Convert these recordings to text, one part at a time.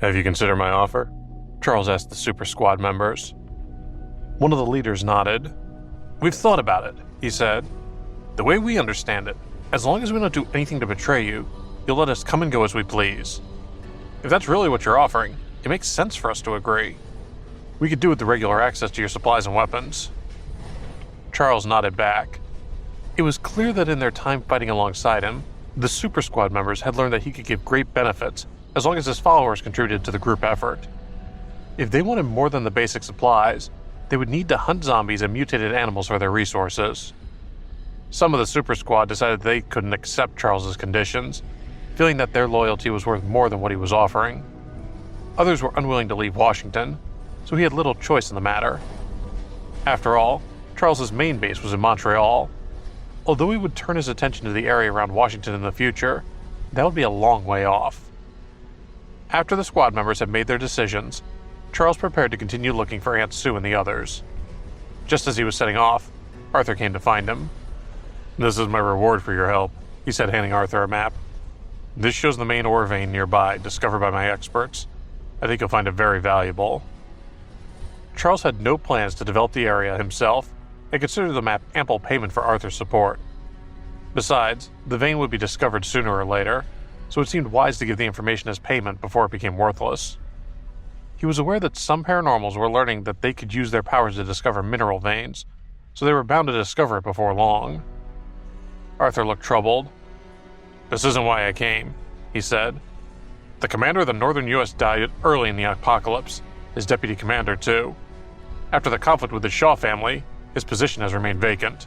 Have you considered my offer? Charles asked the Super Squad members. One of the leaders nodded. We've thought about it, he said. The way we understand it, as long as we don't do anything to betray you, you'll let us come and go as we please. If that's really what you're offering, it makes sense for us to agree. We could do with the regular access to your supplies and weapons. Charles nodded back. It was clear that in their time fighting alongside him, the Super Squad members had learned that he could give great benefits as long as his followers contributed to the group effort. If they wanted more than the basic supplies, they would need to hunt zombies and mutated animals for their resources. Some of the Super Squad decided they couldn't accept Charles's conditions, feeling that their loyalty was worth more than what he was offering. Others were unwilling to leave Washington, so he had little choice in the matter. After all, Charles's main base was in Montreal. Although he would turn his attention to the area around Washington in the future, that would be a long way off. After the squad members had made their decisions, Charles prepared to continue looking for Aunt Sue and the others. Just as he was setting off, Arthur came to find him. This is my reward for your help, he said, handing Arthur a map. This shows the main ore vein nearby, discovered by my experts. I think you'll find it very valuable. Charles had no plans to develop the area himself and considered the map ample payment for Arthur's support. Besides, the vein would be discovered sooner or later, so it seemed wise to give the information as payment before it became worthless. He was aware that some paranormals were learning that they could use their powers to discover mineral veins, so they were bound to discover it before long. Arthur looked troubled. This isn't why I came, he said. The commander of the Northern U.S. died early in the apocalypse, his deputy commander too. After the conflict with the Shaw family, his position has remained vacant.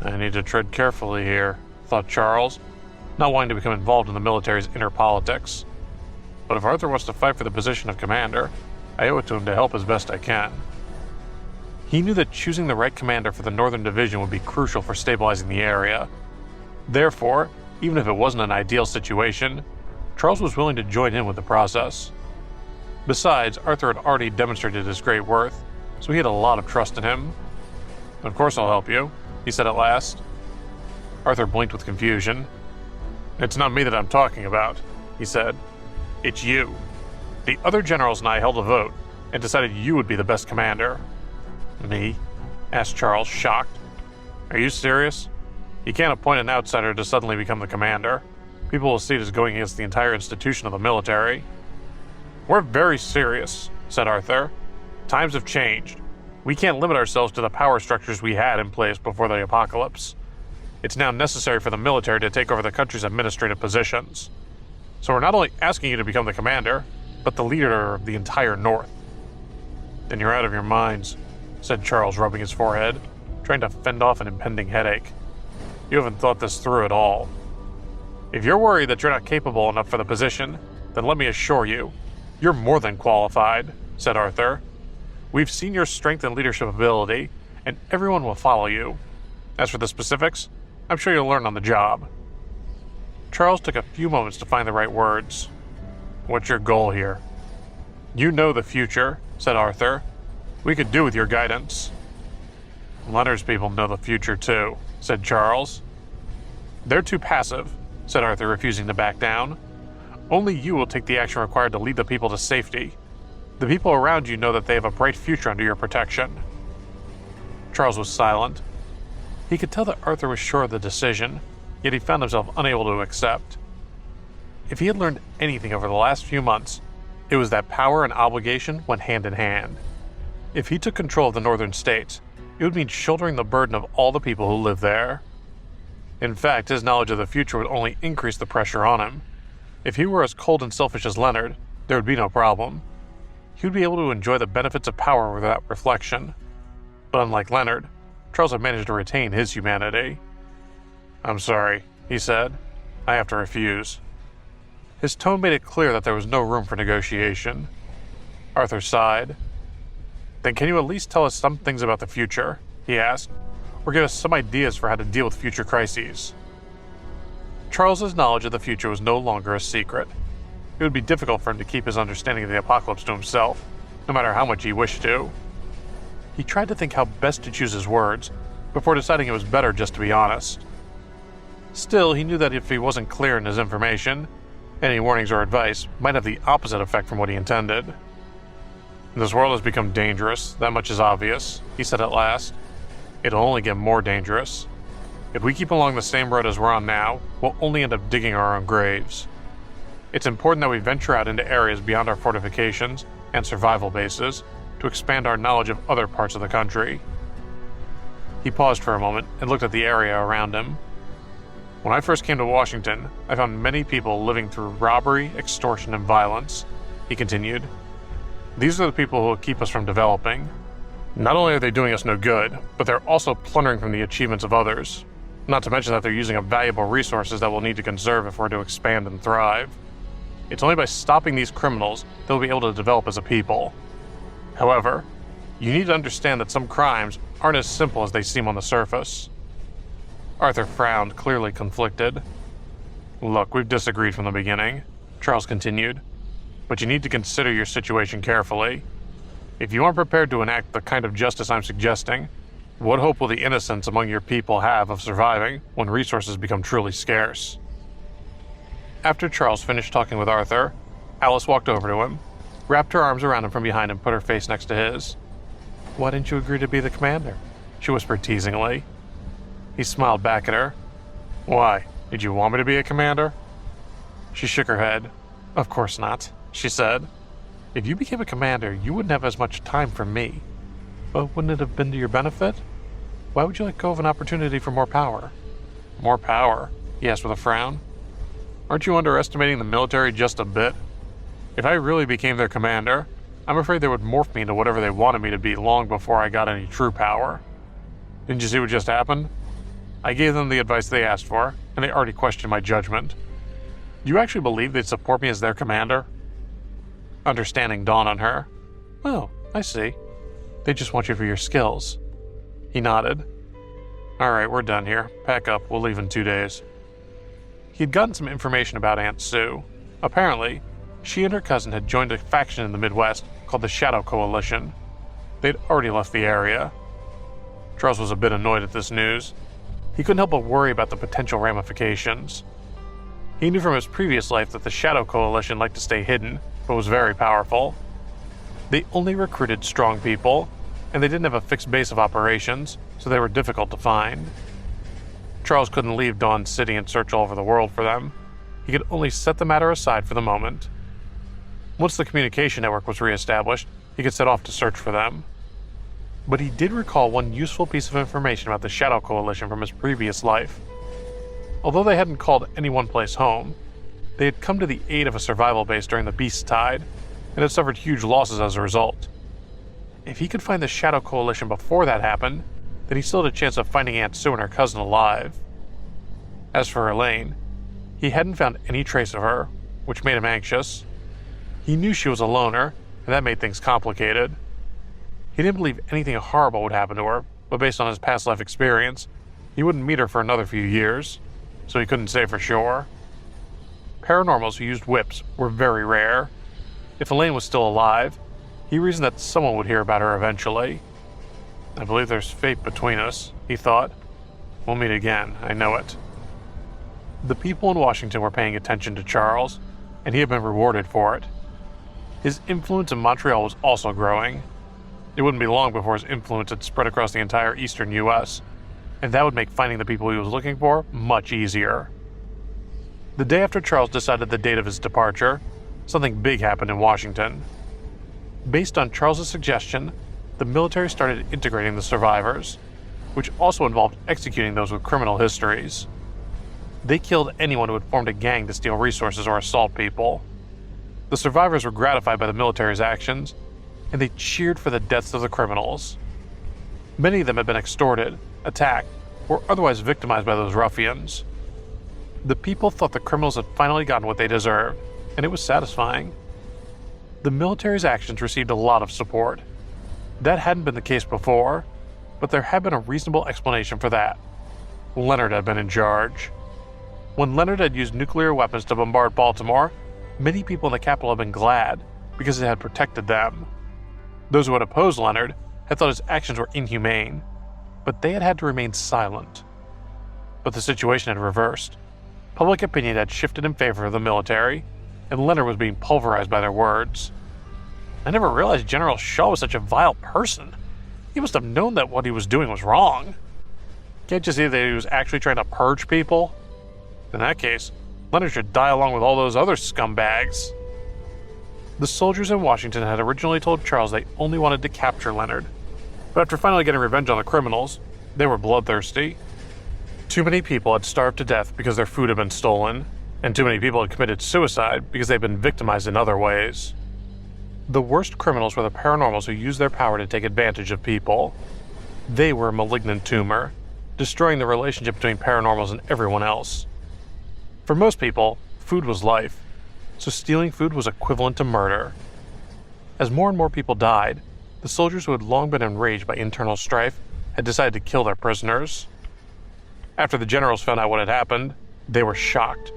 I need to tread carefully here, thought Charles, not wanting to become involved in the military's inner politics. But if Arthur wants to fight for the position of commander, I owe it to him to help as best I can. He knew that choosing the right commander for the Northern Division would be crucial for stabilizing the area. Therefore, even if it wasn't an ideal situation, Charles was willing to join in with the process. Besides, Arthur had already demonstrated his great worth, so he had a lot of trust in him. Of course I'll help you, he said at last. Arthur blinked with confusion. It's not me that I'm talking about, he said. It's you. The other generals and I held a vote and decided you would be the best commander. Me? Asked Charles, shocked. Are you serious? You can't appoint an outsider to suddenly become the commander. People will see it as going against the entire institution of the military. We're very serious, said Arthur. Times have changed. We can't limit ourselves to the power structures we had in place before the apocalypse. It's now necessary for the military to take over the country's administrative positions. So we're not only asking you to become the commander, but the leader of the entire North. Then you're out of your minds, said Charles, rubbing his forehead, trying to fend off an impending headache. You haven't thought this through at all. If you're worried that you're not capable enough for the position, then let me assure you, you're more than qualified, said Arthur. We've seen your strength and leadership ability, and everyone will follow you. As for the specifics, I'm sure you'll learn on the job. Charles took a few moments to find the right words. What's your goal here? You know the future, said Arthur. We could do with your guidance. Leonard's people know the future too, said Charles. They're too passive, said Arthur, refusing to back down. Only you will take the action required to lead the people to safety. The people around you know that they have a bright future under your protection. Charles was silent. He could tell that Arthur was sure of the decision, yet he found himself unable to accept. If he had learned anything over the last few months, it was that power and obligation went hand in hand. If he took control of the northern states, it would mean shouldering the burden of all the people who live there. In fact, his knowledge of the future would only increase the pressure on him. If he were as cold and selfish as Leonard, there would be no problem. He would be able to enjoy the benefits of power without reflection. But unlike Leonard, Charles had managed to retain his humanity. I'm sorry, he said. I have to refuse. His tone made it clear that there was no room for negotiation. Arthur sighed. Then can you at least tell us some things about the future, he asked, or give us some ideas for how to deal with future crises? Charles's knowledge of the future was no longer a secret. It would be difficult for him to keep his understanding of the apocalypse to himself, no matter how much he wished to. He tried to think how best to choose his words, before deciding it was better just to be honest. Still, he knew that if he wasn't clear in his information, Any warnings or advice might have the opposite effect from what he intended. This world has become dangerous, that much is obvious, he said at last. It'll only get more dangerous. If we keep along the same road as we're on now, we'll only end up digging our own graves. It's important that we venture out into areas beyond our fortifications and survival bases to expand our knowledge of other parts of the country. He paused for a moment and looked at the area around him. When I first came to Washington, I found many people living through robbery, extortion, and violence, he continued. These are the people who will keep us from developing. Not only are they doing us no good, but they're also plundering from the achievements of others. Not to mention that they're using up valuable resources that we'll need to conserve if we're to expand and thrive. It's only by stopping these criminals that we'll be able to develop as a people. However, you need to understand that some crimes aren't as simple as they seem on the surface. Arthur frowned, clearly conflicted. Look, we've disagreed from the beginning, Charles continued, but you need to consider your situation carefully. If you aren't prepared to enact the kind of justice I'm suggesting, what hope will the innocents among your people have of surviving when resources become truly scarce? After Charles finished talking with Arthur, Alice walked over to him, wrapped her arms around him from behind and put her face next to his. Why didn't you agree to be the commander? She whispered teasingly. He smiled back at her. Why? Did you want me to be a commander? She shook her head. Of course not, she said. If you became a commander, you wouldn't have as much time for me. But wouldn't it have been to your benefit? Why would you let go of an opportunity for more power? More power? He asked with a frown. Aren't you underestimating the military just a bit? If I really became their commander, I'm afraid they would morph me into whatever they wanted me to be long before I got any true power. Didn't you see what just happened? I gave them the advice they asked for, and they already questioned my judgment. Do you actually believe they'd support me as their commander? Understanding dawned on her. Oh, I see. They just want you for your skills. He nodded. All right, we're done here. Pack up. We'll leave in 2 days. He'd gotten some information about Aunt Sue. Apparently, she and her cousin had joined a faction in the Midwest called the Shadow Coalition. They'd already left the area. Charles was a bit annoyed at this news. He couldn't help but worry about the potential ramifications. He knew from his previous life that the Shadow Coalition liked to stay hidden, but was very powerful. They only recruited strong people, and they didn't have a fixed base of operations, so they were difficult to find. Charles couldn't leave Dawn City and search all over the world for them. He could only set the matter aside for the moment. Once the communication network was reestablished, he could set off to search for them. But he did recall one useful piece of information about the Shadow Coalition from his previous life. Although they hadn't called any one place home, they had come to the aid of a survival base during the Beast Tide, and had suffered huge losses as a result. If he could find the Shadow Coalition before that happened, then he still had a chance of finding Aunt Sue and her cousin alive. As for Elaine, he hadn't found any trace of her, which made him anxious. He knew she was a loner, and that made things complicated. He didn't believe anything horrible would happen to her, but based on his past life experience, he wouldn't meet her for another few years, so he couldn't say for sure. Paranormals who used whips were very rare. If Elaine was still alive, he reasoned that someone would hear about her eventually. I believe there's fate between us, he thought. We'll meet again, I know it. The people in Washington were paying attention to Charles, and he had been rewarded for it. His influence in Montreal was also growing. It wouldn't be long before his influence had spread across the entire eastern U.S., and that would make finding the people he was looking for much easier. The day after Charles decided the date of his departure, something big happened in Washington. Based on Charles's suggestion, the military started integrating the survivors, which also involved executing those with criminal histories. They killed anyone who had formed a gang to steal resources or assault people. The survivors were gratified by the military's actions, and they cheered for the deaths of the criminals. Many of them had been extorted, attacked, or otherwise victimized by those ruffians. The people thought the criminals had finally gotten what they deserved, and it was satisfying. The military's actions received a lot of support. That hadn't been the case before, but there had been a reasonable explanation for that. Leonard had been in charge. When Leonard had used nuclear weapons to bombard Baltimore, many people in the capital had been glad because it had protected them. Those who had opposed Leonard had thought his actions were inhumane, but they had had to remain silent. But the situation had reversed. Public opinion had shifted in favor of the military, and Leonard was being pulverized by their words. I never realized General Shaw was such a vile person. He must have known that what he was doing was wrong. Can't you see that he was actually trying to purge people? In that case, Leonard should die along with all those other scumbags. The soldiers in Washington had originally told Charles they only wanted to capture Leonard, but after finally getting revenge on the criminals, they were bloodthirsty. Too many people had starved to death because their food had been stolen, and too many people had committed suicide because they'd been victimized in other ways. The worst criminals were the paranormals who used their power to take advantage of people. They were a malignant tumor, destroying the relationship between paranormals and everyone else. For most people, food was life, so stealing food was equivalent to murder. As more and more people died, the soldiers who had long been enraged by internal strife had decided to kill their prisoners. After the generals found out what had happened, they were shocked.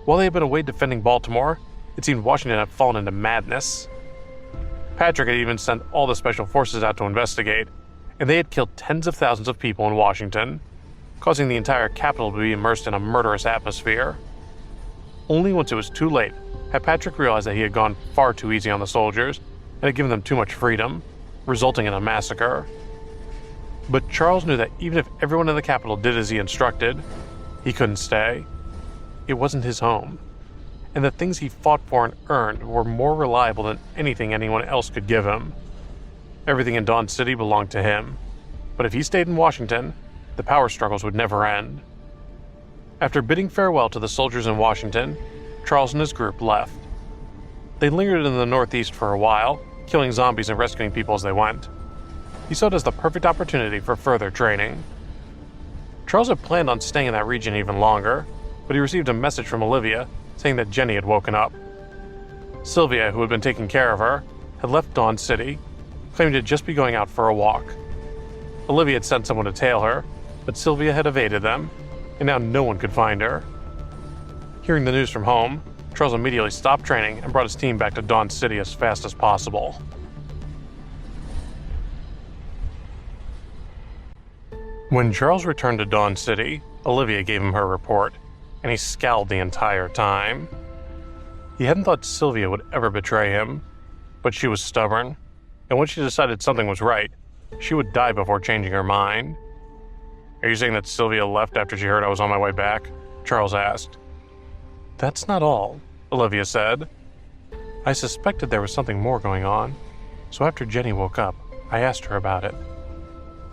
While they had been away defending Baltimore, it seemed Washington had fallen into madness. Patrick had even sent all the special forces out to investigate, and they had killed tens of thousands of people in Washington, causing the entire capital to be immersed in a murderous atmosphere. Only once it was too late had Patrick realized that he had gone far too easy on the soldiers and had given them too much freedom, resulting in a massacre. But Charles knew that even if everyone in the capital did as he instructed, he couldn't stay. It wasn't his home, and the things he fought for and earned were more reliable than anything anyone else could give him. Everything in Dawn City belonged to him, but if he stayed in Washington, the power struggles would never end. After bidding farewell to the soldiers in Washington, Charles and his group left. They lingered in the Northeast for a while, killing zombies and rescuing people as they went. He saw it as the perfect opportunity for further training. Charles had planned on staying in that region even longer, but he received a message from Olivia saying that Jenny had woken up. Sylvia, who had been taking care of her, had left Dawn City, claiming to just be going out for a walk. Olivia had sent someone to tail her, but Sylvia had evaded them, and now no one could find her. Hearing the news from home, Charles immediately stopped training and brought his team back to Dawn City as fast as possible. When Charles returned to Dawn City, Olivia gave him her report, and he scowled the entire time. He hadn't thought Sylvia would ever betray him, but she was stubborn, and when she decided something was right, she would die before changing her mind. "Are you saying that Sylvia left after she heard I was on my way back?" Charles asked. "That's not all," Olivia said. "I suspected there was something more going on, so after Jenny woke up, I asked her about it.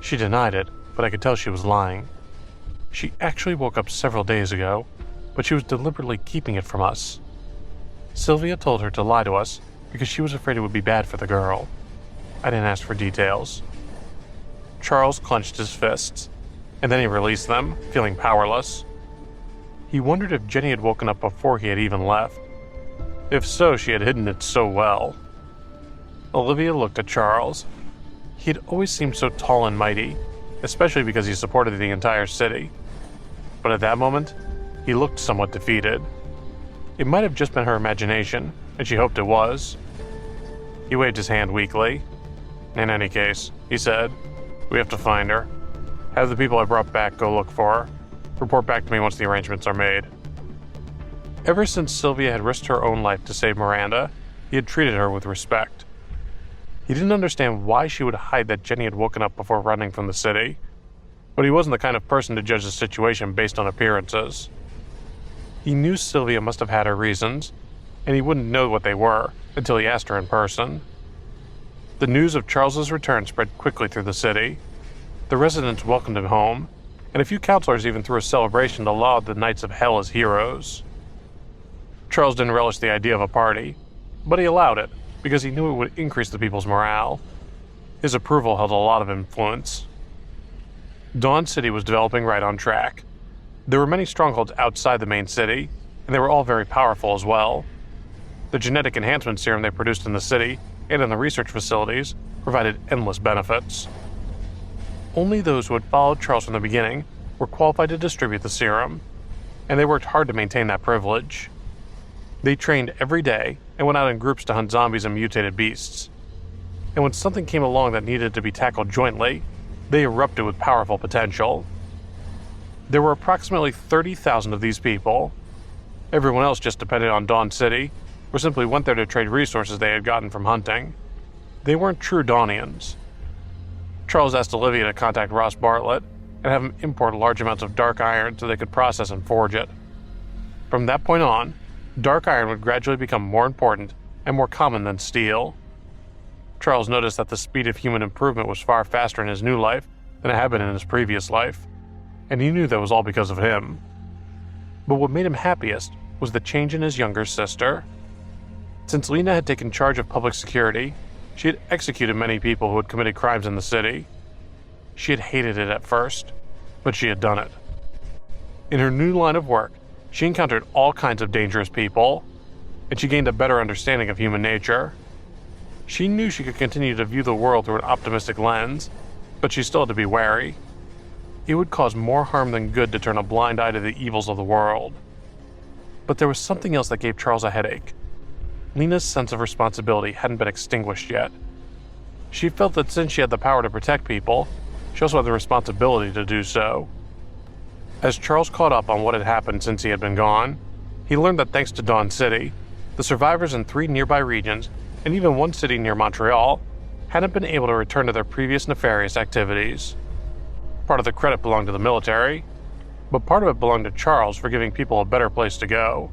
She denied it, but I could tell she was lying. She actually woke up several days ago, but she was deliberately keeping it from us. Sylvia told her to lie to us because she was afraid it would be bad for the girl. I didn't ask for details." Charles clenched his fists, and then he released them, feeling powerless. He wondered if Jenny had woken up before he had even left. If so, she had hidden it so well. Olivia looked at Charles. He had always seemed so tall and mighty, especially because he supported the entire city. But at that moment, he looked somewhat defeated. It might have just been her imagination, and she hoped it was. He waved his hand weakly. "In any case," he said, "we have to find her. Have the people I brought back go look for her. Report back to me once the arrangements are made." Ever since Sylvia had risked her own life to save Miranda, he had treated her with respect. He didn't understand why she would hide that Jenny had woken up before running from the city, but he wasn't the kind of person to judge the situation based on appearances. He knew Sylvia must have had her reasons, and he wouldn't know what they were until he asked her in person. The news of Charles's return spread quickly through the city. The residents welcomed him home, and a few counselors even threw a celebration to laud the Knights of Hell as heroes. Charles didn't relish the idea of a party, but he allowed it because he knew it would increase the people's morale. His approval held a lot of influence. Dawn City was developing right on track. There were many strongholds outside the main city, and they were all very powerful as well. The genetic enhancement serum they produced in the city and in the research facilities provided endless benefits. Only those who had followed Charles from the beginning were qualified to distribute the serum, and they worked hard to maintain that privilege. They trained every day and went out in groups to hunt zombies and mutated beasts. And when something came along that needed to be tackled jointly, they erupted with powerful potential. There were approximately 30,000 of these people. Everyone else just depended on Dawn City, or simply went there to trade resources they had gotten from hunting. They weren't true Dawnians. Charles asked Olivia to contact Ross Bartlett and have him import large amounts of dark iron so they could process and forge it. From that point on, dark iron would gradually become more important and more common than steel. Charles noticed that the speed of human improvement was far faster in his new life than it had been in his previous life, and he knew that was all because of him. But what made him happiest was the change in his younger sister. Since Lena had taken charge of public security, she had executed many people who had committed crimes in the city. She had hated it at first, but she had done it. In her new line of work, she encountered all kinds of dangerous people, and she gained a better understanding of human nature. She knew she could continue to view the world through an optimistic lens, but she still had to be wary. It would cause more harm than good to turn a blind eye to the evils of the world. But there was something else that gave Charles a headache. Lena's sense of responsibility hadn't been extinguished yet. She felt that since she had the power to protect people, she also had the responsibility to do so. As Charles caught up on what had happened since he had been gone, he learned that thanks to Dawn City, the survivors in 3 nearby regions, and even one city near Montreal, hadn't been able to return to their previous nefarious activities. Part of the credit belonged to the military, but part of it belonged to Charles for giving people a better place to go.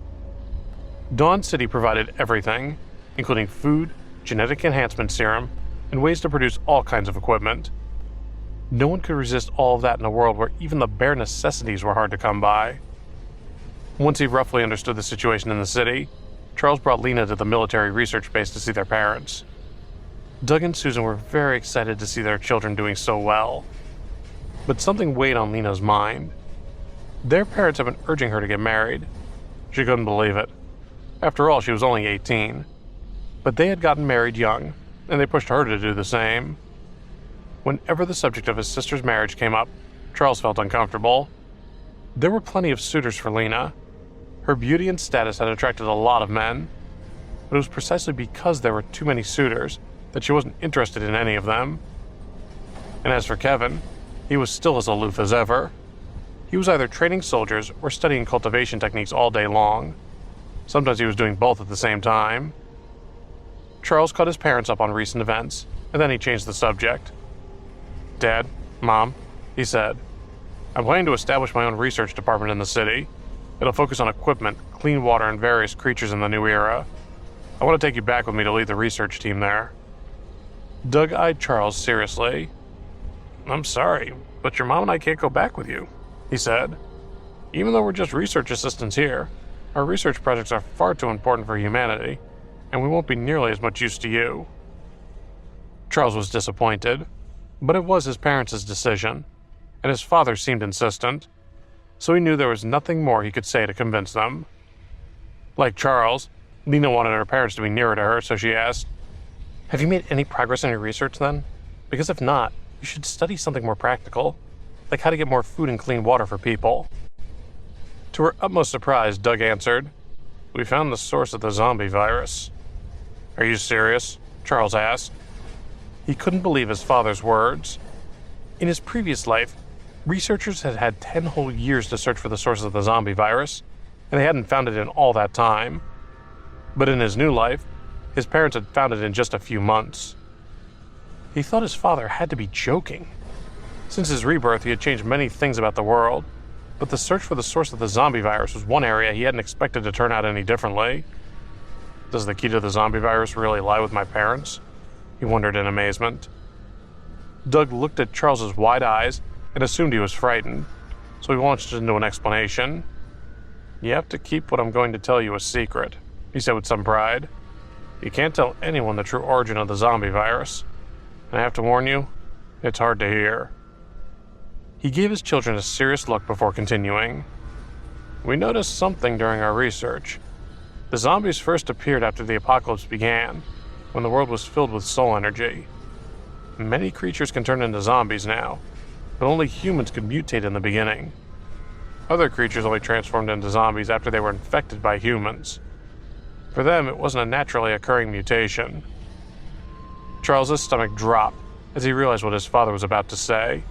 Dawn City provided everything, including food, genetic enhancement serum, and ways to produce all kinds of equipment. No one could resist all of that in a world where even the bare necessities were hard to come by. Once he roughly understood the situation in the city, Charles brought Lena to the military research base to see their parents. Doug and Susan were very excited to see their children doing so well. But something weighed on Lena's mind. Their parents had been urging her to get married. She couldn't believe it. After all, she was only 18. But they had gotten married young, and they pushed her to do the same. Whenever the subject of his sister's marriage came up, Charles felt uncomfortable. There were plenty of suitors for Lena. Her beauty and status had attracted a lot of men, but it was precisely because there were too many suitors that she wasn't interested in any of them. And as for Kevin, he was still as aloof as ever. He was either training soldiers or studying cultivation techniques all day long. Sometimes he was doing both at the same time. Charles caught his parents up on recent events, and then he changed the subject. "Dad, Mom," he said, "I'm planning to establish my own research department in the city. It'll focus on equipment, clean water, and various creatures in the new era. I want to take you back with me to lead the research team there." Doug eyed Charles seriously. "I'm sorry, but your mom and I can't go back with you," he said. "Even though we're just research assistants here, our research projects are far too important for humanity, and we won't be nearly as much use to you." Charles was disappointed, but it was his parents' decision, and his father seemed insistent, so he knew there was nothing more he could say to convince them. Like Charles, Lena wanted her parents to be nearer to her, so she asked, "Have you made any progress in your research then? Because if not, you should study something more practical, like how to get more food and clean water for people." To her utmost surprise, Doug answered, "We found the source of the zombie virus." "Are you serious?" Charles asked. He couldn't believe his father's words. In his previous life, researchers had had 10 whole years to search for the source of the zombie virus, and they hadn't found it in all that time. But in his new life, his parents had found it in just a few months. He thought his father had to be joking. Since his rebirth, he had changed many things about the world, but the search for the source of the zombie virus was one area he hadn't expected to turn out any differently. Does the key to the zombie virus really lie with my parents? He wondered in amazement. Doug looked at Charles's wide eyes and assumed he was frightened, so he launched into an explanation. "You have to keep what I'm going to tell you a secret," he said with some pride. "You can't tell anyone the true origin of the zombie virus. And I have to warn you, it's hard to hear." He gave his children a serious look before continuing. "We noticed something during our research. The zombies first appeared after the apocalypse began, when the world was filled with soul energy. Many creatures can turn into zombies now, but only humans could mutate in the beginning. Other creatures only transformed into zombies after they were infected by humans. For them, it wasn't a naturally occurring mutation." Charles's stomach dropped as he realized what his father was about to say.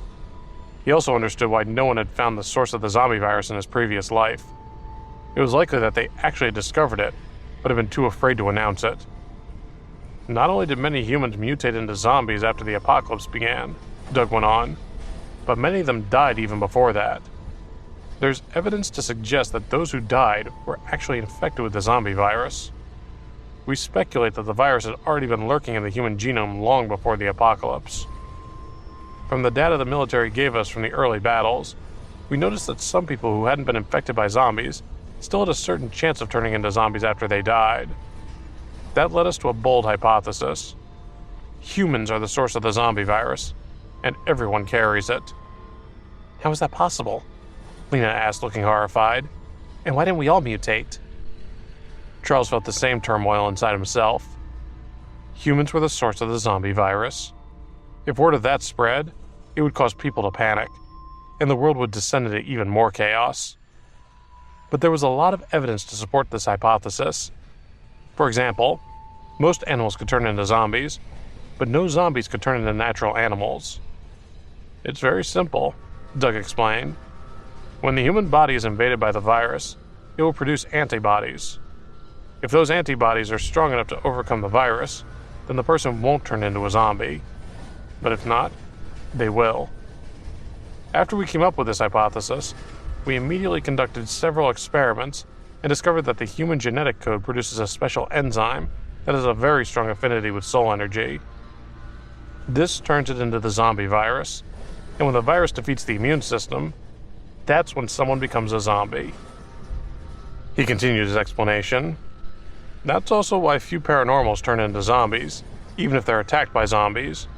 He also understood why no one had found the source of the zombie virus in his previous life. It was likely that they actually had discovered it, but had been too afraid to announce it. Not only did many humans mutate into zombies after the apocalypse began, Doug went on, but many of them died even before that. There's evidence to suggest that those who died were actually infected with the zombie virus. We speculate that the virus had already been lurking in the human genome long before the apocalypse. From the data the military gave us from the early battles, we noticed that some people who hadn't been infected by zombies still had a certain chance of turning into zombies after they died. That led us to a bold hypothesis. Humans are the source of the zombie virus, and everyone carries it. How is that possible? Lena asked, looking horrified. And why didn't we all mutate? Charles felt the same turmoil inside himself. Humans were the source of the zombie virus. If word of that spread, it would cause people to panic, and the world would descend into even more chaos. But there was a lot of evidence to support this hypothesis. For example, most animals could turn into zombies, but no zombies could turn into natural animals. It's very simple, Doug explained. When the human body is invaded by the virus, it will produce antibodies. If those antibodies are strong enough to overcome the virus, then the person won't turn into a zombie. But if not, they will. After we came up with this hypothesis, we immediately conducted several experiments and discovered that the human genetic code produces a special enzyme that has a very strong affinity with soul energy. This turns it into the zombie virus, and when the virus defeats the immune system, that's when someone becomes a zombie. He continued his explanation. That's also why few paranormals turn into zombies, even if they're attacked by zombies.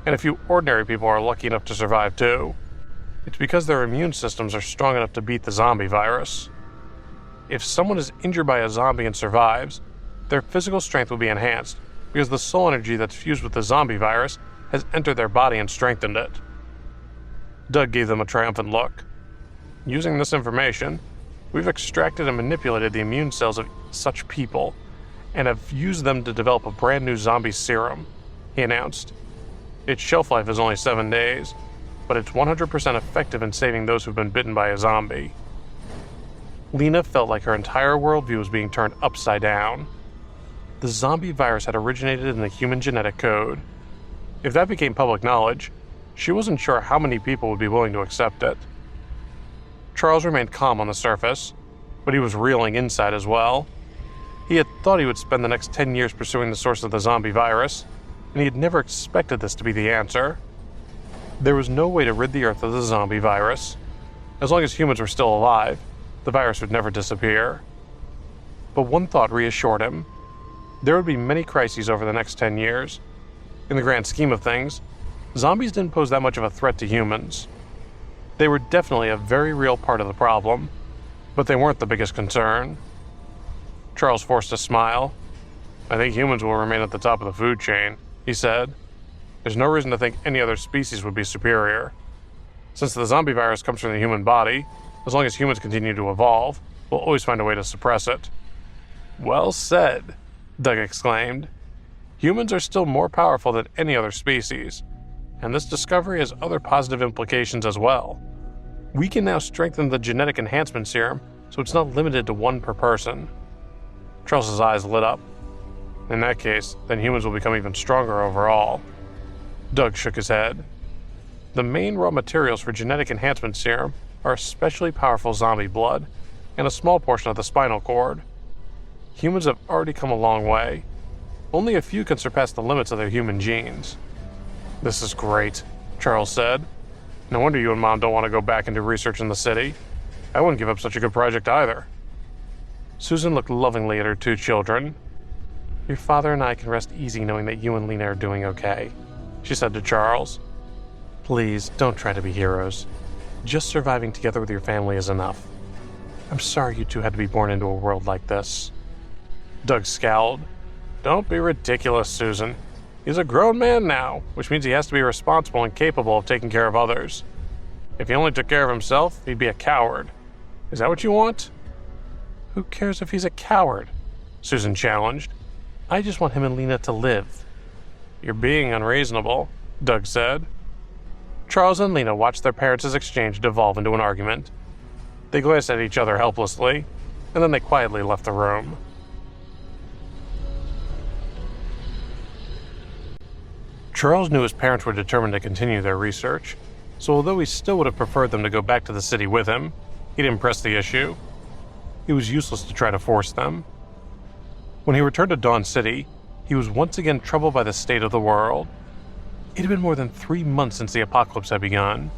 And a few ordinary people are lucky enough to survive too. It's because their immune systems are strong enough to beat the zombie virus. If someone is injured by a zombie and survives, their physical strength will be enhanced because the soul energy that's fused with the zombie virus has entered their body and strengthened it. Doug gave them a triumphant look. Using this information, we've extracted and manipulated the immune cells of such people and have used them to develop a brand new zombie serum, he announced. Its shelf life is only 7 days, but it's 100% effective in saving those who've been bitten by a zombie. Lena felt like her entire worldview was being turned upside down. The zombie virus had originated in the human genetic code. If that became public knowledge, she wasn't sure how many people would be willing to accept it. Charles remained calm on the surface, but he was reeling inside as well. He had thought he would spend the next 10 years pursuing the source of the zombie virus, and he had never expected this to be the answer. There was no way to rid the Earth of the zombie virus. As long as humans were still alive, the virus would never disappear. But one thought reassured him. There would be many crises over the next 10 years. In the grand scheme of things, zombies didn't pose that much of a threat to humans. They were definitely a very real part of the problem, but they weren't the biggest concern. Charles forced a smile. I think humans will remain at the top of the food chain, he said. There's no reason to think any other species would be superior. Since the zombie virus comes from the human body, as long as humans continue to evolve, we'll always find a way to suppress it. Well said, Doug exclaimed. Humans are still more powerful than any other species, and this discovery has other positive implications as well. We can now strengthen the genetic enhancement serum so it's not limited to one per person. Charles's eyes lit up. In that case, then humans will become even stronger overall. Doug shook his head. The main raw materials for genetic enhancement serum are especially powerful zombie blood and a small portion of the spinal cord. Humans have already come a long way. Only a few can surpass the limits of their human genes. This is great, Charles said. No wonder you and Mom don't want to go back and do research in the city. I wouldn't give up such a good project either. Susan looked lovingly at her 2 children. Your father and I can rest easy knowing that you and Lena are doing okay, she said to Charles. Please, don't try to be heroes. Just surviving together with your family is enough. I'm sorry you two had to be born into a world like this. Doug scowled. Don't be ridiculous, Susan. He's a grown man now, which means he has to be responsible and capable of taking care of others. If he only took care of himself, he'd be a coward. Is that what you want? Who cares if he's a coward? Susan challenged. I just want him and Lena to live. You're being unreasonable, Doug said. Charles and Lena watched their parents' exchange devolve into an argument. They glanced at each other helplessly, and then they quietly left the room. Charles knew his parents were determined to continue their research, so although he still would have preferred them to go back to the city with him, he didn't press the issue. It was useless to try to force them. When he returned to Dawn City, he was once again troubled by the state of the world. It had been more than 3 months since the apocalypse had begun.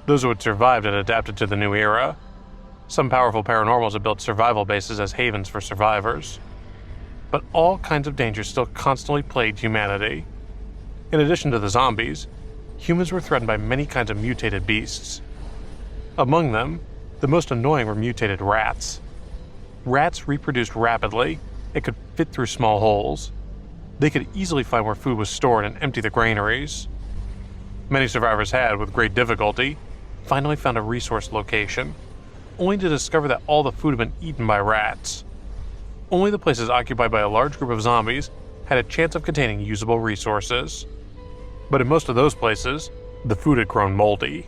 Those who had survived had adapted to the new era. Some powerful paranormals had built survival bases as havens for survivors. But all kinds of dangers still constantly plagued humanity. In addition to the zombies, humans were threatened by many kinds of mutated beasts. Among them, the most annoying were mutated rats. Rats reproduced rapidly and could fit through small holes. They could easily find where food was stored and empty the granaries. Many survivors had, with great difficulty, finally found a resource location, only to discover that all the food had been eaten by rats. Only the places occupied by a large group of zombies had a chance of containing usable resources. But in most of those places, the food had grown moldy.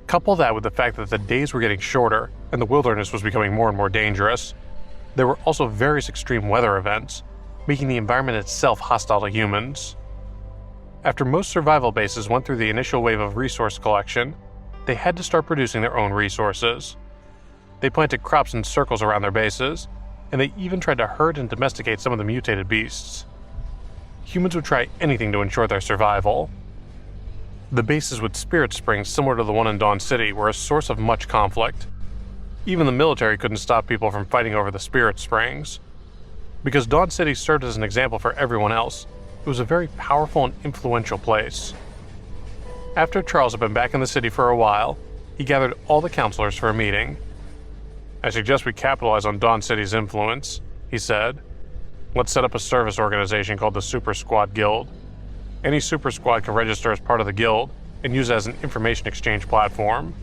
Couple that with the fact that the days were getting shorter and the wilderness was becoming more and more dangerous, there were also various extreme weather events, making the environment itself hostile to humans. After most survival bases went through the initial wave of resource collection, they had to start producing their own resources. They planted crops in circles around their bases, and they even tried to herd and domesticate some of the mutated beasts. Humans would try anything to ensure their survival. The bases with spirit springs similar to the one in Dawn City were a source of much conflict. Even the military couldn't stop people from fighting over the spirit springs. Because Dawn City served as an example for everyone else, it was a very powerful and influential place. After Charles had been back in the city for a while, he gathered all the counselors for a meeting. "I suggest we capitalize on Dawn City's influence," he said. "Let's set up a service organization called the Super Squad Guild. Any Super Squad can register as part of the guild and use it as an information exchange platform.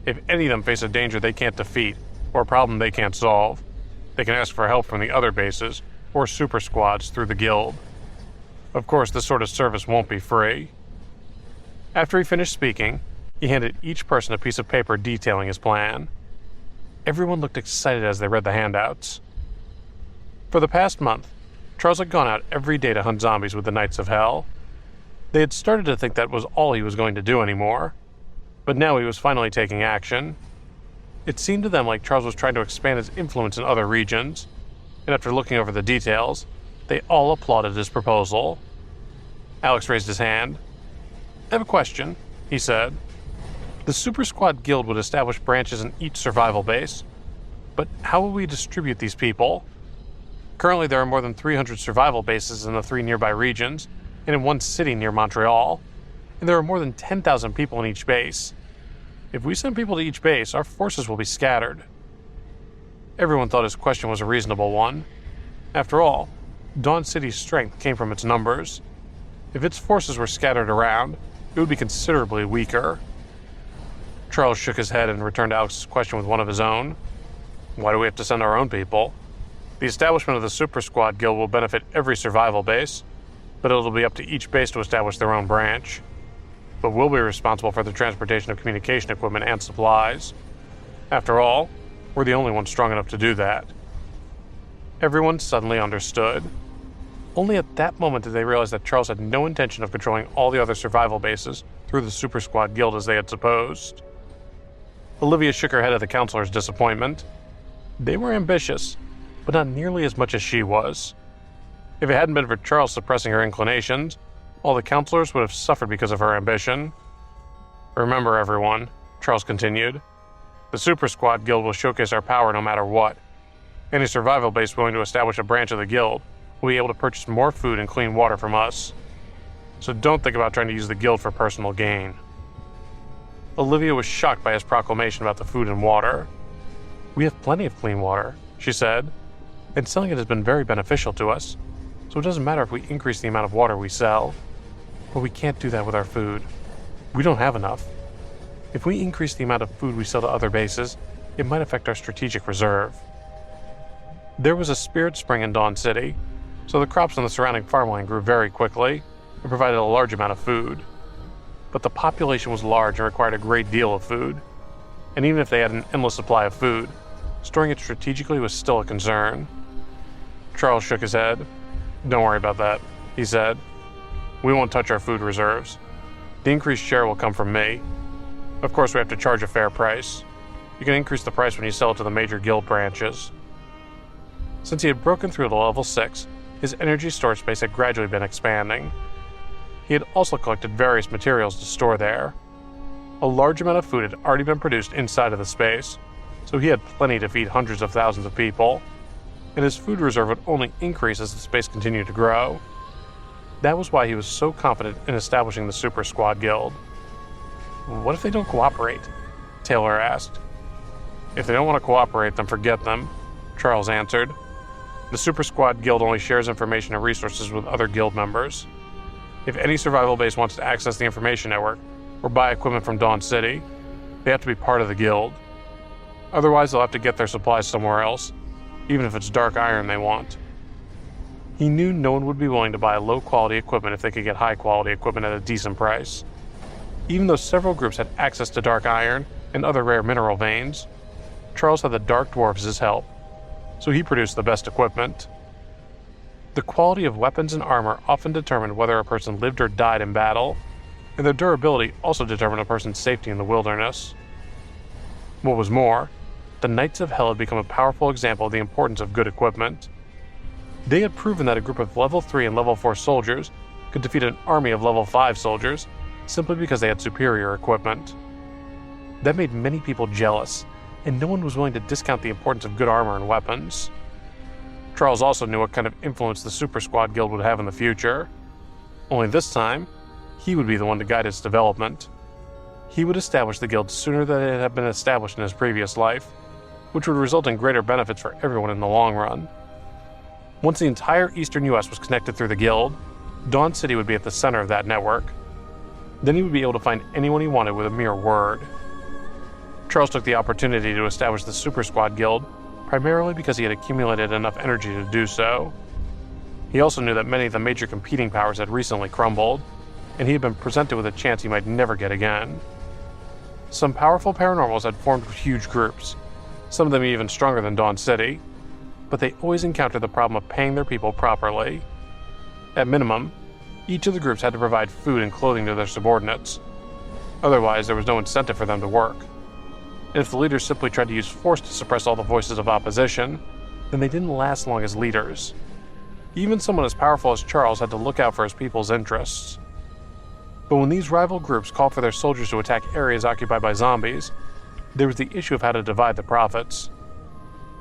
If any of them face a danger they can't defeat or a problem they can't solve, they can ask for help from the other bases or super squads through the guild. Of course, this sort of service won't be free." After he finished speaking, he handed each person a piece of paper detailing his plan. Everyone looked excited as they read the handouts. For the past month, Charles had gone out every day to hunt zombies with the Knights of Hell. They had started to think that was all he was going to do anymore, but now he was finally taking action. It seemed to them like Charles was trying to expand his influence in other regions, and after looking over the details, they all applauded his proposal. Alex raised his hand. "I have a question," he said. "The Super Squad Guild would establish branches in each survival base, but how will we distribute these people? Currently, there are more than 300 survival bases in the 3 nearby regions and in one city near Montreal, and there are more than 10,000 people in each base. If we send people to each base, our forces will be scattered." Everyone thought his question was a reasonable one. After all, Dawn City's strength came from its numbers. If its forces were scattered around, it would be considerably weaker. Charles shook his head and returned Alex's question with one of his own. "Why do we have to send our own people? The establishment of the Super Squad Guild will benefit every survival base, but it'll be up to each base to establish their own branch. But we'll be responsible for the transportation of communication equipment and supplies. After all, we're the only ones strong enough to do that." Everyone suddenly understood. Only at that moment did they realize that Charles had no intention of controlling all the other survival bases through the Super Squad Guild as they had supposed. Olivia shook her head at the counselor's disappointment. They were ambitious, but not nearly as much as she was. If it hadn't been for Charles suppressing her inclinations, all the counselors would have suffered because of her ambition. "Remember, everyone," Charles continued, "the Super Squad Guild will showcase our power no matter what. Any survival base willing to establish a branch of the guild will be able to purchase more food and clean water from us. So don't think about trying to use the guild for personal gain." Olivia was shocked by his proclamation about the food and water. "We have plenty of clean water," she said, "and selling it has been very beneficial to us, so it doesn't matter if we increase the amount of water we sell. But we can't do that with our food. We don't have enough. If we increase the amount of food we sell to other bases, it might affect our strategic reserve." There was a spirit spring in Dawn City, so the crops on the surrounding farmland grew very quickly and provided a large amount of food. but the population was large and required a great deal of food. And even if they had an endless supply of food, storing it strategically was still a concern. Charles shook his head. "Don't worry about that," he said. "We won't touch our food reserves. The increased share will come from me. Of course, we have to charge a fair price. You can increase the price when you sell it to the major guild branches." Since he had broken through to level 6, his energy storage space had gradually been expanding. He had also collected various materials to store there. A large amount of food had already been produced inside of the space, so he had plenty to feed hundreds of thousands of people, and his food reserve would only increase as the space continued to grow. That was why he was so confident in establishing the Super Squad Guild. "What if they don't cooperate?" Taylor asked. "If they don't want to cooperate, then forget them," Charles answered. "The Super Squad Guild only shares information and resources with other guild members. If any survival base wants to access the information network or buy equipment from Dawn City, they have to be part of the guild. Otherwise, they'll have to get their supplies somewhere else, even if it's dark iron they want." He knew no one would be willing to buy low-quality equipment if they could get high-quality equipment at a decent price. Even though several groups had access to dark iron and other rare mineral veins, Charles had the Dark Dwarves as his help, so he produced the best equipment. The quality of weapons and armor often determined whether a person lived or died in battle, and their durability also determined a person's safety in the wilderness. What was more, the Knights of Hell had become a powerful example of the importance of good equipment. They had proven that a group of level 3 and level 4 soldiers could defeat an army of level 5 soldiers simply because they had superior equipment. That made many people jealous, and no one was willing to discount the importance of good armor and weapons. Charles also knew what kind of influence the Super Squad Guild would have in the future. Only this time, he would be the one to guide its development. He would establish the guild sooner than it had been established in his previous life, which would result in greater benefits for everyone in the long run. Once the entire eastern US was connected through the guild, Dawn City would be at the center of that network. Then he would be able to find anyone he wanted with a mere word. Charles took the opportunity to establish the Super Squad Guild primarily because he had accumulated enough energy to do so. He also knew that many of the major competing powers had recently crumbled, and he had been presented with a chance he might never get again. Some powerful paranormals had formed huge groups, some of them even stronger than Dawn City, but they always encountered the problem of paying their people properly. At minimum, each of the groups had to provide food and clothing to their subordinates. Otherwise, there was no incentive for them to work. And if the leaders simply tried to use force to suppress all the voices of opposition, then they didn't last long as leaders. Even someone as powerful as Charles had to look out for his people's interests. But when these rival groups called for their soldiers to attack areas occupied by zombies, there was the issue of how to divide the profits.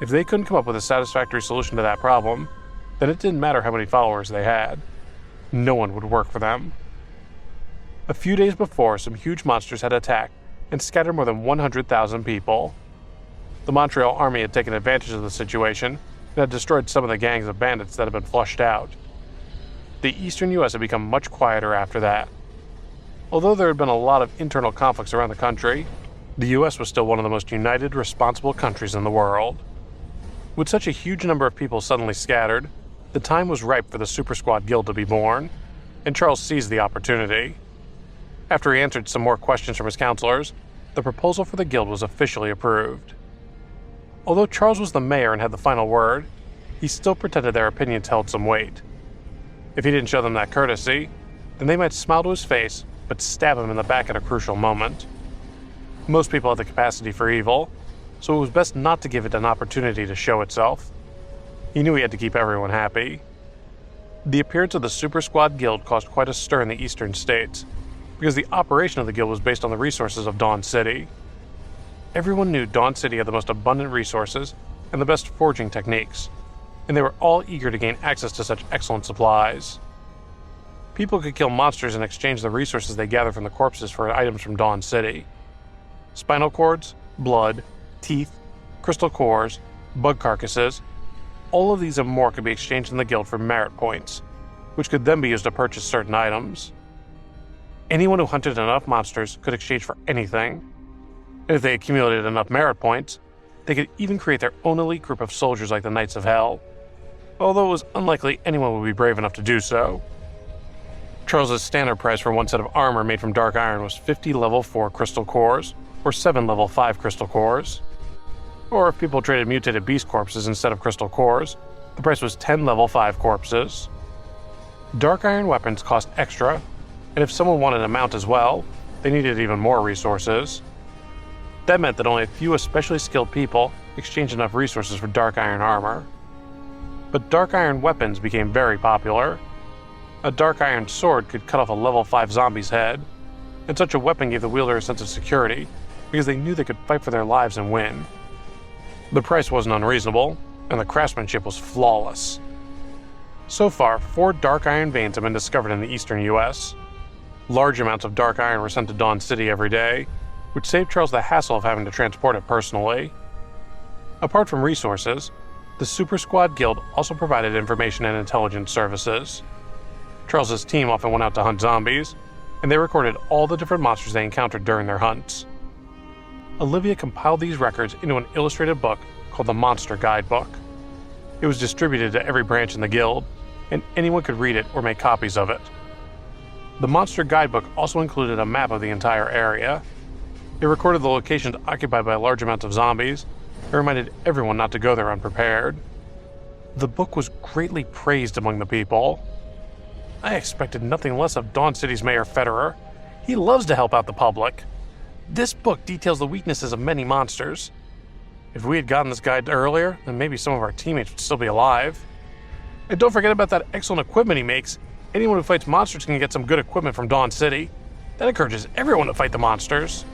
If they couldn't come up with a satisfactory solution to that problem, then it didn't matter how many followers they had. No one would work for them. A few days before, some huge monsters had attacked and scattered more than 100,000 people. The Montreal army had taken advantage of the situation and had destroyed some of the gangs of bandits that had been flushed out. The eastern US had become much quieter after that. Although there had been a lot of internal conflicts around the country, the US was still one of the most united, responsible countries in the world. With such a huge number of people suddenly scattered, the time was ripe for the Super Squad Guild to be born, and Charles seized the opportunity. After he answered some more questions from his counselors, the proposal for the guild was officially approved. Although Charles was the mayor and had the final word, he still pretended their opinions held some weight. If he didn't show them that courtesy, then they might smile to his face, but stab him in the back at a crucial moment. Most people had the capacity for evil, so it was best not to give it an opportunity to show itself. He knew he had to keep everyone happy. The appearance of the Super Squad Guild caused quite a stir in the eastern states, because the operation of the guild was based on the resources of Dawn City. Everyone knew Dawn City had the most abundant resources and the best forging techniques, and they were all eager to gain access to such excellent supplies. People could kill monsters and exchange the resources they gathered from the corpses for items from Dawn City. Spinal cords, blood, teeth, crystal cores, bug carcasses, all of these and more could be exchanged in the guild for merit points, which could then be used to purchase certain items. Anyone who hunted enough monsters could exchange for anything, and if they accumulated enough merit points, they could even create their own elite group of soldiers like the Knights of Hell, although it was unlikely anyone would be brave enough to do so. Charles's standard price for one set of armor made from dark iron was 50 level 4 crystal cores, or 7 level 5 crystal cores. Or if people traded mutated beast corpses instead of crystal cores, the price was 10 level 5 corpses. Dark iron weapons cost extra, and if someone wanted a mount as well, they needed even more resources. That meant that only a few especially skilled people exchanged enough resources for dark iron armor. But dark iron weapons became very popular. A dark iron sword could cut off a level 5 zombie's head, and such a weapon gave the wielder a sense of security because they knew they could fight for their lives and win. The price wasn't unreasonable, and the craftsmanship was flawless. So far, 4 dark iron veins have been discovered in the eastern US. Large amounts of dark iron were sent to Dawn City every day, which saved Charles the hassle of having to transport it personally. Apart from resources, the Super Squad Guild also provided information and intelligence services. Charles's team often went out to hunt zombies, and they recorded all the different monsters they encountered during their hunts. Olivia compiled these records into an illustrated book called the Monster Guidebook. It was distributed to every branch in the guild, and anyone could read it or make copies of it. The Monster Guidebook also included a map of the entire area. It recorded the locations occupied by large amounts of zombies, and reminded everyone not to go there unprepared. The book was greatly praised among the people. I expected nothing less of Dawn City's Mayor Federer. He loves to help out the public. This book details the weaknesses of many monsters. If we had gotten this guide earlier, then maybe some of our teammates would still be alive. And don't forget about that excellent equipment he makes. Anyone who fights monsters can get some good equipment from Dawn City. That encourages everyone to fight the monsters.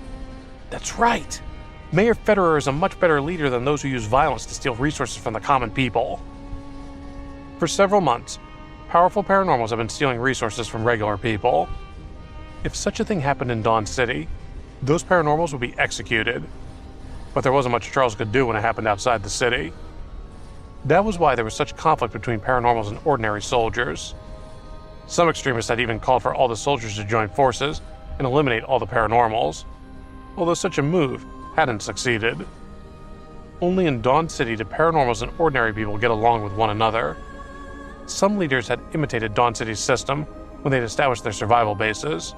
That's right. Mayor Federer is a much better leader than those who use violence to steal resources from the common people. For several months, powerful paranormals have been stealing resources from regular people. If such a thing happened in Dawn City, those paranormals would be executed. But there wasn't much Charles could do when it happened outside the city. That was why there was such conflict between paranormals and ordinary soldiers. Some extremists had even called for all the soldiers to join forces and eliminate all the paranormals, although such a move hadn't succeeded. Only in Dawn City did paranormals and ordinary people get along with one another. Some leaders had imitated Dawn City's system when they'd established their survival bases,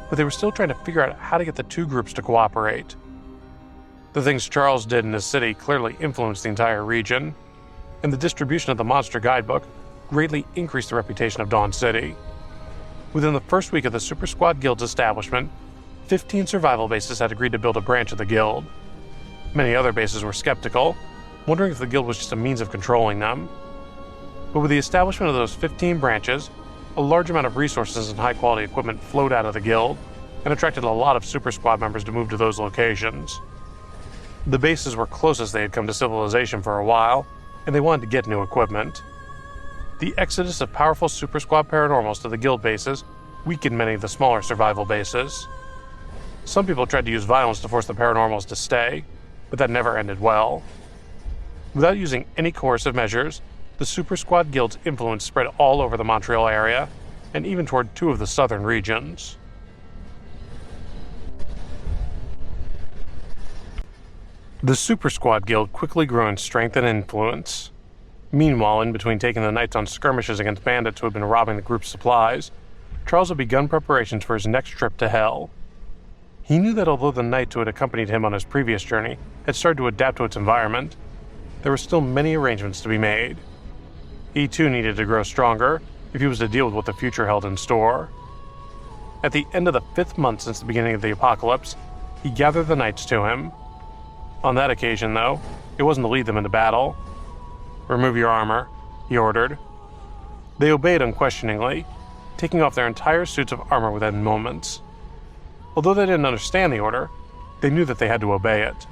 but they were still trying to figure out how to get the two groups to cooperate. The things Charles did in his city clearly influenced the entire region, and the distribution of the Monster Guidebook greatly increased the reputation of Dawn City. Within the first week of the Super Squad Guild's establishment, 15 survival bases had agreed to build a branch of the guild. Many other bases were skeptical, wondering if the guild was just a means of controlling them. But with the establishment of those 15 branches, a large amount of resources and high-quality equipment flowed out of the guild and attracted a lot of Super Squad members to move to those locations. The bases were close as they had come to civilization for a while, and they wanted to get new equipment. The exodus of powerful Super Squad paranormals to the guild bases weakened many of the smaller survival bases. Some people tried to use violence to force the paranormals to stay, but that never ended well. Without using any coercive measures, the Super Squad Guild's influence spread all over the Montreal area, and even toward 2 of the southern regions. The Super Squad Guild quickly grew in strength and influence. Meanwhile, in between taking the Knights on skirmishes against bandits who had been robbing the group's supplies, Charles had begun preparations for his next trip to Hell. He knew that although the Knights who had accompanied him on his previous journey had started to adapt to its environment, there were still many arrangements to be made. He too needed to grow stronger if he was to deal with what the future held in store. At the end of the 5th month since the beginning of the apocalypse, he gathered the Knights to him. On that occasion, though, it wasn't to lead them into battle. "Remove your armor," he ordered. They obeyed unquestioningly, taking off their entire suits of armor within moments. Although they didn't understand the order, they knew that they had to obey it.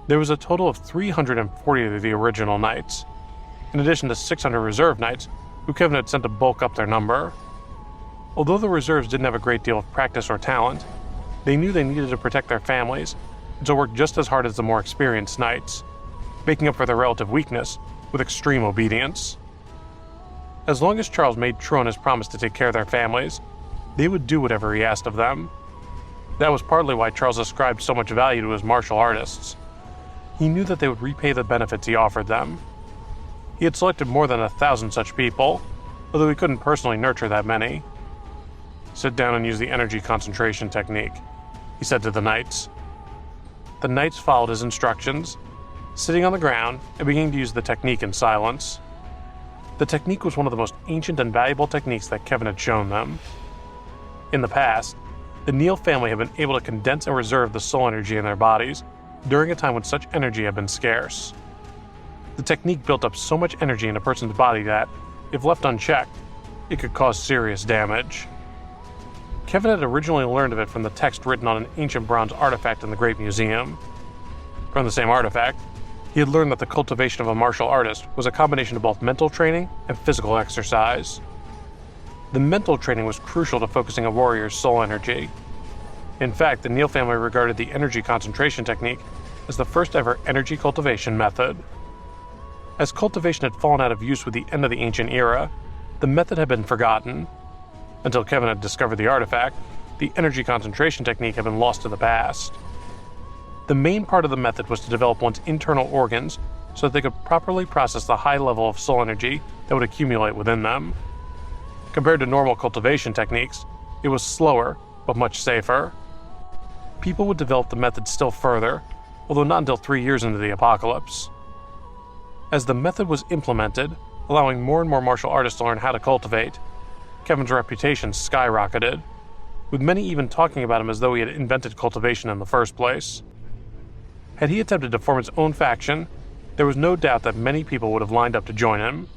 There was a total of 340 of the original Knights, in addition to 600 reserve Knights who Kevin had sent to bulk up their number. Although the reserves didn't have a great deal of practice or talent, they knew they needed to protect their families, and so worked just as hard as the more experienced Knights, making up for their relative weakness with extreme obedience. As long as Charles made true on his promise to take care of their families, they would do whatever he asked of them. That was partly why Charles ascribed so much value to his martial artists. He knew that they would repay the benefits he offered them. He had selected more than 1,000 such people, although he couldn't personally nurture that many. Sit down and use the energy concentration technique, he said to the knights. The knights followed his instructions, sitting on the ground and beginning to use the technique in silence. The technique was one of the most ancient and valuable techniques that Kevin had shown them. In the past, the Neal family had been able to condense and reserve the soul energy in their bodies during a time when such energy had been scarce. The technique built up so much energy in a person's body that, if left unchecked, it could cause serious damage. Kevin had originally learned of it from the text written on an ancient bronze artifact in the Great Museum. From the same artifact, he had learned that the cultivation of a martial artist was a combination of both mental training and physical exercise. The mental training was crucial to focusing a warrior's soul energy. In fact, the Neal family regarded the energy concentration technique as the first ever energy cultivation method. As cultivation had fallen out of use with the end of the ancient era, the method had been forgotten. Until Kevin had discovered the artifact, the energy concentration technique had been lost to the past. The main part of the method was to develop one's internal organs so that they could properly process the high level of soul energy that would accumulate within them. Compared to normal cultivation techniques, it was slower, but much safer. People would develop the method still further, although not until 3 years into the apocalypse. As the method was implemented, allowing more and more martial artists to learn how to cultivate, Kevin's reputation skyrocketed, with many even talking about him as though he had invented cultivation in the first place. Had he attempted to form his own faction, there was no doubt that many people would have lined up to join him.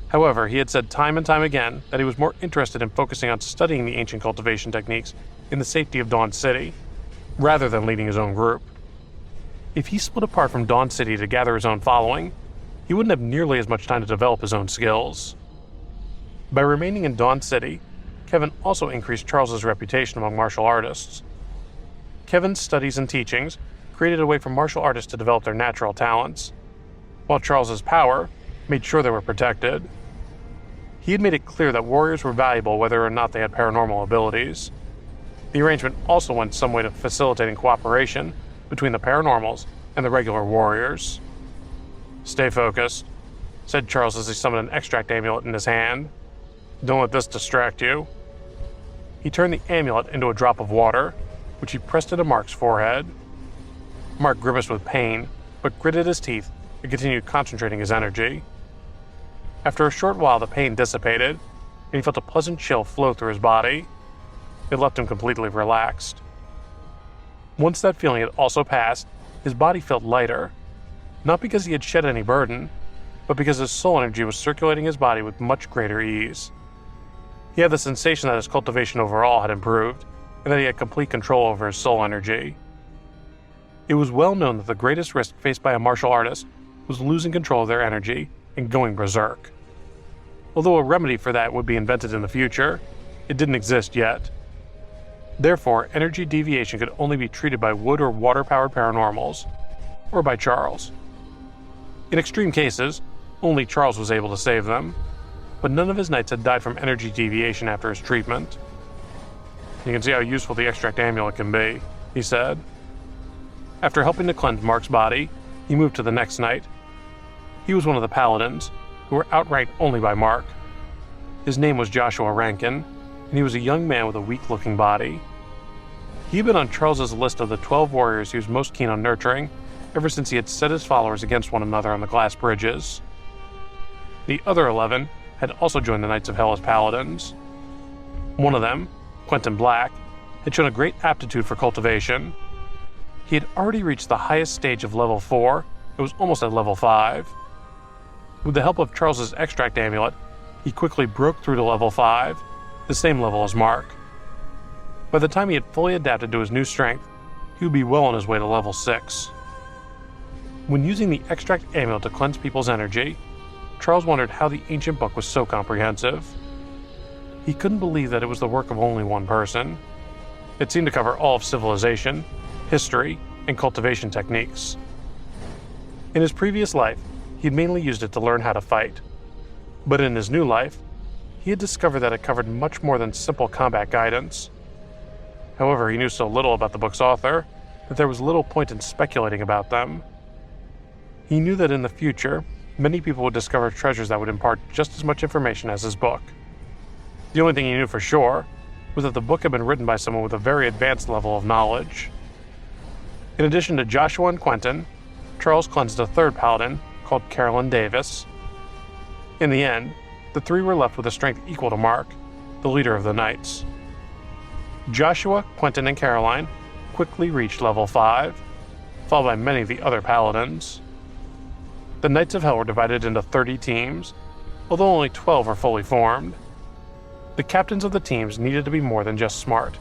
However, he had said time and time again that he was more interested in focusing on studying the ancient cultivation techniques in the safety of Dawn City, rather than leading his own group. If he split apart from Dawn City to gather his own following, he wouldn't have nearly as much time to develop his own skills. By remaining in Dawn City, Kevin also increased Charles's reputation among martial artists. Kevin's studies and teachings created a way for martial artists to develop their natural talents, while Charles's power made sure they were protected. He had made it clear that warriors were valuable whether or not they had paranormal abilities. The arrangement also went some way to facilitating cooperation between the paranormals and the regular warriors. "Stay focused," said Charles as he summoned an extract amulet in his hand. "Don't let this distract you." He turned the amulet into a drop of water, which he pressed into Mark's forehead. Mark grimaced with pain, but gritted his teeth and continued concentrating his energy. After a short while, the pain dissipated, and he felt a pleasant chill flow through his body. It left him completely relaxed. Once that feeling had also passed, his body felt lighter, not because he had shed any burden, but because his soul energy was circulating his body with much greater ease. He had the sensation that his cultivation overall had improved, and that he had complete control over his soul energy. It was well known that the greatest risk faced by a martial artist was losing control of their energy and going berserk. Although a remedy for that would be invented in the future, it didn't exist yet. Therefore, energy deviation could only be treated by wood or water-powered paranormals, or by Charles. In extreme cases, only Charles was able to save them, but none of his knights had died from energy deviation after his treatment. "You can see how useful the extract amulet can be," he said. After helping to cleanse Mark's body, he moved to the next knight. He was one of the paladins, who were outranked only by Mark. His name was Joshua Rankin, and he was a young man with a weak-looking body. He had been on Charles's list of the 12 warriors he was most keen on nurturing ever since he had set his followers against one another on the glass bridges. The other 11 had also joined the Knights of Hell as paladins. One of them, Quentin Black, had shown a great aptitude for cultivation. He had already reached the highest stage of level 4, it was almost at level 5. With the help of Charles's extract amulet, he quickly broke through to level 5, the same level as Mark. By the time he had fully adapted to his new strength, he would be well on his way to level 6. When using the extract amulet to cleanse people's energy, Charles wondered how the ancient book was so comprehensive. He couldn't believe that it was the work of only one person. It seemed to cover all of civilization, history, and cultivation techniques. In his previous life, he had mainly used it to learn how to fight. But in his new life, he had discovered that it covered much more than simple combat guidance. However, he knew so little about the book's author that there was little point in speculating about them. He knew that in the future, many people would discover treasures that would impart just as much information as his book. The only thing he knew for sure was that the book had been written by someone with a very advanced level of knowledge. In addition to Joshua and Quentin, Charles cleansed a third paladin called Carolyn Davis. In the end, the three were left with a strength equal to Mark, the leader of the Knights. Joshua, Quentin, and Caroline quickly reached level 5, followed by many of the other paladins. The Knights of Hell were divided into 30 teams, although only 12 were fully formed. The captains of the teams needed to be more than just smart.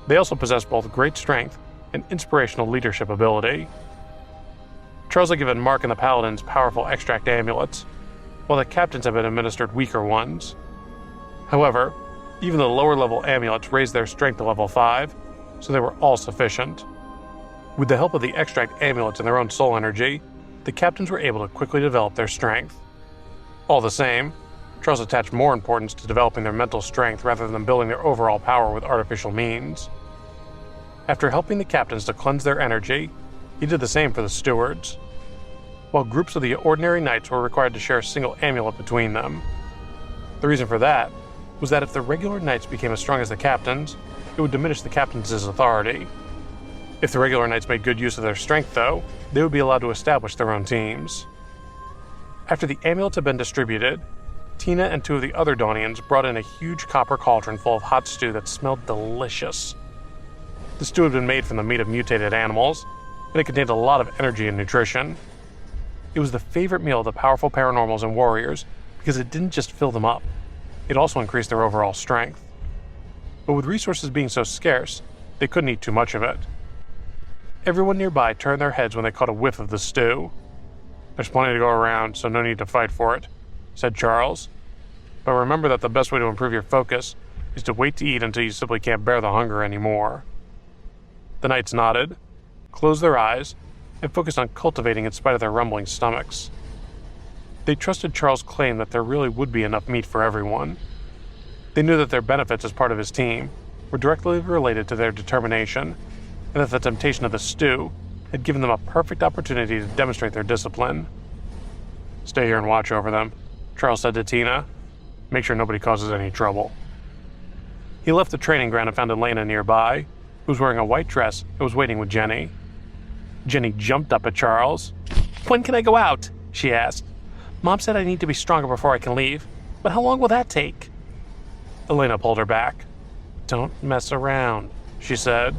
They also possessed both great strength and inspirational leadership ability. Charles had given Mark and the paladins powerful extract amulets, while the captains had been administered weaker ones. However, even the lower-level amulets raised their strength to level 5, so they were all sufficient. With the help of the extract amulets and their own soul energy, the captains were able to quickly develop their strength. All the same, Charles attached more importance to developing their mental strength rather than building their overall power with artificial means. After helping the captains to cleanse their energy, he did the same for the stewards. While groups of the ordinary knights were required to share a single amulet between them. The reason for that was that if the regular knights became as strong as the captains, it would diminish the captains' authority. If the regular knights made good use of their strength, though, they would be allowed to establish their own teams. After the amulets had been distributed, Tina and two of the other Daunians brought in a huge copper cauldron full of hot stew that smelled delicious. The stew had been made from the meat of mutated animals, and it contained a lot of energy and nutrition. It was the favorite meal of the powerful paranormals and warriors because it didn't just fill them up, it also increased their overall strength. But with resources being so scarce, they couldn't eat too much of it. Everyone nearby turned their heads when they caught a whiff of the stew. "There's plenty to go around, so no need to fight for it," said Charles. "But remember that the best way to improve your focus is to wait to eat until you simply can't bear the hunger anymore." The knights nodded, closed their eyes, and focused on cultivating in spite of their rumbling stomachs. They trusted Charles' claim that there really would be enough meat for everyone. They knew that their benefits as part of his team were directly related to their determination, and that the temptation of the stew had given them a perfect opportunity to demonstrate their discipline. "Stay here and watch over them," Charles said to Tina. "Make sure nobody causes any trouble." He left the training ground and found Elena nearby, who was wearing a white dress and was waiting with Jenny. Jenny jumped up at Charles. "When can I go out?" she asked. "Mom said I need to be stronger before I can leave, but how long will that take?" Elena pulled her back. "Don't mess around," she said.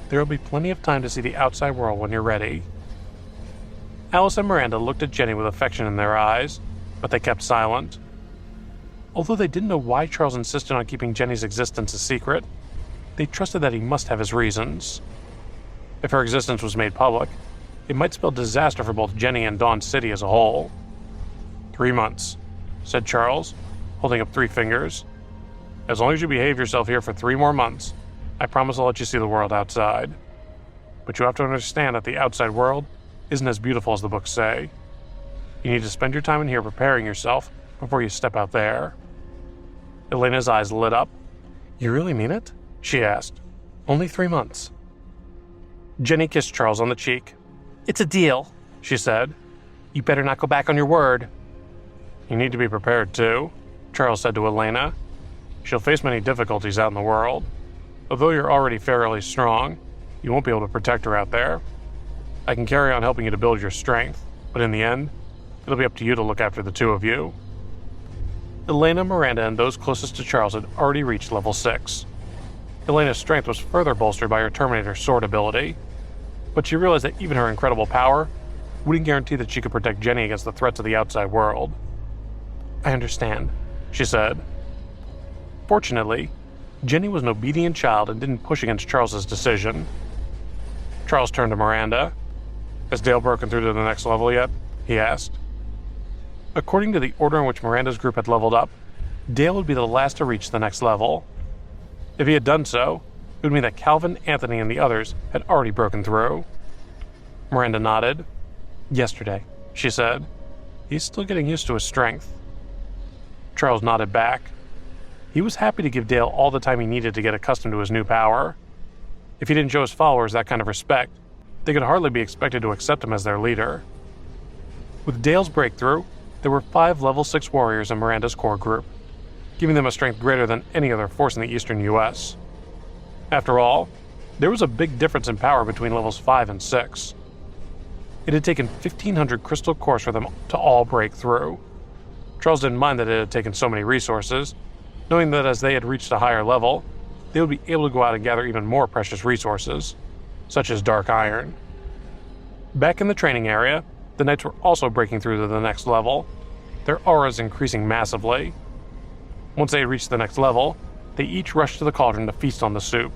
"There will be plenty of time to see the outside world when you're ready." Alice and Miranda looked at Jenny with affection in their eyes, but they kept silent. Although they didn't know why Charles insisted on keeping Jenny's existence a secret, they trusted that he must have his reasons. If her existence was made public, it might spell disaster for both Jenny and Dawn City as a whole. 3 months, said Charles, holding up 3 fingers. "As long as you behave yourself here for 3 more months, I promise I'll let you see the world outside. But you have to understand that the outside world isn't as beautiful as the books say. You need to spend your time in here preparing yourself before you step out there." Elena's eyes lit up. "You really mean it?" she asked. "Only 3 months." Jenny kissed Charles on the cheek. "It's a deal," she said. "You better not go back on your word." "You need to be prepared too," Charles said to Elena. "She'll face many difficulties out in the world. Although you're already fairly strong, you won't be able to protect her out there. I can carry on helping you to build your strength, but in the end, it'll be up to you to look after the 2 of you." Elena, Miranda, and those closest to Charles had already reached level 6. Elena's strength was further bolstered by her Terminator sword ability, but she realized that even her incredible power wouldn't guarantee that she could protect Jenny against the threats of the outside world. "I understand," she said. Fortunately, Jenny was an obedient child and didn't push against Charles's decision. Charles turned to Miranda. "Has Dale broken through to the next level yet?" he asked. According to the order in which Miranda's group had leveled up, Dale would be the last to reach the next level. If he had done so, it would mean that Calvin, Anthony, and the others had already broken through. Miranda nodded. "Yesterday," she said. "He's still getting used to his strength." Charles nodded back. He was happy to give Dale all the time he needed to get accustomed to his new power. If he didn't show his followers that kind of respect, they could hardly be expected to accept him as their leader. With Dale's breakthrough, there were 5 level 6 warriors in Miranda's core group. giving them a strength greater than any other force in the eastern US. After all, there was a big difference in power between levels 5 and 6. It had taken 1,500 crystal cores for them to all break through. Charles didn't mind that it had taken so many resources, knowing that as they had reached a higher level, they would be able to go out and gather even more precious resources, such as dark iron. Back in the training area, the knights were also breaking through to the next level, their auras increasing massively. Once they had reached the next level, they each rushed to the cauldron to feast on the soup.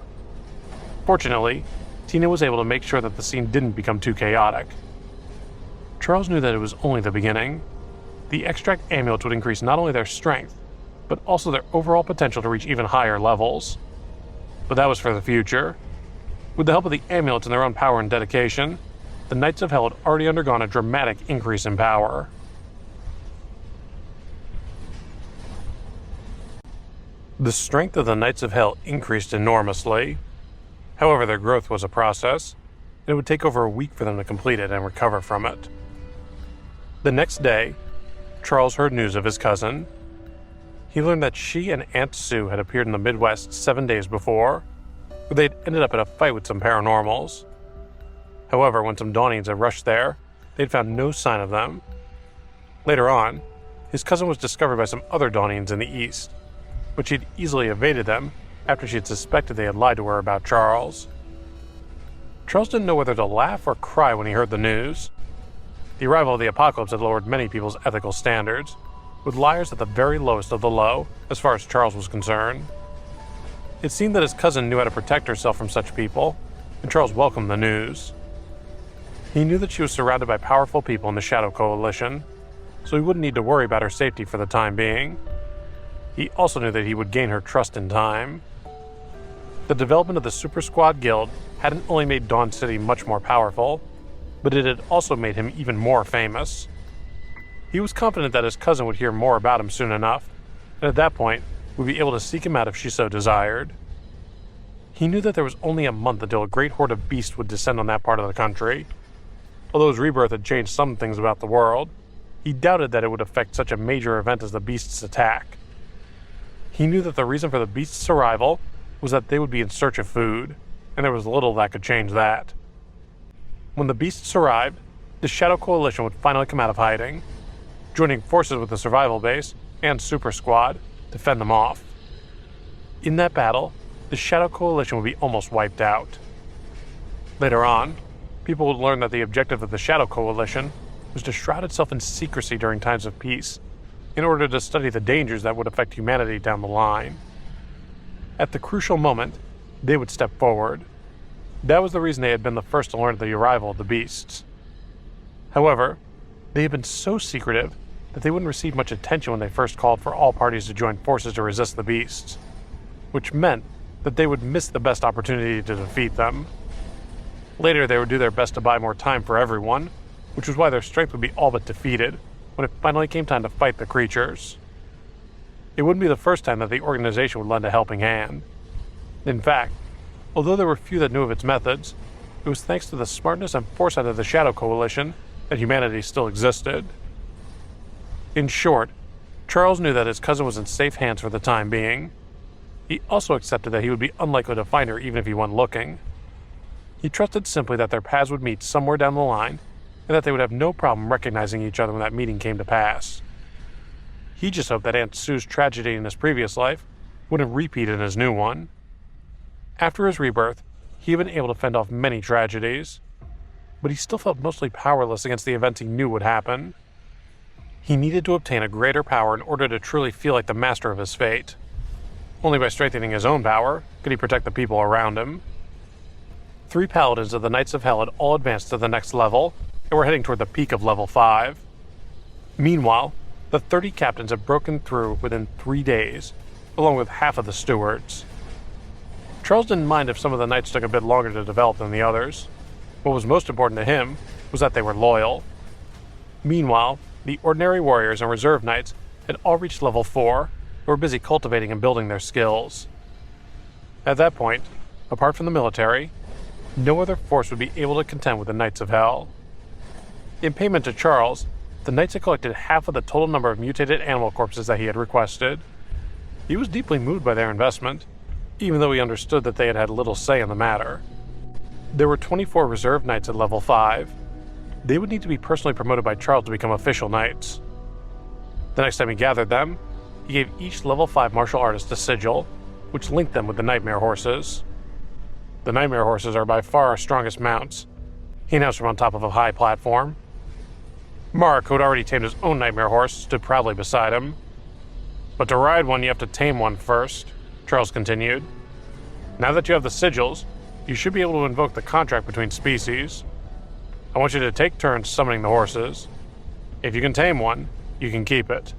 Fortunately, Tina was able to make sure that the scene didn't become too chaotic. Charles knew that it was only the beginning. The extract amulets would increase not only their strength, but also their overall potential to reach even higher levels. But that was for the future. With the help of the amulets and their own power and dedication, the Knights of Hell had already undergone a dramatic increase in power. The strength of the Knights of Hell increased enormously. However, their growth was a process, and it would take over a week for them to complete it and recover from it. The next day, Charles heard news of his cousin. He learned that she and Aunt Sue had appeared in the Midwest 7 days before, where they'd ended up in a fight with some paranormals. However, when some Dawnings had rushed there, they'd found no sign of them. Later on, his cousin was discovered by some other Dawnings in the east, but she'd easily evaded them after she had suspected they had lied to her about Charles. Charles didn't know whether to laugh or cry when he heard the news. The arrival of the apocalypse had lowered many people's ethical standards, with liars at the very lowest of the low, as far as Charles was concerned. It seemed that his cousin knew how to protect herself from such people, and Charles welcomed the news. He knew that she was surrounded by powerful people in the Shadow Coalition, so he wouldn't need to worry about her safety for the time being. He also knew that he would gain her trust in time. The development of the Super Squad Guild hadn't only made Dawn City much more powerful, but it had also made him even more famous. He was confident that his cousin would hear more about him soon enough, and at that point would be able to seek him out if she so desired. He knew that there was only a month until a great horde of beasts would descend on that part of the country. Although his rebirth had changed some things about the world, he doubted that it would affect such a major event as the beasts' attack. He knew that the reason for the beasts' arrival was that they would be in search of food, and there was little that could change that. When the beasts arrived, the Shadow Coalition would finally come out of hiding, joining forces with the Survival Base and Super Squad to fend them off. In that battle, the Shadow Coalition would be almost wiped out. Later on, people would learn that the objective of the Shadow Coalition was to shroud itself in secrecy during times of peace, in order to study the dangers that would affect humanity down the line. At the crucial moment, they would step forward. That was the reason they had been the first to learn of the arrival of the beasts. However, they had been so secretive that they wouldn't receive much attention when they first called for all parties to join forces to resist the beasts, which meant that they would miss the best opportunity to defeat them. Later, they would do their best to buy more time for everyone, which was why their strength would be all but defeated when it finally came time to fight the creatures. It wouldn't be the first time that the organization would lend a helping hand. In fact, although there were few that knew of its methods, it was thanks to the smartness and foresight of the Shadow Coalition that humanity still existed. In short, Charles knew that his cousin was in safe hands for the time being. He also accepted that he would be unlikely to find her even if he went looking. He trusted simply that their paths would meet somewhere down the line, and that they would have no problem recognizing each other when that meeting came to pass. He just hoped that Aunt Sue's tragedy in his previous life wouldn't repeat in his new one. After his rebirth, he had been able to fend off many tragedies, but he still felt mostly powerless against the events he knew would happen. He needed to obtain a greater power in order to truly feel like the master of his fate. Only by strengthening his own power could he protect the people around him. 3 paladins of the Knights of Hell had all advanced to the next level, and were heading toward the peak of level 5. Meanwhile, the 30 captains had broken through within 3 days, along with half of the stewards. Charles didn't mind if some of the knights took a bit longer to develop than the others. What was most important to him was that they were loyal. Meanwhile, the ordinary warriors and reserve knights had all reached level 4 and were busy cultivating and building their skills. At that point, apart from the military, no other force would be able to contend with the Knights of Hell. In payment to Charles, the knights had collected half of the total number of mutated animal corpses that he had requested. He was deeply moved by their investment, even though he understood that they had had little say in the matter. There were 24 reserve knights at level 5. They would need to be personally promoted by Charles to become official knights. The next time he gathered them, he gave each level 5 martial artist a sigil, which linked them with the Nightmare Horses. The Nightmare Horses are by far our strongest mounts, he announced from on top of a high platform. Mark, who had already tamed his own Nightmare Horse, stood proudly beside him. But to ride one, you have to tame one first, Charles continued. Now that you have the sigils, you should be able to invoke the contract between species. I want you to take turns summoning the horses. If you can tame one, you can keep it.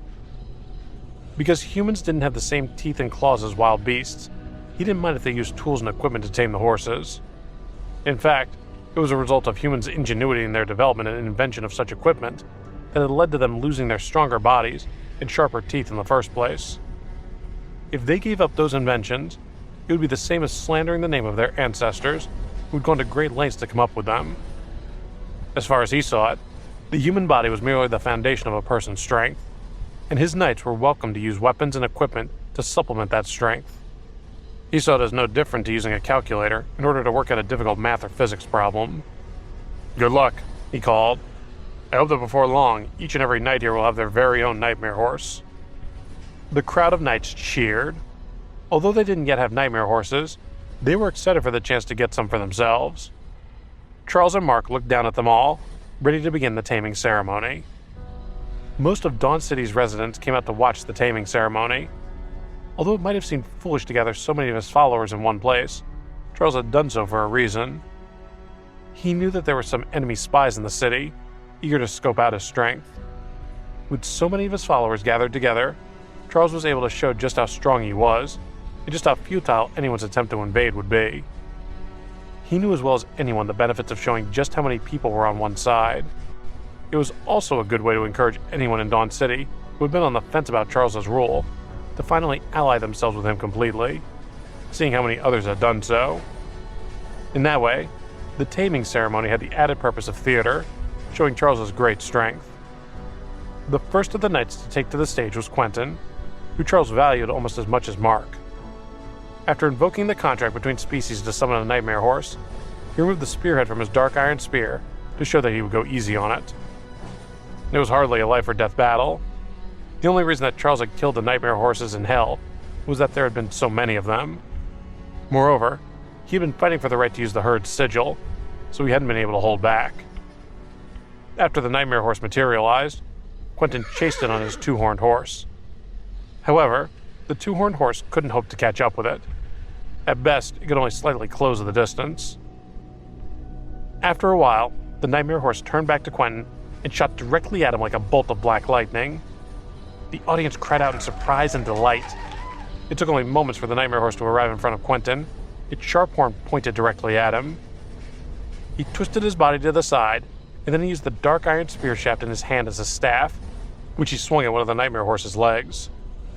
Because humans didn't have the same teeth and claws as wild beasts, he didn't mind if they used tools and equipment to tame the horses. In fact, it was a result of humans' ingenuity in their development and invention of such equipment that had led to them losing their stronger bodies and sharper teeth in the first place. If they gave up those inventions, it would be the same as slandering the name of their ancestors, who had gone to great lengths to come up with them. As far as he saw it, the human body was merely the foundation of a person's strength, and his knights were welcome to use weapons and equipment to supplement that strength. He saw it as no different to using a calculator in order to work out a difficult math or physics problem. Good luck, he called. I hope that before long, each and every knight here will have their very own Nightmare Horse. The crowd of knights cheered. Although they didn't yet have Nightmare Horses, they were excited for the chance to get some for themselves. Charles and Mark looked down at them all, ready to begin the taming ceremony. Most of Dawn City's residents came out to watch the taming ceremony. Although it might have seemed foolish to gather so many of his followers in one place, Charles had done so for a reason. He knew that there were some enemy spies in the city, eager to scope out his strength. With so many of his followers gathered together, Charles was able to show just how strong he was, and just how futile anyone's attempt to invade would be. He knew as well as anyone the benefits of showing just how many people were on one side. It was also a good way to encourage anyone in Dawn City who had been on the fence about Charles's rule to finally ally themselves with him completely, seeing how many others had done so. In that way, the taming ceremony had the added purpose of theater, showing Charles's great strength. The first of the knights to take to the stage was Quentin, who Charles valued almost as much as Mark. After invoking the contract between species to summon a Nightmare Horse, he removed the spearhead from his dark iron spear to show that he would go easy on it. It was hardly a life-or-death battle. The only reason that Charles had killed the Nightmare Horses in Hell was that there had been so many of them. Moreover, he had been fighting for the right to use the herd's sigil, so he hadn't been able to hold back. After the Nightmare Horse materialized, Quentin chased it on his two-horned horse. However, the two-horned horse couldn't hope to catch up with it. At best, it could only slightly close the distance. After a while, the Nightmare Horse turned back to Quentin and shot directly at him like a bolt of black lightning. The audience cried out in surprise and delight. It took only moments for the Nightmare Horse to arrive in front of Quentin, its sharp horn pointed directly at him. He twisted his body to the side, and then he used the dark iron spear shaft in his hand as a staff, which he swung at one of the Nightmare Horse's legs.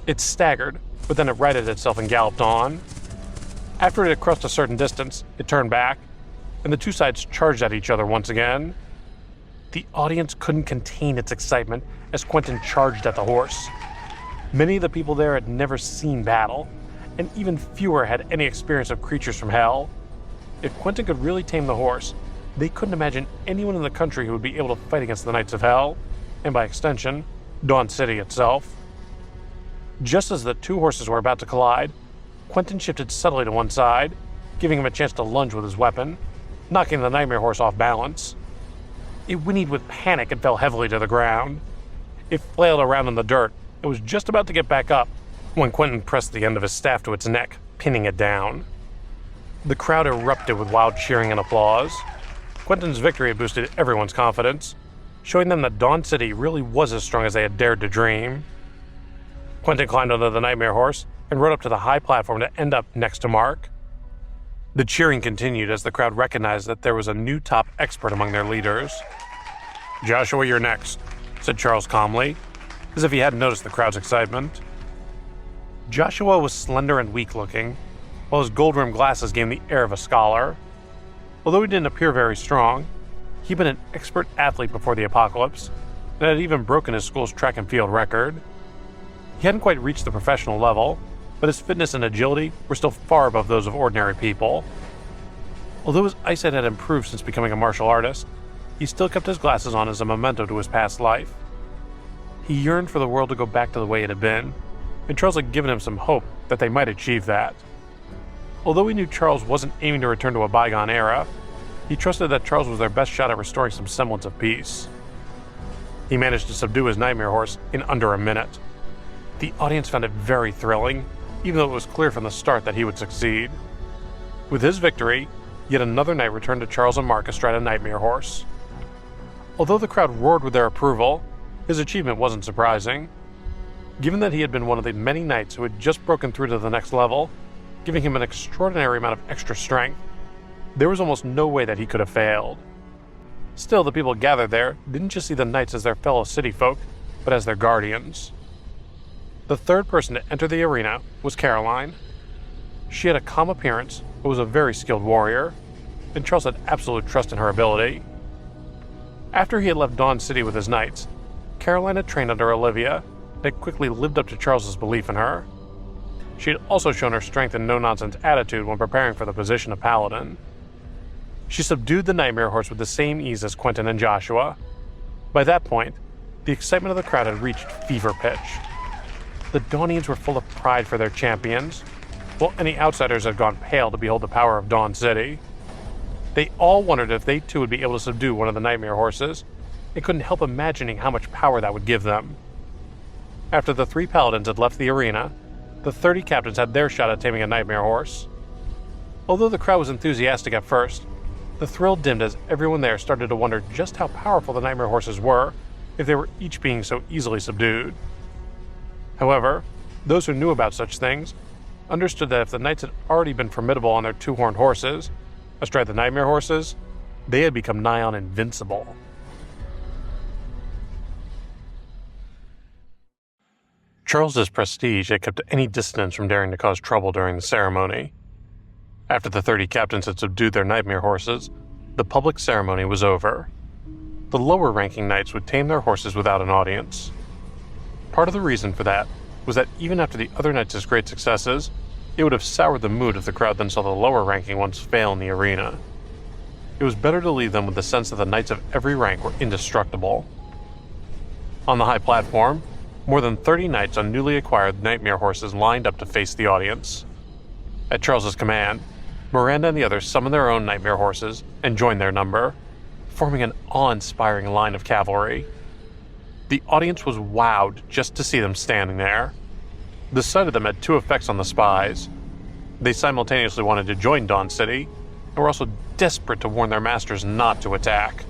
It staggered, but then it righted itself and galloped on. After it had crossed a certain distance, it turned back, and the two sides charged at each other once again. The audience couldn't contain its excitement as Quentin charged at the horse. Many of the people there had never seen battle, and even fewer had any experience of creatures from hell. If Quentin could really tame the horse, they couldn't imagine anyone in the country who would be able to fight against the Knights of Hell, and by extension, Dawn City itself. Just as the two horses were about to collide, Quentin shifted subtly to one side, giving him a chance to lunge with his weapon, knocking the Nightmare Horse off balance. It whinnied with panic and fell heavily to the ground. It flailed around in the dirt and was just about to get back up when Quentin pressed the end of his staff to its neck, pinning it down. The crowd erupted with loud cheering and applause. Quentin's victory had boosted everyone's confidence, showing them that Dawn City really was as strong as they had dared to dream. Quentin climbed onto the Nightmare Horse and rode up to the high platform to end up next to Mark. The cheering continued as the crowd recognized that there was a new top expert among their leaders. "Joshua, you're next," said Charles calmly, as if he hadn't noticed the crowd's excitement. Joshua was slender and weak-looking, while his gold-rimmed glasses gave him the air of a scholar. Although he didn't appear very strong, he'd been an expert athlete before the apocalypse, and had even broken his school's track and field record. He hadn't quite reached the professional level, but his fitness and agility were still far above those of ordinary people. Although his eyesight had improved since becoming a martial artist, he still kept his glasses on as a memento to his past life. He yearned for the world to go back to the way it had been, and Charles had given him some hope that they might achieve that. Although he knew Charles wasn't aiming to return to a bygone era, he trusted that Charles was their best shot at restoring some semblance of peace. He managed to subdue his nightmare horse in under a minute. The audience found it very thrilling, even though it was clear from the start that he would succeed. With his victory, yet another knight returned to Charles and Mark astride a nightmare horse. Although the crowd roared with their approval, his achievement wasn't surprising. Given that he had been one of the many knights who had just broken through to the next level, giving him an extraordinary amount of extra strength, there was almost no way that he could have failed. Still, the people gathered there didn't just see the knights as their fellow city folk, but as their guardians. The third person to enter the arena was Caroline. She had a calm appearance, but was a very skilled warrior, and Charles had absolute trust in her ability. After he had left Dawn City with his knights, Caroline had trained under Olivia and had quickly lived up to Charles's belief in her. She had also shown her strength and no-nonsense attitude when preparing for the position of paladin. She subdued the nightmare horse with the same ease as Quentin and Joshua. By that point, the excitement of the crowd had reached fever pitch. The Dawnians were full of pride for their champions, while any outsiders had gone pale to behold the power of Dawn City. They all wondered if they too would be able to subdue one of the nightmare horses, and couldn't help imagining how much power that would give them. After the 3 paladins had left the arena, the 30 captains had their shot at taming a nightmare horse. Although the crowd was enthusiastic at first, the thrill dimmed as everyone there started to wonder just how powerful the nightmare horses were if they were each being so easily subdued. However, those who knew about such things understood that if the knights had already been formidable on their 2-horned horses, astride the nightmare horses, they had become nigh on invincible. Charles's prestige had kept any dissidents from daring to cause trouble during the ceremony. After the 30 captains had subdued their nightmare horses, the public ceremony was over. The lower-ranking knights would tame their horses without an audience. Part of the reason for that was that even after the other knights' great successes, it would have soured the mood if the crowd then saw the lower-ranking ones fail in the arena. It was better to leave them with the sense that the knights of every rank were indestructible. On the high platform, more than 30 knights on newly acquired nightmare horses lined up to face the audience. At Charles's command, Miranda and the others summoned their own nightmare horses and joined their number, forming an awe-inspiring line of cavalry. The audience was wowed just to see them standing there. The sight of them had 2 effects on the spies. They simultaneously wanted to join Dawn City, and were also desperate to warn their masters not to attack.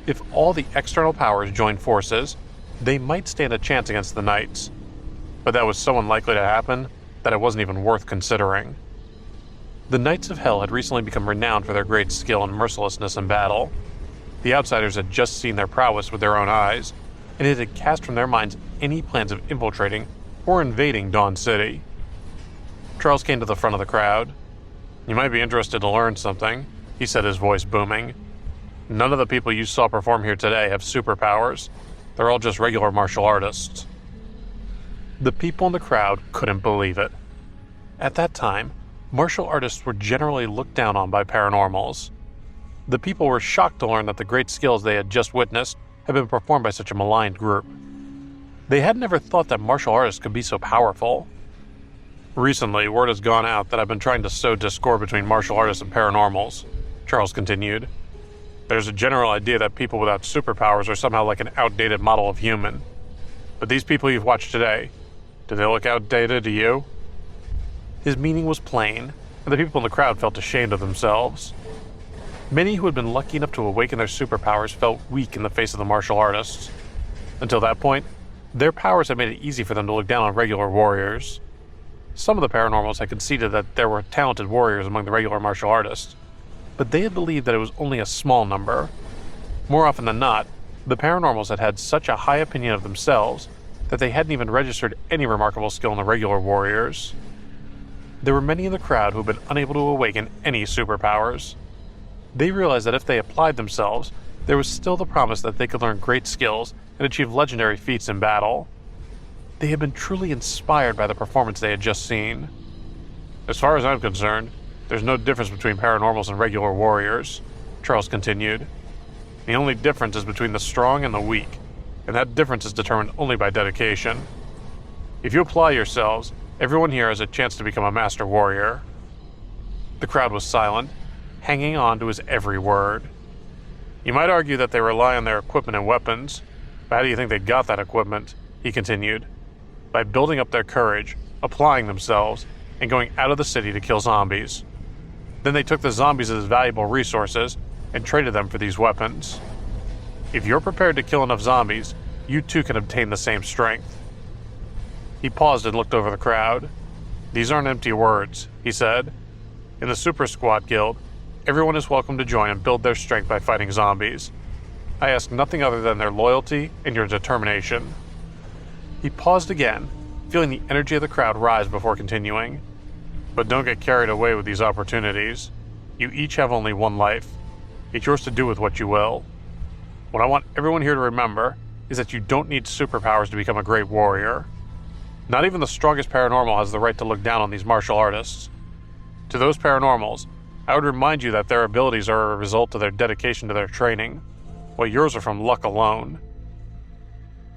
If all the external powers joined forces, they might stand a chance against the knights, but that was so unlikely to happen that it wasn't even worth considering. The Knights of Hell had recently become renowned for their great skill and mercilessness in battle. The outsiders had just seen their prowess with their own eyes, and it had cast from their minds any plans of infiltrating or invading Dawn City. Charles came to the front of the crowd. "You might be interested to learn something," he said, his voice booming. "None of the people you saw perform here today have superpowers. They're all just regular martial artists." The people in the crowd couldn't believe it. At that time, martial artists were generally looked down on by paranormals. The people were shocked to learn that the great skills they had just witnessed had been performed by such a maligned group. They had never thought that martial artists could be so powerful. "Recently, word has gone out that I've been trying to sow discord between martial artists and paranormals," Charles continued. "There's a general idea that people without superpowers are somehow like an outdated model of human. But these people you've watched today, do they look outdated to you?" His meaning was plain, and the people in the crowd felt ashamed of themselves. Many who had been lucky enough to awaken their superpowers felt weak in the face of the martial artists. Until that point, their powers had made it easy for them to look down on regular warriors. Some of the paranormals had conceded that there were talented warriors among the regular martial artists, but they had believed that it was only a small number. More often than not, the paranormals had had such a high opinion of themselves that they hadn't even registered any remarkable skill in the regular warriors. There were many in the crowd who had been unable to awaken any superpowers. They realized that if they applied themselves, there was still the promise that they could learn great skills and achieve legendary feats in battle. They had been truly inspired by the performance they had just seen. "As far as I'm concerned, there's no difference between paranormals and regular warriors," Charles continued. "The only difference is between the strong and the weak, and that difference is determined only by dedication. If you apply yourselves, everyone here has a chance to become a master warrior." The crowd was silent, hanging on to his every word. "You might argue that they rely on their equipment and weapons, but how do you think they got that equipment?" he continued. "By building up their courage, applying themselves, and going out of the city to kill zombies. Then they took the zombies as valuable resources and traded them for these weapons. If you're prepared to kill enough zombies, you too can obtain the same strength." He paused and looked over the crowd. "These aren't empty words," he said. "In the Super Squad Guild, everyone is welcome to join and build their strength by fighting zombies. I ask nothing other than their loyalty and your determination." He paused again, feeling the energy of the crowd rise before continuing. "But don't get carried away with these opportunities. You each have only one life. It's yours to do with what you will. What I want everyone here to remember is that you don't need superpowers to become a great warrior. Not even the strongest paranormal has the right to look down on these martial artists. To those paranormals, I would remind you that their abilities are a result of their dedication to their training, while yours are from luck alone."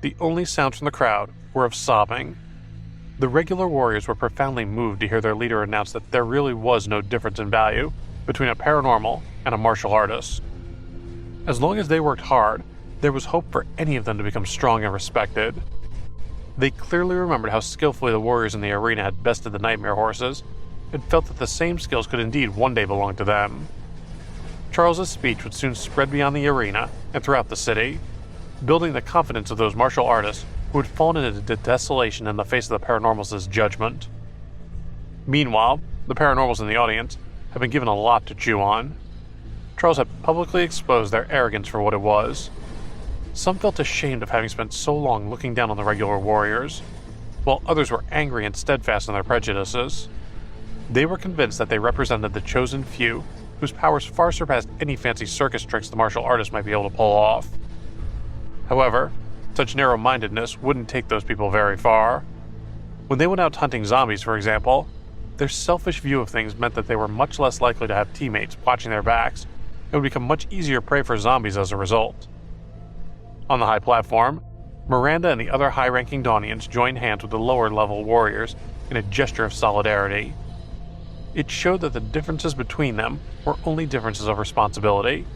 The only sounds from the crowd were of sobbing. The regular warriors were profoundly moved to hear their leader announce that there really was no difference in value between a paranormal and a martial artist. As long as they worked hard, there was hope for any of them to become strong and respected. They clearly remembered how skillfully the warriors in the arena had bested the nightmare horses, and felt that the same skills could indeed one day belong to them. Charles's speech would soon spread beyond the arena and throughout the city, building the confidence of those martial artists who had fallen into desolation in the face of the paranormals' judgment. Meanwhile, the paranormals in the audience had been given a lot to chew on. Charles had publicly exposed their arrogance for what it was. Some felt ashamed of having spent so long looking down on the regular warriors, while others were angry and steadfast in their prejudices. They were convinced that they represented the chosen few, whose powers far surpassed any fancy circus tricks the martial artist might be able to pull off. However, such narrow-mindedness wouldn't take those people very far. When they went out hunting zombies, for example, their selfish view of things meant that they were much less likely to have teammates watching their backs, and would become much easier prey for zombies as a result. On the high platform, Miranda and the other high-ranking Dawnians joined hands with the lower-level warriors in a gesture of solidarity. It showed that the differences between them were only differences of responsibility,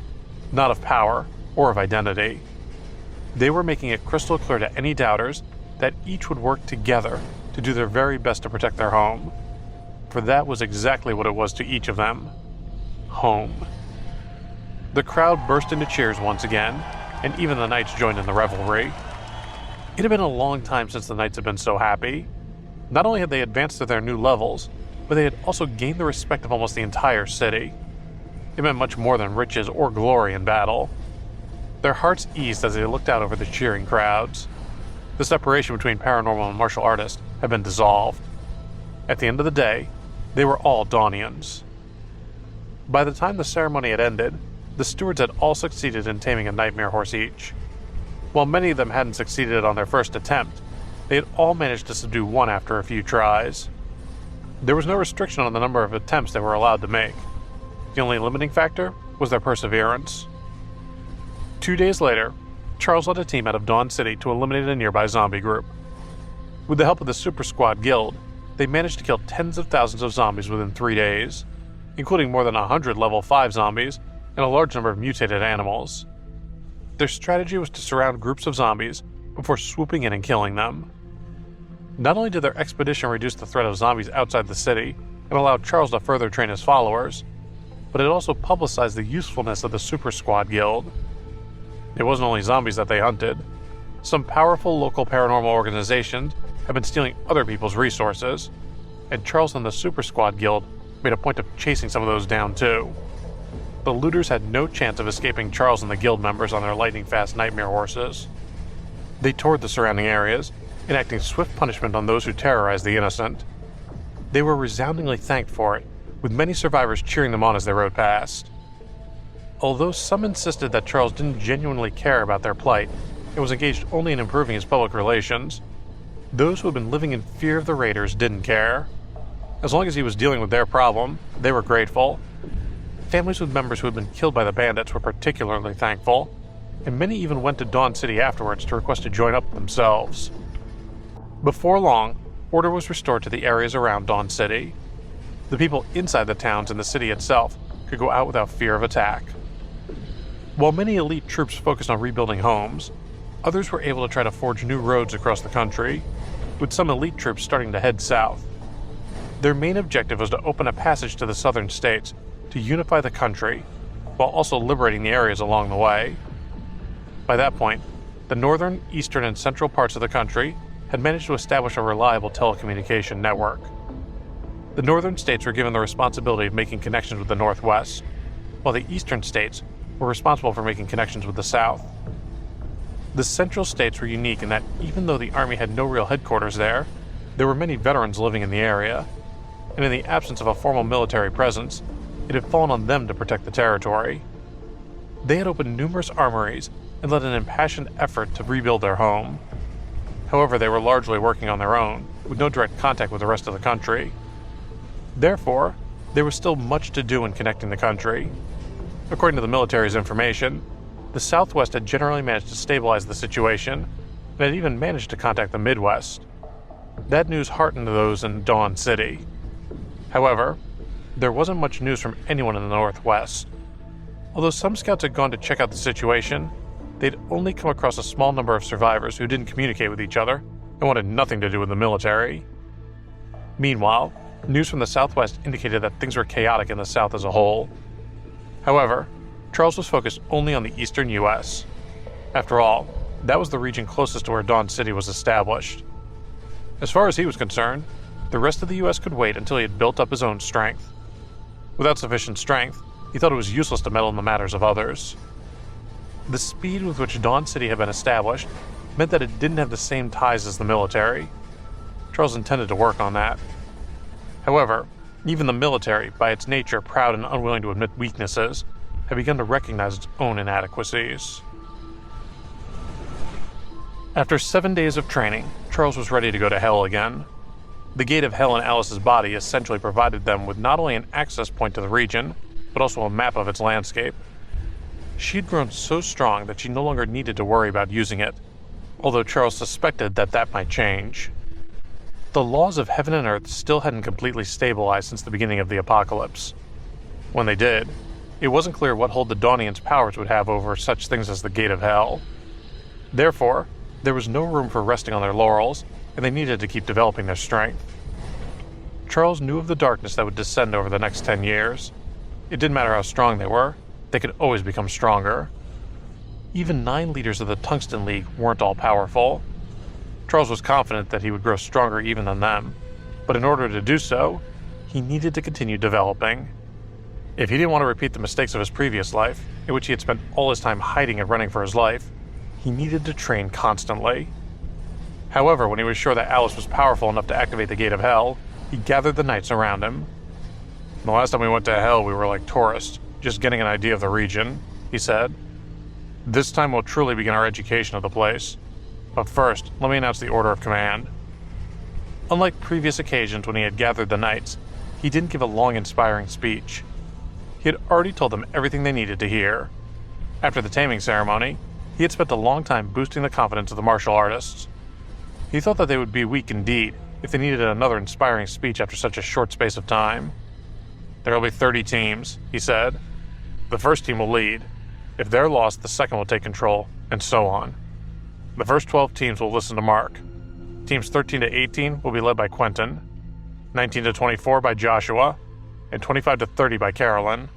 not of power or of identity. They were making it crystal clear to any doubters that each would work together to do their very best to protect their home. For that was exactly what it was to each of them. Home. The crowd burst into cheers once again, and even the knights joined in the revelry. It had been a long time since the knights had been so happy. Not only had they advanced to their new levels, but they had also gained the respect of almost the entire city. It meant much more than riches or glory in battle. Their hearts eased as they looked out over the cheering crowds. The separation between paranormal and martial artists had been dissolved. At the end of the day, they were all Dawnians. By the time the ceremony had ended, the stewards had all succeeded in taming a nightmare horse each. While many of them hadn't succeeded on their first attempt, they had all managed to subdue one after a few tries. There was no restriction on the number of attempts they were allowed to make. The only limiting factor was their perseverance. 2 days later, Charles led a team out of Dawn City to eliminate a nearby zombie group. With the help of the Super Squad Guild, they managed to kill tens of thousands of zombies within 3 days, including more than 100 level 5 zombies and a large number of mutated animals. Their strategy was to surround groups of zombies before swooping in and killing them. Not only did their expedition reduce the threat of zombies outside the city and allow Charles to further train his followers, but it also publicized the usefulness of the Super Squad Guild. It wasn't only zombies that they hunted. Some powerful local paranormal organizations had been stealing other people's resources, and Charles and the Super Squad Guild made a point of chasing some of those down too. The looters had no chance of escaping Charles and the guild members on their lightning-fast nightmare horses. They toured the surrounding areas, enacting swift punishment on those who terrorized the innocent. They were resoundingly thanked for it, with many survivors cheering them on as they rode past. Although some insisted that Charles didn't genuinely care about their plight and was engaged only in improving his public relations, Those who had been living in fear of the raiders didn't care. As long as he was dealing with their problem, they were grateful. Families with members who had been killed by the bandits were particularly thankful, and many even went to Dawn City afterwards to request to join up themselves. Before long, order was restored to the areas around Dawn City. The people inside the towns and the city itself could go out without fear of attack. While many elite troops focused on rebuilding homes, others were able to try to forge new roads across the country, with some elite troops starting to head south. Their main objective was to open a passage to the southern states to unify the country, while also liberating the areas along the way. By that point, the northern, eastern, and central parts of the country had managed to establish a reliable telecommunication network. The northern states were given the responsibility of making connections with the northwest, while the eastern states were responsible for making connections with the south. The central states were unique in that even though the army had no real headquarters there were many veterans living in the area, and in the absence of a formal military presence, it had fallen on them to protect the territory. They had opened numerous armories and led an impassioned effort to rebuild their home. However, they were largely working on their own, with no direct contact with the rest of the country. Therefore, there was still much to do in connecting the country. According to the military's information, the Southwest had generally managed to stabilize the situation, and had even managed to contact the Midwest. That news heartened those in Dawn City. However, there wasn't much news from anyone in the Northwest. Although some scouts had gone to check out the situation, they'd only come across a small number of survivors who didn't communicate with each other and wanted nothing to do with the military. Meanwhile, news from the Southwest indicated that things were chaotic in the South as a whole. However, Charles was focused only on the eastern U.S. After all, that was the region closest to where Dawn City was established. As far as he was concerned, the rest of the U.S. could wait until he had built up his own strength. Without sufficient strength, he thought it was useless to meddle in the matters of others. The speed with which Dawn City had been established meant that it didn't have the same ties as the military. Charles intended to work on that. However, even the military, by its nature proud and unwilling to admit weaknesses, had begun to recognize its own inadequacies. After 7 days of training, Charles was ready to go to Hell again. The Gate of Hell in Alice's body essentially provided them with not only an access point to the region, but also a map of its landscape. She had grown so strong that she no longer needed to worry about using it, although Charles suspected that that might change. The laws of heaven and earth still hadn't completely stabilized since the beginning of the apocalypse. When they did, it wasn't clear what hold the Dawnians' powers would have over such things as the Gate of Hell. Therefore, there was no room for resting on their laurels, and they needed to keep developing their strength. Charles knew of the darkness that would descend over the next 10 years. It didn't matter how strong they could always become stronger. Even 9 leaders of the Tungsten League weren't all powerful. Charles was confident that he would grow stronger even than them, but in order to do so, he needed to continue developing. If he didn't want to repeat the mistakes of his previous life, in which he had spent all his time hiding and running for his life, he needed to train constantly. However, when he was sure that Alice was powerful enough to activate the Gate of Hell, he gathered the knights around him. The last time we went to Hell, we were like tourists, just getting an idea of the region, he said. This time we'll truly begin our education of the place. But first, let me announce the order of command. Unlike previous occasions when he had gathered the knights, he didn't give a long, inspiring speech. He had already told them everything they needed to hear. After the taming ceremony, he had spent a long time boosting the confidence of the martial artists. He thought that they would be weak indeed if they needed another inspiring speech after such a short space of time. There will be 30 teams, he said. The first team will lead. If they're lost, the second will take control, and so on. The first 12 teams will listen to Mark. Teams 13 to 18 will be led by Quentin, 19 to 24 by Joshua, and 25 to 30 by Carolyn.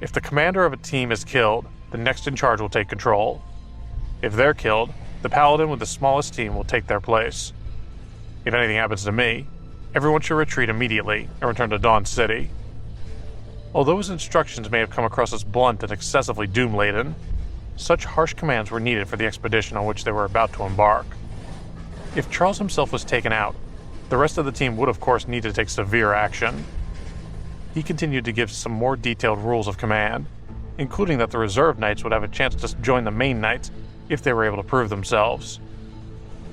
If the commander of a team is killed, the next in charge will take control. If they're killed, the paladin with the smallest team will take their place. If anything happens to me, everyone should retreat immediately and return to Dawn City. Although his instructions may have come across as blunt and excessively doom-laden, such harsh commands were needed for the expedition on which they were about to embark. If Charles himself was taken out, the rest of the team would of course need to take severe action. He continued to give some more detailed rules of command, including that the reserve knights would have a chance to join the main knights if they were able to prove themselves.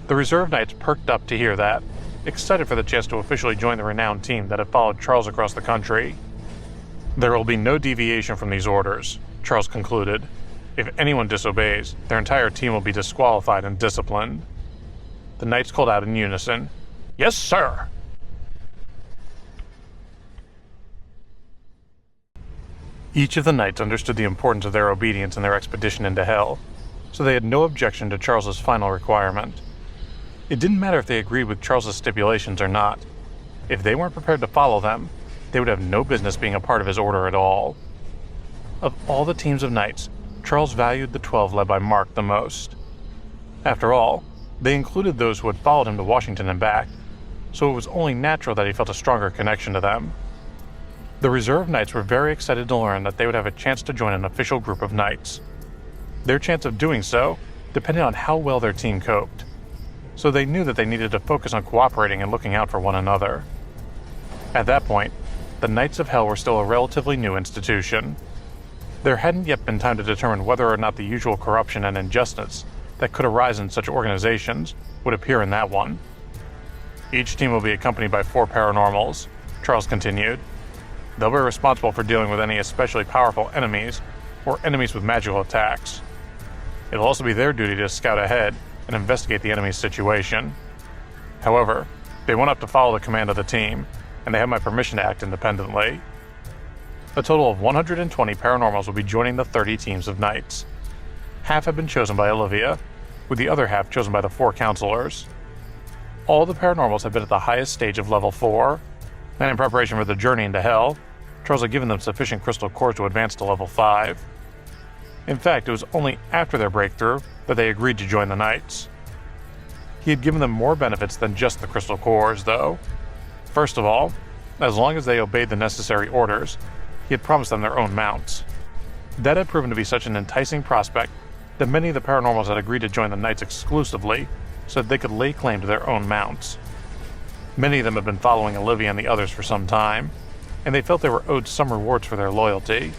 The reserve knights perked up to hear that, excited for the chance to officially join the renowned team that had followed Charles across the country. There will be no deviation from these orders, Charles concluded. If anyone disobeys, their entire team will be disqualified and disciplined. The knights called out in unison, "Yes, sir!" Each of the knights understood the importance of their obedience in their expedition into Hell, so they had no objection to Charles's final requirement. It didn't matter if they agreed with Charles's stipulations or not. If they weren't prepared to follow them, they would have no business being a part of his order at all. Of all the teams of knights, Charles valued the 12 led by Mark the most. After all, they included those who had followed him to Washington and back, so it was only natural that he felt a stronger connection to them. The reserve knights were very excited to learn that they would have a chance to join an official group of knights. Their chance of doing so depended on how well their team coped, so they knew that they needed to focus on cooperating and looking out for one another. At that point, the Knights of Hell were still a relatively new institution. There hadn't yet been time to determine whether or not the usual corruption and injustice that could arise in such organizations would appear in that one. Each team will be accompanied by 4 paranormals, Charles continued. They'll be responsible for dealing with any especially powerful enemies or enemies with magical attacks. It'll also be their duty to scout ahead and investigate the enemy's situation. However, they won't have to follow the command of the team, and they have my permission to act independently. A total of 120 paranormals will be joining the 30 teams of knights. Half have been chosen by Olivia, with the other half chosen by the 4 counselors. All the paranormals have been at the highest stage of level 4, and in preparation for the journey into Hell, Charles had given them sufficient crystal cores to advance to level 5. In fact, it was only after their breakthrough that they agreed to join the Knights. He had given them more benefits than just the crystal cores, though. First of all, as long as they obeyed the necessary orders, he had promised them their own mounts. That had proven to be such an enticing prospect that many of the paranormals had agreed to join the Knights exclusively so that they could lay claim to their own mounts. Many of them had been following Olivia and the others for some time, and they felt they were owed some rewards for their loyalty.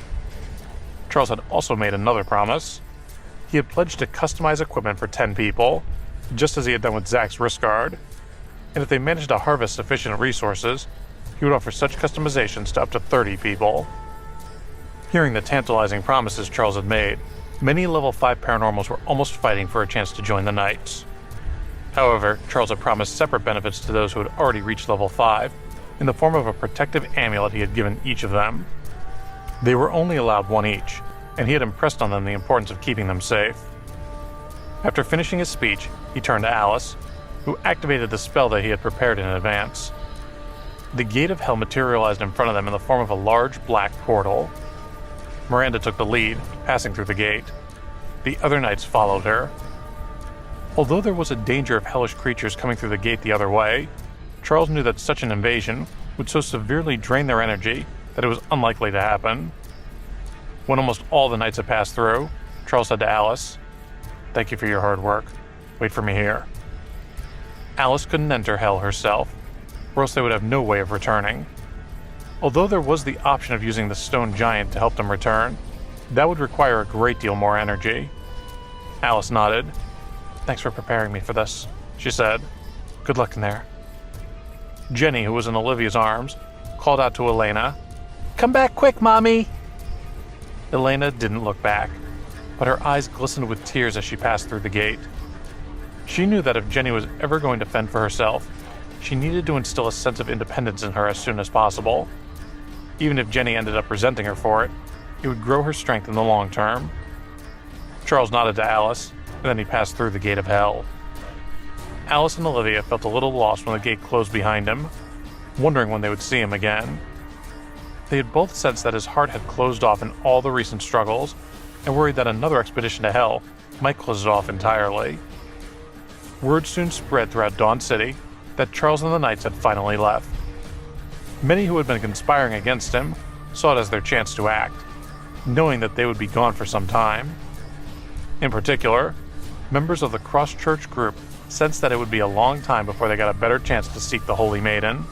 Charles had also made another promise. He had pledged to customize equipment for 10 people, just as he had done with Zack's Riskard, and if they managed to harvest sufficient resources, he would offer such customizations to up to 30 people. Hearing the tantalizing promises Charles had made, many level 5 paranormals were almost fighting for a chance to join the Knights. However, Charles had promised separate benefits to those who had already reached level 5, in the form of a protective amulet he had given each of them. They were only allowed one each, and he had impressed on them the importance of keeping them safe. After finishing his speech, he turned to Alice, who activated the spell that he had prepared in advance. The Gate of Hell materialized in front of them in the form of a large black portal. Miranda took the lead, passing through the gate. The other knights followed her. Although there was a danger of hellish creatures coming through the gate the other way, Charles knew that such an invasion would so severely drain their energy that it was unlikely to happen. When almost all the knights had passed through, Charles said to Alice, "Thank you for your hard work. Wait for me here." Alice couldn't enter Hell herself, or else they would have no way of returning. Although there was the option of using the stone giant to help them return, that would require a great deal more energy. Alice nodded. "Thanks for preparing me for this," she said. "Good luck in there." Jenny, who was in Olivia's arms, called out to Elena, "Come back quick, Mommy!" Elena didn't look back, but her eyes glistened with tears as she passed through the gate. She knew that if Jenny was ever going to fend for herself, she needed to instill a sense of independence in her as soon as possible. Even if Jenny ended up resenting her for it, it would grow her strength in the long term. Charles nodded to Alice, and then he passed through the Gate of Hell. Alice and Olivia felt a little lost when the gate closed behind him, wondering when they would see him again. They had both sensed that his heart had closed off in all the recent struggles, and worried that another expedition to Hell might close it off entirely. Word soon spread throughout Dawn City that Charles and the Knights had finally left. Many who had been conspiring against him saw it as their chance to act, knowing that they would be gone for some time. In particular, members of the Cross Church group sensed that it would be a long time before they got a better chance to seek the Holy Maiden,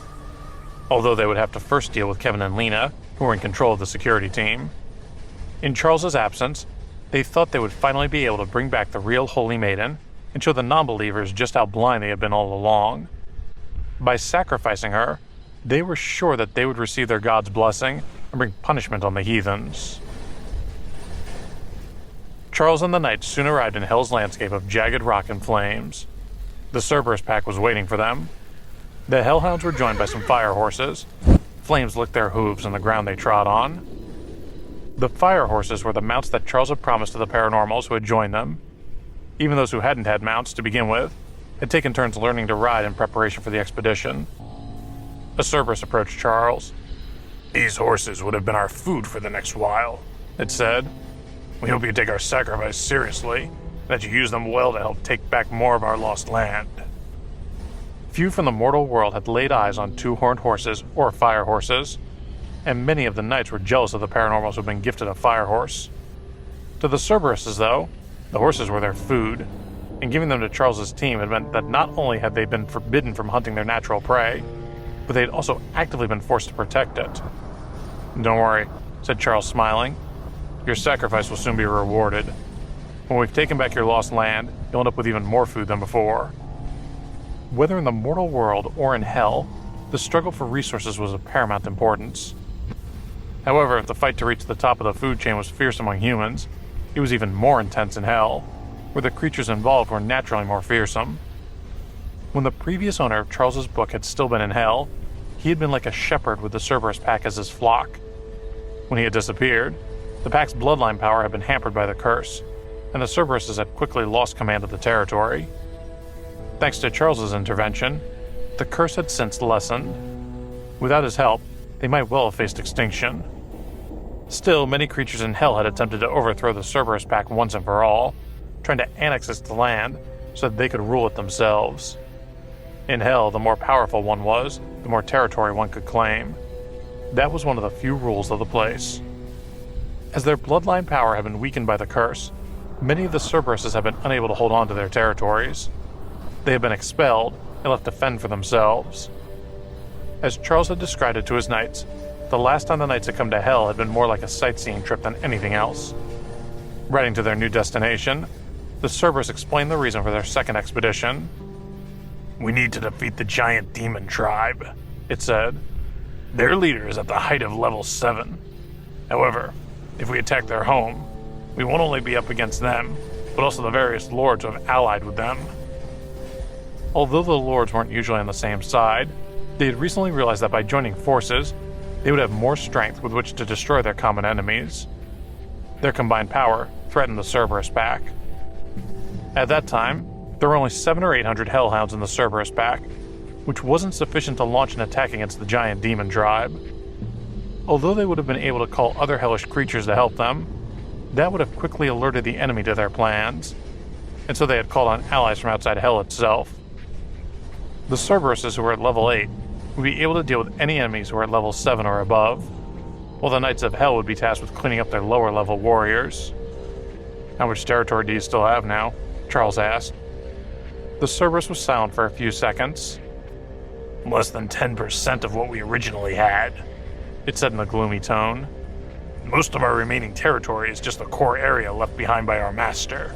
although they would have to first deal with Kevin and Lena, who were in control of the security team. In Charles's absence, they thought they would finally be able to bring back the real Holy Maiden and show the non-believers just how blind they had been all along. By sacrificing her, they were sure that they would receive their God's blessing and bring punishment on the heathens. Charles and the knights soon arrived in Hell's landscape of jagged rock and flames. The Cerberus pack was waiting for them. The Hellhounds were joined by some fire horses. Flames licked their hooves on the ground they trod on. The fire horses were the mounts that Charles had promised to the paranormals who had joined them. Even those who hadn't had mounts to begin with had taken turns learning to ride in preparation for the expedition. A Cerberus approached Charles. "These horses would have been our food for the next while," it said. "We hope you take our sacrifice seriously, and that you use them well to help take back more of our lost land." Few from the mortal world had laid eyes on two-horned horses or fire horses, and many of the knights were jealous of the paranormals who had been gifted a fire horse. To the Cerberuses, though, the horses were their food, and giving them to Charles's team had meant that not only had they been forbidden from hunting their natural prey, but they had also actively been forced to protect it. "Don't worry," said Charles, smiling. "Your sacrifice will soon be rewarded. When we've taken back your lost land, you'll end up with even more food than before." Whether in the mortal world or in hell, the struggle for resources was of paramount importance. However, if the fight to reach the top of the food chain was fierce among humans, it was even more intense in hell, where the creatures involved were naturally more fearsome. When the previous owner of Charles's book had still been in hell, he had been like a shepherd with the Cerberus pack as his flock. When he had disappeared, the pack's bloodline power had been hampered by the curse, and the Cerberuses had quickly lost command of the territory. Thanks to Charles's intervention, the curse had since lessened. Without his help, they might well have faced extinction. Still, many creatures in hell had attempted to overthrow the Cerberus pack once and for all, trying to annex its land so that they could rule it themselves. In hell, the more powerful one was, the more territory one could claim. That was one of the few rules of the place. As their bloodline power had been weakened by the curse, many of the Cerberuses had been unable to hold on to their territories. They had been expelled and left to fend for themselves. As Charles had described it to his knights, the last time the knights had come to hell had been more like a sightseeing trip than anything else. Riding to their new destination, the Cerberus explained the reason for their second expedition. "We need to defeat the giant demon tribe," it said. "Their leader is at the height of level 7. However, if we attack their home, we won't only be up against them, but also the various lords who have allied with them." Although the lords weren't usually on the same side, they had recently realized that by joining forces, they would have more strength with which to destroy their common enemies. Their combined power threatened the Cerberus pack. At that time, there were only 700 or 800 Hellhounds in the Cerberus pack, which wasn't sufficient to launch an attack against the giant demon tribe. Although they would have been able to call other hellish creatures to help them, that would have quickly alerted the enemy to their plans, and so they had called on allies from outside hell itself. The Cerberuses who were at level 8 would be able to deal with any enemies who were at level 7 or above, while the Knights of Hell would be tasked with cleaning up their lower level warriors. "How much territory do you still have now?" Charles asked. The Cerberus was silent for a few seconds. "Less than 10% of what we originally had," it said in a gloomy tone. "Most of our remaining territory is just the core area left behind by our master.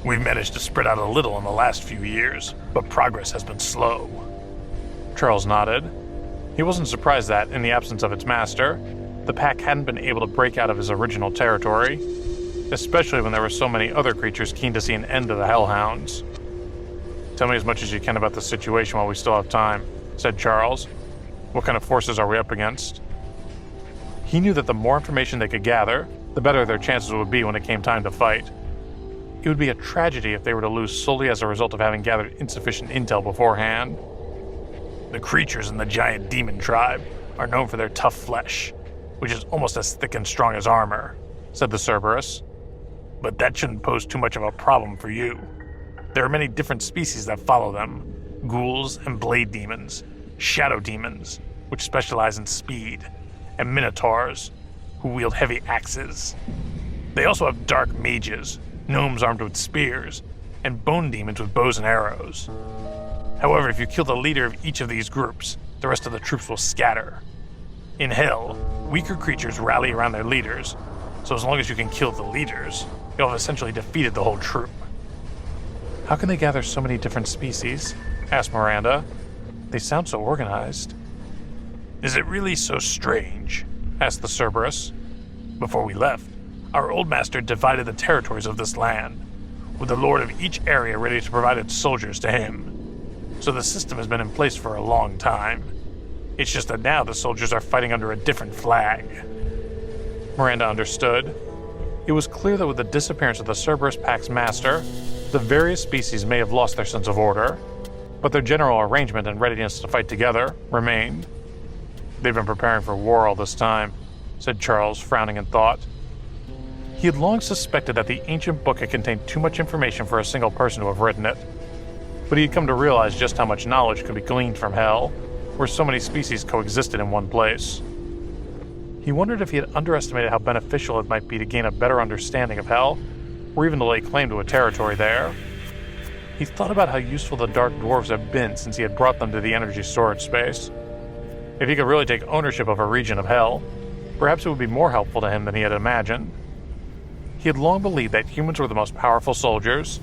We've managed to spread out a little in the last few years, but progress has been slow." Charles nodded. He wasn't surprised that, in the absence of its master, the pack hadn't been able to break out of his original territory, especially when there were so many other creatures keen to see an end to the Hellhounds. "Tell me as much as you can about the situation while we still have time," said Charles. "What kind of forces are we up against?" He knew that the more information they could gather, the better their chances would be when it came time to fight. It would be a tragedy if they were to lose solely as a result of having gathered insufficient intel beforehand. "The creatures in the giant demon tribe are known for their tough flesh, which is almost as thick and strong as armor," said the Cerberus. "But that shouldn't pose too much of a problem for you. There are many different species that follow them: ghouls and blade demons, shadow demons, which specialize in speed, and minotaurs, who wield heavy axes. They also have dark mages, gnomes armed with spears, and bone demons with bows and arrows. However, if you kill the leader of each of these groups, the rest of the troops will scatter. In hell, weaker creatures rally around their leaders, so as long as you can kill the leaders, you'll have essentially defeated the whole troop." How can they gather so many different species? Asked Miranda. They sound so organized. Is it really so strange? Asked the Cerberus. Before we left, our old master divided the territories of this land, with the lord of each area ready to provide its soldiers to him. So the system has been in place for a long time. It's just that now the soldiers are fighting under a different flag. Miranda understood. It was clear that with the disappearance of the Cerberus Pack's master, the various species may have lost their sense of order, but their general arrangement and readiness to fight together remained. They've been preparing for war all this time, said Charles, frowning in thought. He had long suspected that the ancient book had contained too much information for a single person to have written it, but he had come to realize just how much knowledge could be gleaned from Hell, where so many species coexisted in one place. He wondered if he had underestimated how beneficial it might be to gain a better understanding of Hell, or even to lay claim to a territory there. He thought about how useful the Dark Dwarves have been since he had brought them to the energy storage space. If he could really take ownership of a region of Hell, perhaps it would be more helpful to him than he had imagined. He had long believed that humans were the most powerful soldiers,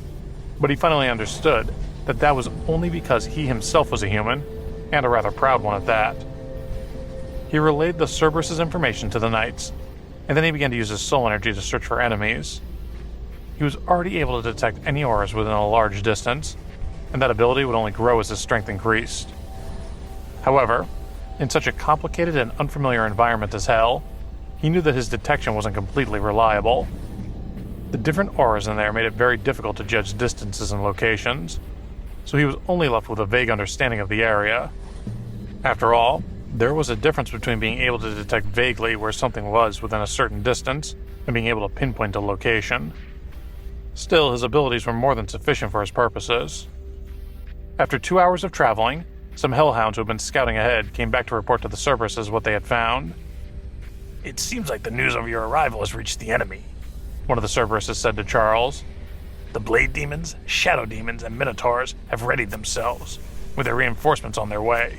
but he finally understood that that was only because he himself was a human, and a rather proud one at that. He relayed the Cerberus' information to the Knights, and then he began to use his soul energy to search for enemies. He was already able to detect any auras within a large distance, and that ability would only grow as his strength increased. However, in such a complicated and unfamiliar environment as Hell, he knew that his detection wasn't completely reliable. The different auras in there made it very difficult to judge distances and locations, so he was only left with a vague understanding of the area. After all, there was a difference between being able to detect vaguely where something was within a certain distance and being able to pinpoint a location. Still, his abilities were more than sufficient for his purposes. After 2 hours of traveling, some hellhounds who had been scouting ahead came back to report to the Cerberuses what they had found. It seems like the news of your arrival has reached the enemy, one of the Cerberuses said to Charles. The Blade Demons, Shadow Demons, and Minotaurs have readied themselves, with their reinforcements on their way.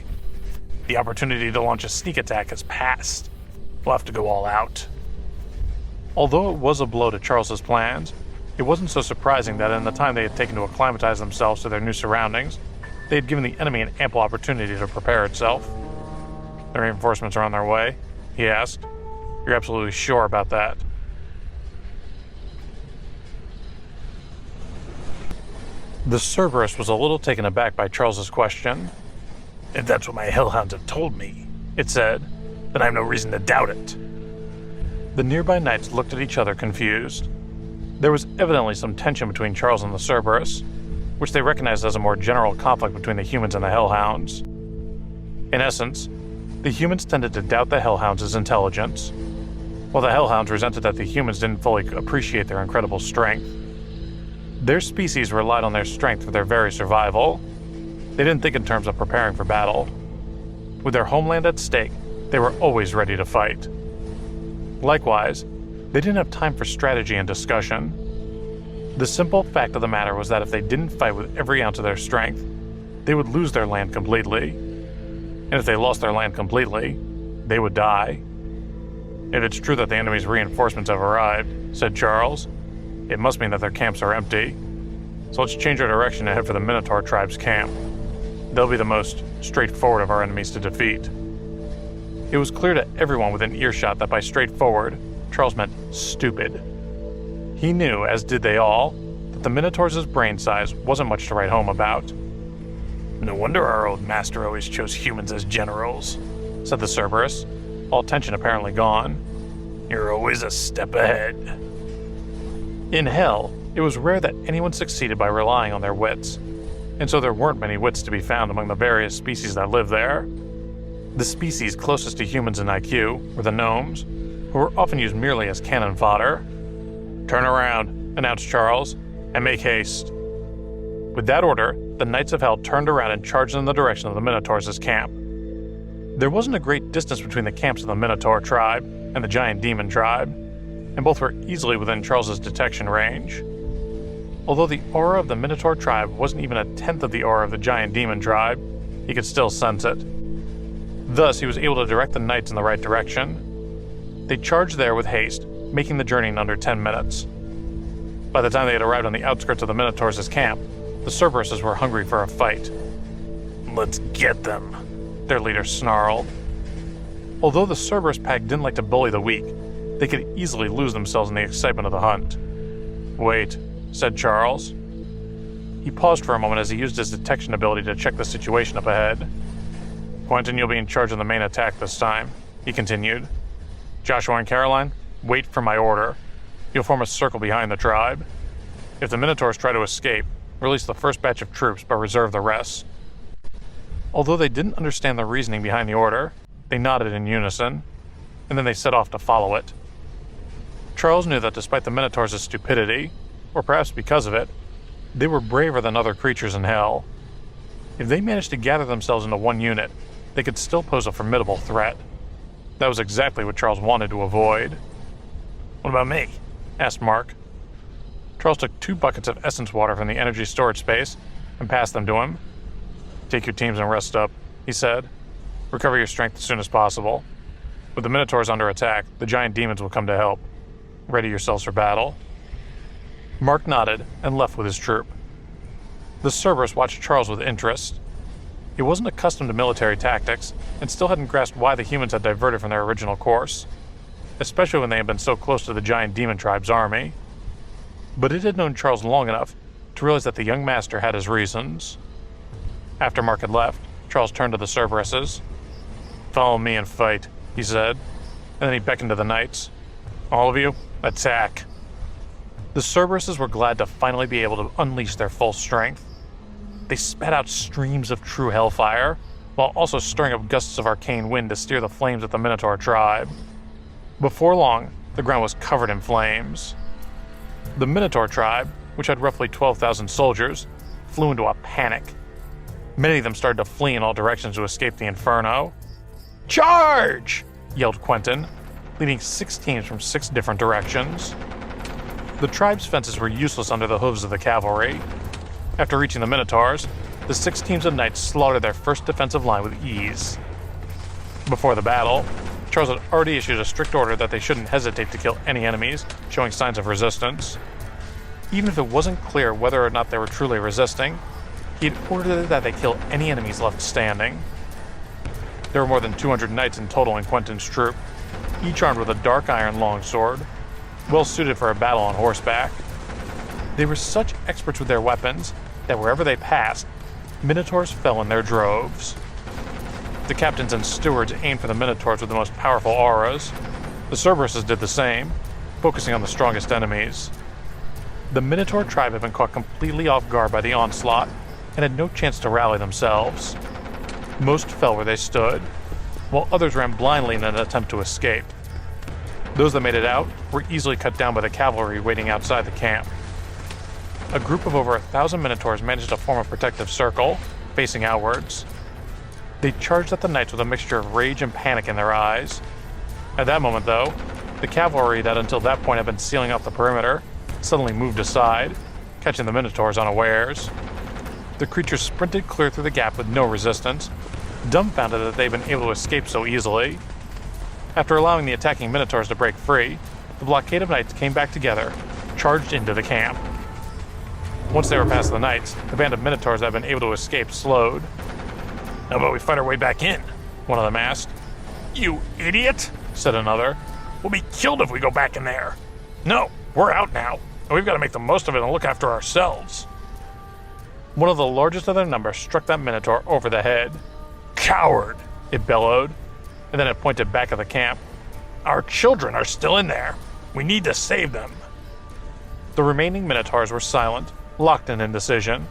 The opportunity to launch a sneak attack has passed. We'll have to go all out. Although it was a blow to Charles's plans, it wasn't so surprising that in the time they had taken to acclimatize themselves to their new surroundings, they had given the enemy an ample opportunity to prepare itself. The reinforcements are on their way, he asked. You're absolutely sure about that? The Cerberus was a little taken aback by Charles's question. If that's what my hellhounds have told me, it said, then I have no reason to doubt it. The nearby knights looked at each other confused. There was evidently some tension between Charles and the Cerberus, which they recognized as a more general conflict between the humans and the hellhounds. In essence, the humans tended to doubt the hellhounds' intelligence, while the hellhounds resented that the humans didn't fully appreciate their incredible strength. Their species relied on their strength for their very survival. They didn't think in terms of preparing for battle. With their homeland at stake, they were always ready to fight. Likewise, they didn't have time for strategy and discussion. The simple fact of the matter was that if they didn't fight with every ounce of their strength, they would lose their land completely. And if they lost their land completely, they would die. If it's true that the enemy's reinforcements have arrived, said Charles, it must mean that their camps are empty. So let's change our direction and head for the Minotaur tribe's camp. They'll be the most straightforward of our enemies to defeat. It was clear to everyone within earshot that by straightforward, Charles meant stupid. He knew, as did they all, that the Minotaur's brain size wasn't much to write home about. No wonder our old master always chose humans as generals, said the Cerberus, all tension apparently gone. You're always a step ahead. In Hell, it was rare that anyone succeeded by relying on their wits, and so there weren't many wits to be found among the various species that lived there. The species closest to humans in IQ were the gnomes, who were often used merely as cannon fodder. Turn around, announced Charles, and make haste. With that order, the Knights of Hell turned around and charged in the direction of the Minotaurs' camp. There wasn't a great distance between the camps of the Minotaur tribe and the Giant Demon tribe, and both were easily within Charles's detection range. Although the aura of the Minotaur tribe wasn't even a tenth of the aura of the Giant Demon tribe, he could still sense it. Thus, he was able to direct the Knights in the right direction. They charged there with haste, making the journey in under 10 minutes. By the time they had arrived on the outskirts of the Minotaurs' camp, The Cerberuses were hungry for a fight. Let's get them, their leader snarled. Although the Cerberus pack didn't like to bully the weak, they could easily lose themselves in the excitement of the hunt. Wait, said Charles. He paused for a moment as he used his detection ability to check the situation up ahead. Quentin, you'll be in charge of the main attack this time, he continued. Joshua and Caroline, wait for my order. You'll form a circle behind the tribe. If the Minotaurs try to escape, release the first batch of troops but reserve the rest. Although they didn't understand the reasoning behind the order, they nodded in unison, and then they set off to follow it. Charles knew that despite the Minotaurs' stupidity, or perhaps because of it, they were braver than other creatures in hell. If they managed to gather themselves into one unit, they could still pose a formidable threat. That was exactly what Charles wanted to avoid. What about me? Asked Mark. Charles took 2 buckets of essence water from the energy storage space and passed them to him. Take your teams and rest up, he said. Recover your strength as soon as possible. With the Minotaurs under attack, the giant demons will come to help. Ready yourselves for battle. Mark nodded and left with his troop. The Cerberus watched Charles with interest. He wasn't accustomed to military tactics and still hadn't grasped why the humans had diverted from their original course, especially when they had been so close to the giant demon tribe's army. But it had known Charles long enough to realize that the young master had his reasons. After Mark had left, Charles turned to the Cerberuses. Follow me and fight, he said, and then he beckoned to the knights. All of you, attack. The Cerberuses were glad to finally be able to unleash their full strength. They spat out streams of true hellfire, while also stirring up gusts of arcane wind to steer the flames at the Minotaur tribe. Before long, the ground was covered in flames. The Minotaur tribe, which had roughly 12,000 soldiers, flew into a panic. Many of them started to flee in all directions to escape the inferno. Charge! Yelled Quentin, leading 6 teams from 6 different directions. The tribe's fences were useless under the hooves of the cavalry. After reaching the Minotaurs, the 6 teams of knights slaughtered their first defensive line with ease. Before the battle, Charles had already issued a strict order that they shouldn't hesitate to kill any enemies showing signs of resistance. Even if it wasn't clear whether or not they were truly resisting, he had ordered that they kill any enemies left standing. There were more than 200 knights in total in Quentin's troop, each armed with a dark iron longsword, well suited for a battle on horseback. They were such experts with their weapons that wherever they passed, Minotaurs fell in their droves. The captains and stewards aimed for the Minotaurs with the most powerful auras. The Cerberuses did the same, focusing on the strongest enemies. The Minotaur tribe had been caught completely off guard by the onslaught and had no chance to rally themselves. Most fell where they stood, while others ran blindly in an attempt to escape. Those that made it out were easily cut down by the cavalry waiting outside the camp. A group of over 1,000 Minotaurs managed to form a protective circle, facing outwards. They charged at the knights with a mixture of rage and panic in their eyes. At that moment, though, the cavalry that until that point had been sealing off the perimeter suddenly moved aside, catching the Minotaurs unawares. The creatures sprinted clear through the gap with no resistance, dumbfounded that they'd been able to escape so easily. After allowing the attacking Minotaurs to break free, the blockade of knights came back together, charged into the camp. Once they were past the knights, the band of Minotaurs that had been able to escape slowed. How about we fight our way back in? One of them asked. You idiot, said another. We'll be killed if we go back in there. No, we're out now, and we've got to make the most of it and look after ourselves. One of the largest of their number struck that Minotaur over the head. Coward, it bellowed, and then it pointed back at the camp. Our children are still in there. We need to save them. The remaining Minotaurs were silent, locked in indecision.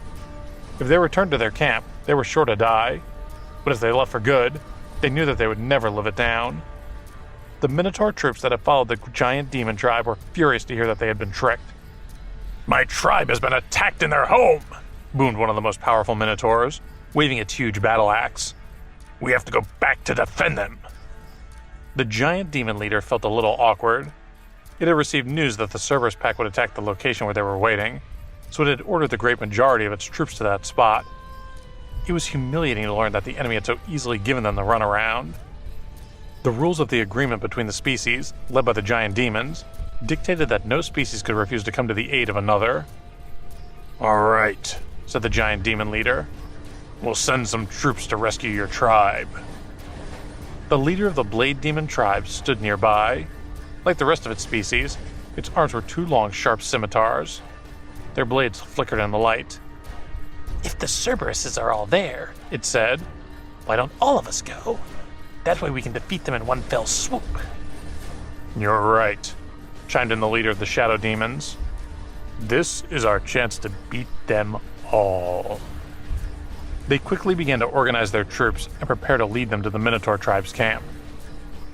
If they returned to their camp, they were sure to die. But if they left for good, they knew that they would never live it down. The Minotaur troops that had followed the giant demon tribe were furious to hear that they had been tricked. My tribe has been attacked in their home, boomed one of the most powerful Minotaurs, waving its huge battle axe. We have to go back to defend them. The giant demon leader felt a little awkward. It had received news that the Cerberus pack would attack the location where they were waiting, so it had ordered the great majority of its troops to that spot. It was humiliating to learn that the enemy had so easily given them the runaround. The rules of the agreement between the species, led by the giant demons, dictated that no species could refuse to come to the aid of another. All right, said the giant demon leader. We'll send some troops to rescue your tribe. The leader of the Blade Demon tribe stood nearby. Like the rest of its species, its arms were two long, sharp scimitars. Their blades flickered in the light. If the Cerberuses are all there, it said, why don't all of us go? That way we can defeat them in one fell swoop. You're right, chimed in the leader of the Shadow Demons. This is our chance to beat them all. They quickly began to organize their troops and prepare to lead them to the Minotaur tribe's camp.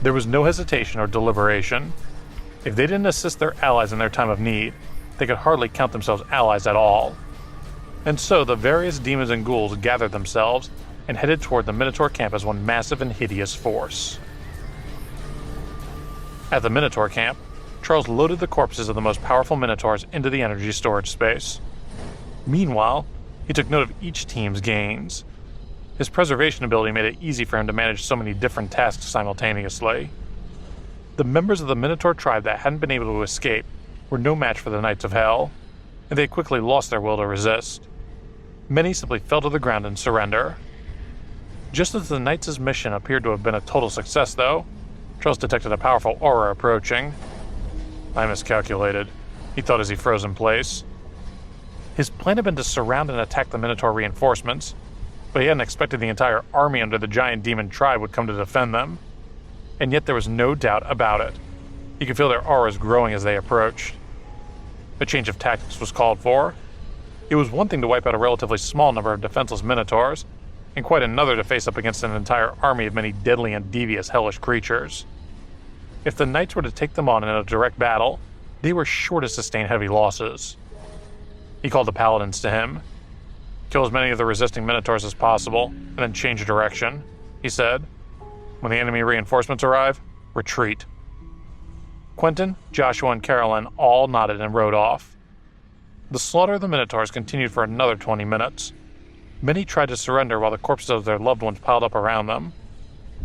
There was no hesitation or deliberation. If they didn't assist their allies in their time of need, they could hardly count themselves allies at all. And so the various demons and ghouls gathered themselves and headed toward the Minotaur camp as one massive and hideous force. At the Minotaur camp, Charles loaded the corpses of the most powerful Minotaurs into the energy storage space. Meanwhile, he took note of each team's gains. His preservation ability made it easy for him to manage so many different tasks simultaneously. The members of the Minotaur tribe that hadn't been able to escape were no match for the Knights of Hell, and they quickly lost their will to resist. Many simply fell to the ground in surrender. Just as the Knights' mission appeared to have been a total success, though, Charles detected a powerful aura approaching. I miscalculated, he thought as he froze in place. His plan had been to surround and attack the Minotaur reinforcements, but he hadn't expected the entire army under the giant demon tribe would come to defend them. And yet there was no doubt about it. He could feel their auras growing as they approached. A change of tactics was called for. It was one thing to wipe out a relatively small number of defenseless Minotaurs, and quite another to face up against an entire army of many deadly and devious hellish creatures. If the Knights were to take them on in a direct battle, they were sure to sustain heavy losses. He called the Paladins to him. Kill as many of the resisting Minotaurs as possible, and then change direction, he said. When the enemy reinforcements arrive, retreat. Quentin, Joshua, and Carolyn all nodded and rode off. The slaughter of the Minotaurs continued for another 20 minutes. Many tried to surrender while the corpses of their loved ones piled up around them.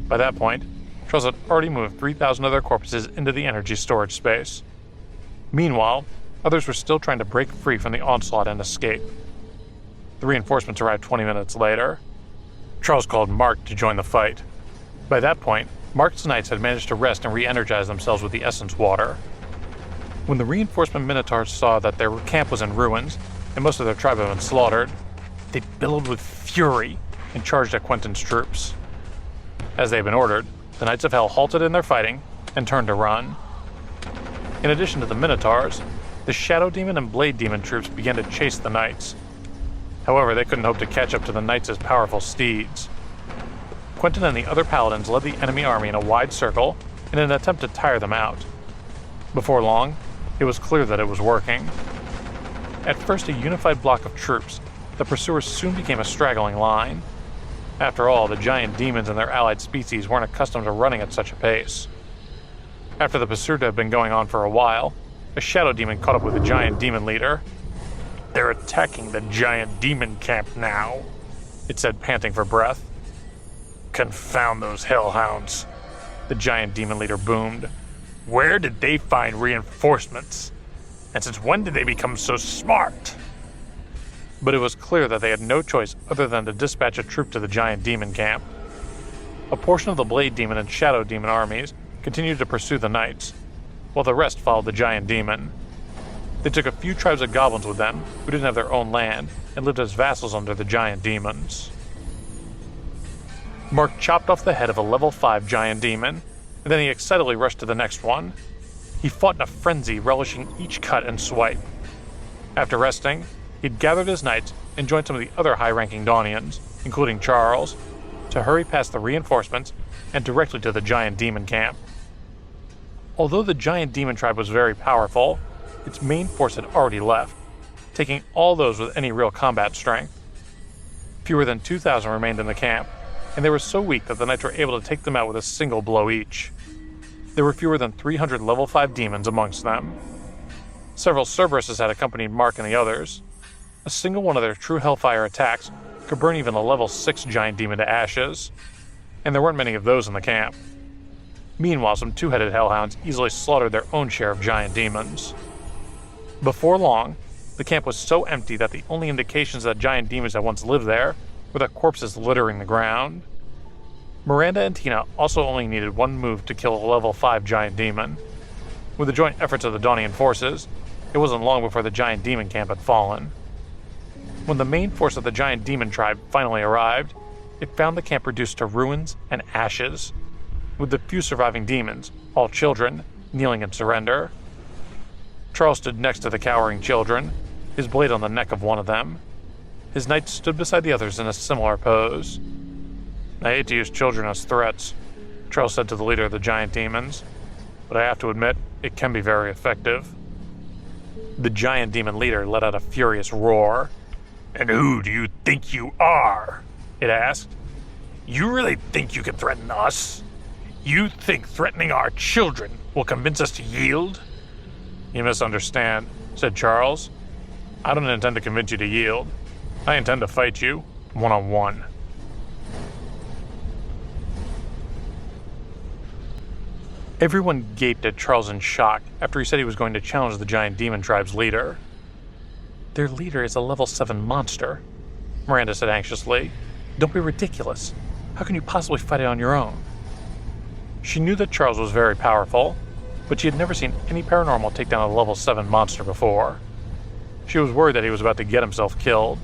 By that point, Charles had already moved 3,000 of their corpses into the energy storage space. Meanwhile, others were still trying to break free from the onslaught and escape. The reinforcements arrived 20 minutes later. Charles called Mark to join the fight. By that point, Mark's knights had managed to rest and re-energize themselves with the essence water. When the reinforcement Minotaurs saw that their camp was in ruins and most of their tribe had been slaughtered, they bellowed with fury and charged at Quentin's troops. As they had been ordered, the Knights of Hell halted in their fighting and turned to run. In addition to the Minotaurs, the Shadow Demon and Blade Demon troops began to chase the Knights. However, they couldn't hope to catch up to the Knights' powerful steeds. Quentin and the other paladins led the enemy army in a wide circle in an attempt to tire them out. Before long, it was clear that it was working. At first a unified block of troops, the pursuers soon became a straggling line. After all, the giant demons and their allied species weren't accustomed to running at such a pace. After the pursuit had been going on for a while, a shadow demon caught up with the giant demon leader. They're attacking the giant demon camp now, it said, panting for breath. Confound those hellhounds, the giant demon leader boomed. Where did they find reinforcements? And since when did they become so smart? But it was clear that they had no choice other than to dispatch a troop to the giant demon camp. A portion of the Blade Demon and Shadow Demon armies continued to pursue the Knights, while the rest followed the giant demon. They took a few tribes of goblins with them who didn't have their own land and lived as vassals under the giant demons. Mark chopped off the head of a level 5 giant demon, and then he excitedly rushed to the next one. He fought in a frenzy, relishing each cut and swipe. After resting, he'd gathered his knights and joined some of the other high-ranking Daunians, including Charles, to hurry past the reinforcements and directly to the giant demon camp. Although the giant demon tribe was very powerful, its main force had already left, taking all those with any real combat strength. Fewer than 2,000 remained in the camp, and they were so weak that the knights were able to take them out with a single blow each. There were fewer than 300 level 5 demons amongst them. Several Cerberuses had accompanied Mark and the others. A single one of their true Hellfire attacks could burn even a level 6 giant demon to ashes, and there weren't many of those in the camp. Meanwhile, some two-headed hellhounds easily slaughtered their own share of giant demons. Before long, The camp was so empty that the only indications that giant demons had once lived there were the corpses littering the ground. Miranda and Tina also only needed one move to kill a level 5 giant demon. With the joint efforts of the Daunian forces, it wasn't long before the giant demon camp had fallen. When the main force of the giant demon tribe finally arrived, it found the camp reduced to ruins and ashes, with the few surviving demons, all children, kneeling in surrender. Charles stood next to the cowering children, his blade on the neck of one of them. His knights stood beside the others in a similar pose. "I hate to use children as threats," Charles said to the leader of the giant demons, "but I have to admit, it can be very effective." The giant demon leader let out a furious roar. "And who do you think you are?" it asked. "You really think you can threaten us? You think threatening our children will convince us to yield?" "You misunderstand," said Charles. "I don't intend to convince you to yield. I intend to fight you, one-on-one." Everyone gaped at Charles in shock after he said he was going to challenge the giant demon tribe's leader. "Their leader is a level 7 monster," Miranda said anxiously. "Don't be ridiculous. How can you possibly fight it on your own?" She knew that Charles was very powerful, but she had never seen any paranormal take down a level 7 monster before. She was worried that he was about to get himself killed.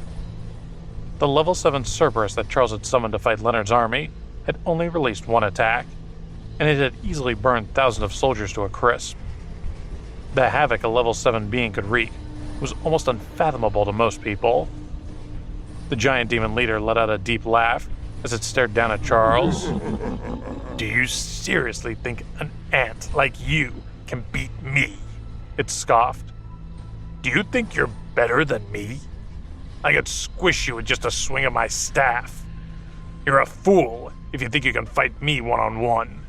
The level 7 Cerberus that Charles had summoned to fight Leonard's army had only released one attack, and it had easily burned thousands of soldiers to a crisp. The havoc a level 7 being could wreak was almost unfathomable to most people. The giant demon leader let out a deep laugh as it stared down at Charles. "Do you seriously think an ant like you can beat me?" it scoffed. "Do you think you're better than me? I could squish you with just a swing of my staff. You're a fool if you think you can fight me one-on-one."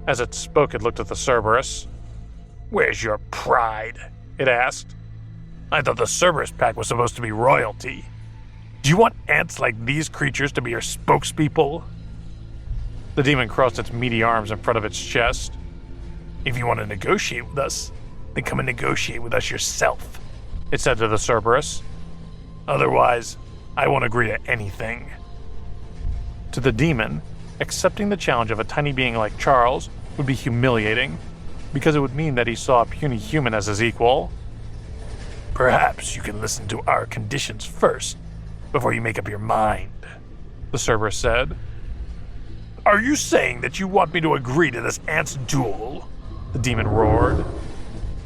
As it spoke, it looked at the Cerberus. "Where's your pride?" it asked. "I thought the Cerberus pack was supposed to be royalty. Do you want ants like these creatures to be your spokespeople?" The demon crossed its meaty arms in front of its chest. "If you want to negotiate with us, then come and negotiate with us yourself," it said to the Cerberus. "Otherwise, I won't agree to anything." To the demon, accepting the challenge of a tiny being like Charles would be humiliating, because it would mean that he saw a puny human as his equal. "Perhaps you can listen to our conditions first, before you make up your mind," the Cerberus said. "Are you saying that you want me to agree to this ant's duel?" the demon roared.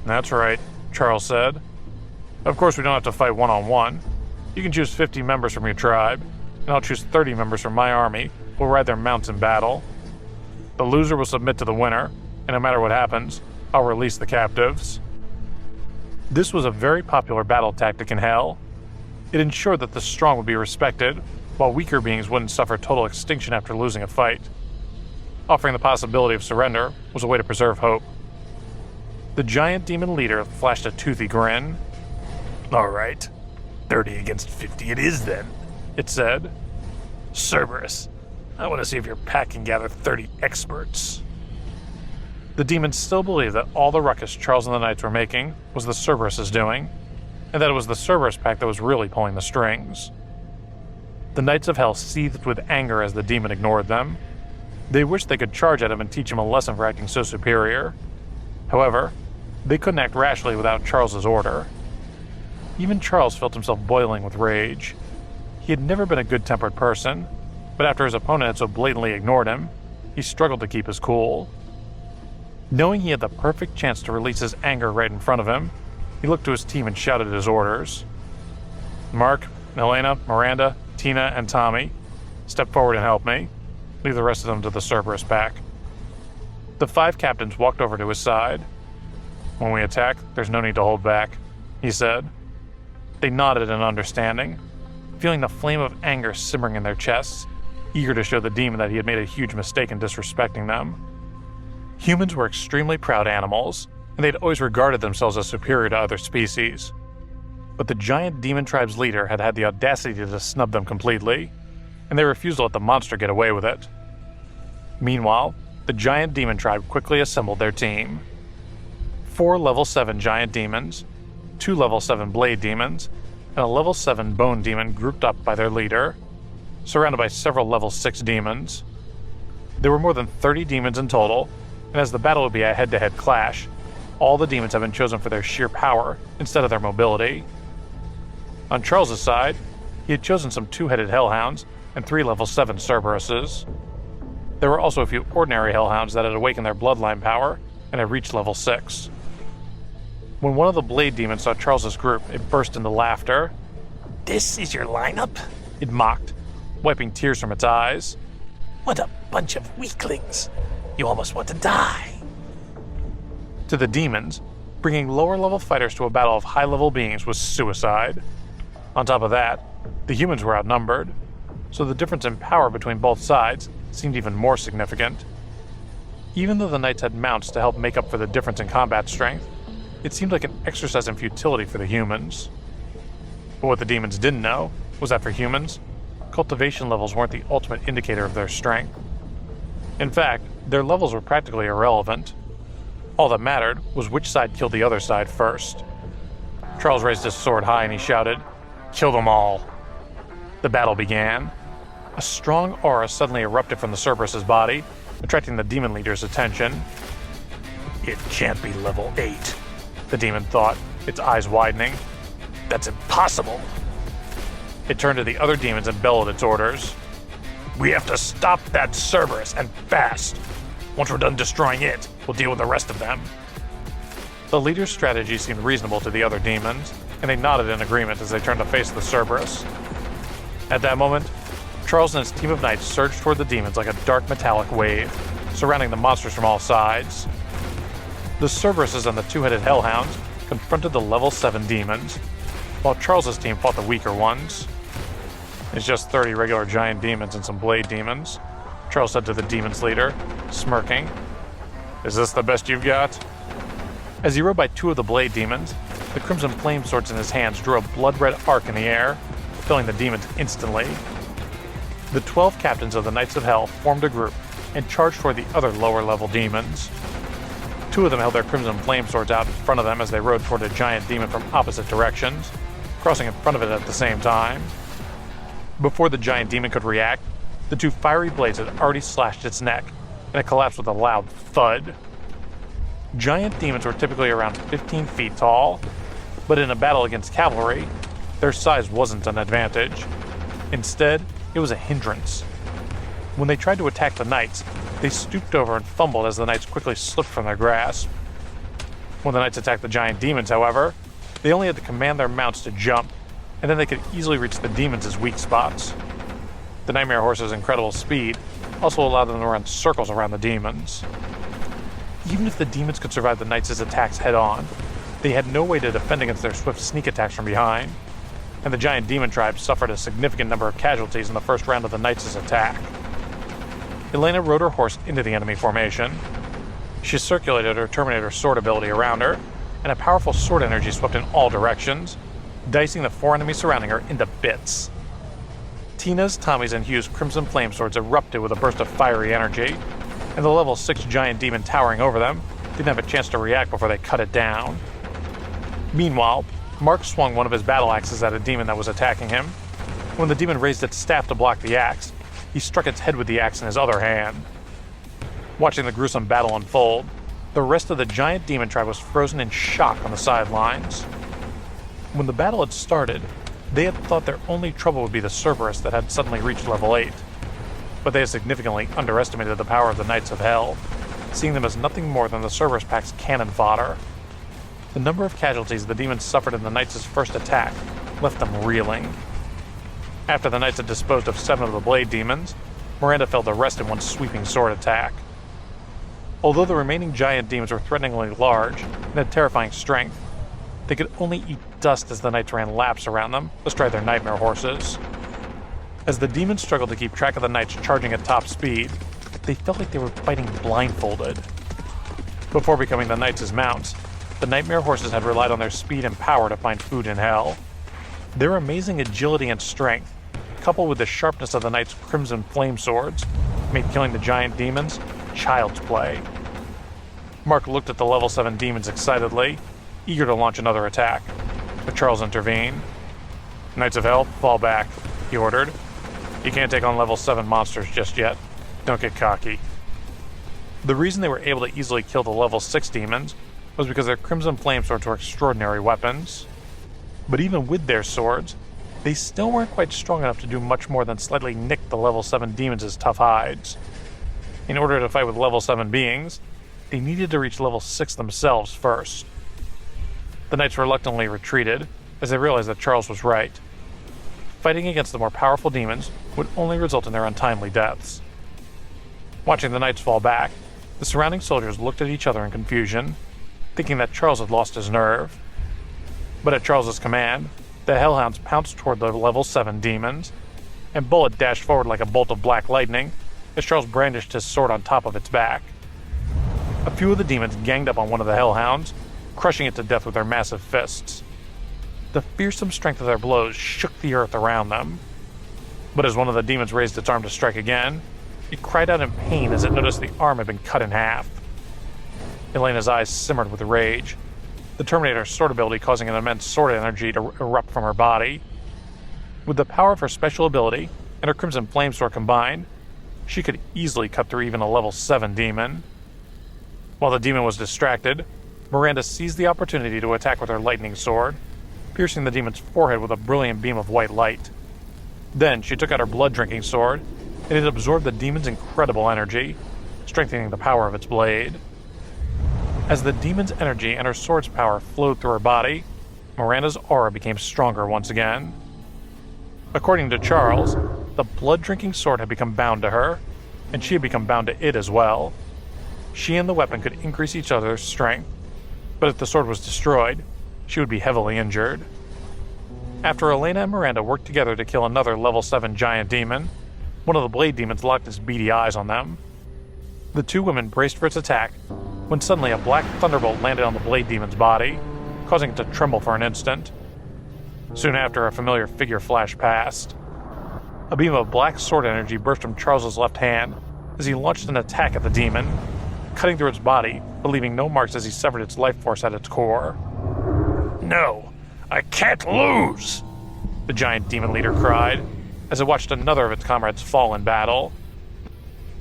"That's right," Charles said. "Of course we don't have to fight one-on-one. You can choose 50 members from your tribe, and I'll choose 30 members from my army who will ride their mounts in battle. The loser will submit to the winner, and no matter what happens, I'll release the captives." This was a very popular battle tactic in Hell. It ensured that the strong would be respected, while weaker beings wouldn't suffer total extinction after losing a fight. Offering the possibility of surrender was a way to preserve hope. The giant demon leader flashed a toothy grin. "All right, 30 against 50 it is then," it said. "Cerberus, I want to see if your pack can gather 30 experts." The demons still believed that all the ruckus Charles and the Knights were making was the Cerberus' doing, and that it was the Cerberus pack that was really pulling the strings. The Knights of Hell seethed with anger as the demon ignored them. They wished they could charge at him and teach him a lesson for acting so superior. However, they couldn't act rashly without Charles's order. Even Charles felt himself boiling with rage. He had never been a good-tempered person, but after his opponent had so blatantly ignored him, he struggled to keep his cool. Knowing he had the perfect chance to release his anger right in front of him, he looked to his team and shouted his orders. "Mark, Elena, Miranda, Tina, and Tommy, step forward and help me. Leave the rest of them to the Cerberus pack." The 5 captains walked over to his side. "When we attack, there's no need to hold back," he said. They nodded in understanding, feeling the flame of anger simmering in their chests, eager to show the demon that he had made a huge mistake in disrespecting them. Humans were extremely proud animals, and they'd always regarded themselves as superior to other species. But the giant demon tribe's leader had had the audacity to snub them completely, and they refused to let the monster get away with it. Meanwhile, the giant demon tribe quickly assembled their team. 4 level 7 giant demons, 2 level 7 blade demons, and a level 7 bone demon grouped up by their leader, surrounded by several level 6 demons. There were more than 30 demons in total, and as the battle would be a head-to-head clash, all the demons have been chosen for their sheer power instead of their mobility. On Charles's side, he had chosen some 2-headed hellhounds and 3 level 7 Cerberuses. There were also a few ordinary hellhounds that had awakened their bloodline power and had reached level 6. When one of the blade demons saw Charles's group, it burst into laughter. This is your lineup? It mocked, wiping tears from its eyes. What a bunch of weaklings. You almost want to die. To the demons, bringing lower-level fighters to a battle of high-level beings was suicide. On top of that, the humans were outnumbered, so the difference in power between both sides seemed even more significant. Even though the knights had mounts to help make up for the difference in combat strength, it seemed like an exercise in futility for the humans. But what the demons didn't know was that for humans, cultivation levels weren't the ultimate indicator of their strength. In fact, their levels were practically irrelevant. All that mattered was which side killed the other side first. Charles raised his sword high and he shouted, "Kill them all!" The battle began. A strong aura suddenly erupted from the Cerberus's body, attracting the demon leader's attention. It can't be level 8. The demon thought, its eyes widening. That's impossible. It turned to the other demons and bellowed its orders. We have to stop that Cerberus, and fast. Once we're done destroying it, we'll deal with the rest of them. The leader's strategy seemed reasonable to the other demons, and they nodded in agreement as they turned to face the Cerberus. At that moment, Charles and his team of knights surged toward the demons like a dark metallic wave, surrounding the monsters from all sides. The Cerberuses and the 2-headed hellhounds confronted the level 7 demons, while Charles's team fought the weaker ones. "It's just 30 regular giant demons and some blade demons," Charles said to the demons' leader, smirking. "Is this the best you've got?" As he rode by 2 of the blade demons, the crimson flame swords in his hands drew a blood-red arc in the air, filling the demons instantly. The 12 captains of the Knights of Hell formed a group and charged toward the other lower-level demons. 2 of them held their crimson flame swords out in front of them as they rode toward a giant demon from opposite directions, crossing in front of it at the same time. Before the giant demon could react, the 2 fiery blades had already slashed its neck, and it collapsed with a loud thud. Giant demons were typically around 15 feet tall, but in a battle against cavalry, their size wasn't an advantage. Instead, it was a hindrance. When they tried to attack the knights, they stooped over and fumbled as the knights quickly slipped from their grasp. When the knights attacked the giant demons, however, they only had to command their mounts to jump, and then they could easily reach the demons' weak spots. The Nightmare Horse's incredible speed also allowed them to run circles around the demons. Even if the demons could survive the knights' attacks head-on, they had no way to defend against their swift sneak attacks from behind, and the giant demon tribe suffered a significant number of casualties in the first round of the knights' attack. Elena rode her horse into the enemy formation. She circulated her Terminator sword ability around her, and a powerful sword energy swept in all directions, dicing the 4 enemies surrounding her into bits. Tina's, Tommy's, and Hugh's crimson flame swords erupted with a burst of fiery energy, and the level 6 giant demon towering over them didn't have a chance to react before they cut it down. Meanwhile, Mark swung one of his battle axes at a demon that was attacking him. When the demon raised its staff to block the axe, he struck its head with the axe in his other hand. Watching the gruesome battle unfold, the rest of the giant demon tribe was frozen in shock on the sidelines. When the battle had started, they had thought their only trouble would be the Cerberus that had suddenly reached level 8. But they had significantly underestimated the power of the Knights of Hell, seeing them as nothing more than the Cerberus pack's cannon fodder. The number of casualties the demons suffered in the Knights' first attack left them reeling. After the Knights had disposed of 7 of the blade demons, Miranda felled the rest in one sweeping sword attack. Although the remaining giant demons were threateningly large and had terrifying strength, they could only eat dust as the knights ran laps around them, astride their nightmare horses. As the demons struggled to keep track of the knights charging at top speed, they felt like they were fighting blindfolded. Before becoming the knights' mounts, the nightmare horses had relied on their speed and power to find food in hell. Their amazing agility and strength, coupled with the sharpness of the knights' crimson flame swords, made killing the giant demons child's play. Mark looked at the level 7 demons excitedly, eager to launch another attack. but Charles intervened. Knights of Hell, fall back, he ordered. You can't take on level 7 monsters just yet. Don't get cocky. The reason they were able to easily kill the level 6 demons was because their Crimson Flame swords were extraordinary weapons. But even with their swords, they still weren't quite strong enough to do much more than slightly nick the level 7 demons' tough hides. In order to fight with level 7 beings, they needed to reach level 6 themselves first. The knights reluctantly retreated, as they realized that Charles was right. Fighting against the more powerful demons would only result in their untimely deaths. Watching the knights fall back, the surrounding soldiers looked at each other in confusion, thinking that Charles had lost his nerve. But at Charles's command, the Hellhounds pounced toward the level 7 demons, and Bullet dashed forward like a bolt of black lightning as Charles brandished his sword on top of its back. A few of the demons ganged up on one of the Hellhounds, crushing it to death with their massive fists. The fearsome strength of their blows shook the earth around them. But as one of the demons raised its arm to strike again, it cried out in pain as it noticed the arm had been cut in half. Elena's eyes simmered with rage, the Terminator's sword ability causing an immense sword energy to erupt from her body. With the power of her special ability and her Crimson Flame sword combined, she could easily cut through even a level 7 demon. While the demon was distracted, Miranda seized the opportunity to attack with her lightning sword, piercing the demon's forehead with a brilliant beam of white light. Then she took out her blood-drinking sword, and it absorbed the demon's incredible energy, strengthening the power of its blade. As the demon's energy and her sword's power flowed through her body, Miranda's aura became stronger once again. According to Charles, the blood-drinking sword had become bound to her, and she had become bound to it as well. She and the weapon could increase each other's strength, but if the sword was destroyed, she would be heavily injured. After Elena and Miranda worked together to kill another level 7 giant demon, one of the blade demons locked its beady eyes on them. The two women braced for its attack when suddenly a black thunderbolt landed on the blade demon's body, causing it to tremble for an instant. Soon after, a familiar figure flashed past. A beam of black sword energy burst from Charles's left hand as he launched an attack at the demon, cutting through its body, but leaving no marks as he severed its life force at its core. No, I can't lose, the giant demon leader cried, as it watched another of its comrades fall in battle.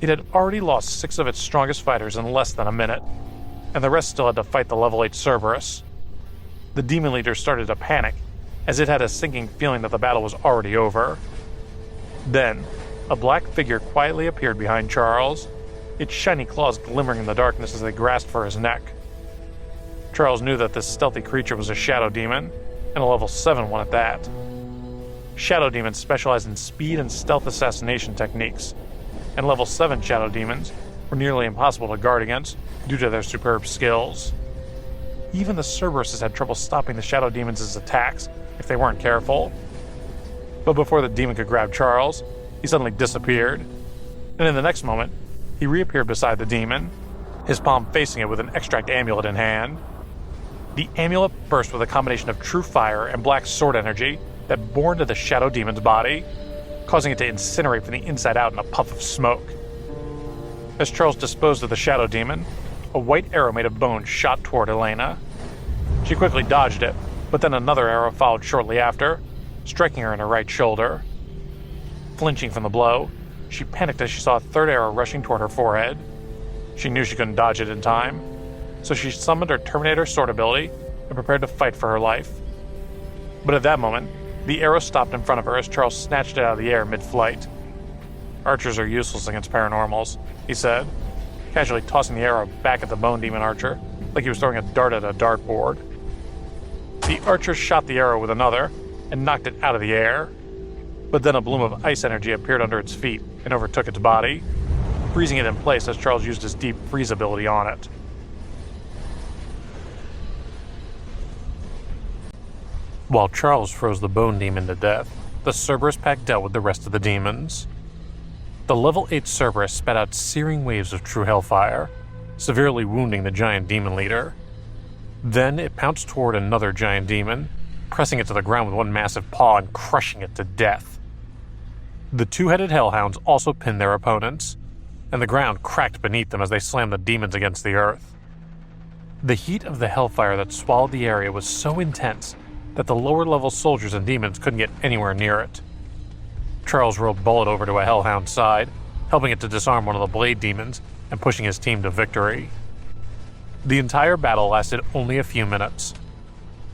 It had already lost 6 of its strongest fighters in less than a minute, and the rest still had to fight the level 8 Cerberus. The demon leader started to panic, as it had a sinking feeling that the battle was already over. Then, a black figure quietly appeared behind Charles, its shiny claws glimmering in the darkness as they grasped for his neck. Charles knew that this stealthy creature was a shadow demon, and a level 7 one at that. Shadow demons specialize in speed and stealth assassination techniques, and level 7 shadow demons were nearly impossible to guard against due to their superb skills. Even the Cerberuses had trouble stopping the shadow demons' attacks if they weren't careful. But before the demon could grab Charles, he suddenly disappeared, and in the next moment, he reappeared beside the demon, his palm facing it with an extract amulet in hand. The amulet burst with a combination of true fire and black sword energy that bore into the shadow demon's body, causing it to incinerate from the inside out in a puff of smoke. As Charles disposed of the shadow demon, a white arrow made of bone shot toward Elena. She quickly dodged it, but then another arrow followed shortly after, striking her in her right shoulder. Flinching from the blow, she panicked as she saw a third arrow rushing toward her forehead. She knew she couldn't dodge it in time, so she summoned her Terminator sword ability and prepared to fight for her life. But at that moment, the arrow stopped in front of her as Charles snatched it out of the air mid-flight. "Archers are useless against paranormals," he said, casually tossing the arrow back at the bone demon archer like he was throwing a dart at a dartboard. The archer shot the arrow with another and knocked it out of the air, but then a bloom of ice energy appeared under its feet and overtook its body, freezing it in place as Charles used his deep freeze ability on it. While Charles froze the bone demon to death, the Cerberus pack dealt with the rest of the demons. The level 8 Cerberus spat out searing waves of true hellfire, severely wounding the giant demon leader. Then it pounced toward another giant demon, pressing it to the ground with one massive paw and crushing it to death. The two-headed hellhounds also pinned their opponents, and the ground cracked beneath them as they slammed the demons against the earth. The heat of the hellfire that swallowed the area was so intense that the lower-level soldiers and demons couldn't get anywhere near it. Charles rolled Bullet over to a Hellhound's side, helping it to disarm one of the Blade demons and pushing his team to victory. The entire battle lasted only a few minutes.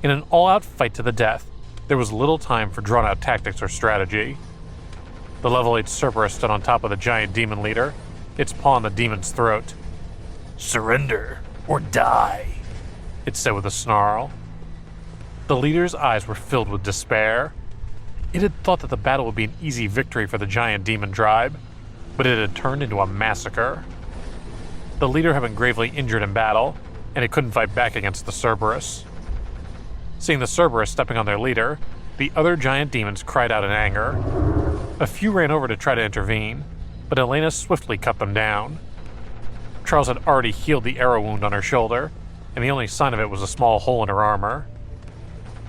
In an all-out fight to the death, there was little time for drawn-out tactics or strategy. The level 8 Cerberus stood on top of the giant demon leader, its paw on the demon's throat. "Surrender or die," it said with a snarl. The leader's eyes were filled with despair. It had thought that the battle would be an easy victory for the giant demon tribe, but it had turned into a massacre. The leader had been gravely injured in battle, and it couldn't fight back against the Cerberus. Seeing the Cerberus stepping on their leader, the other giant demons cried out in anger. A few ran over to try to intervene, but Elena swiftly cut them down. Charles had already healed the arrow wound on her shoulder, and the only sign of it was a small hole in her armor.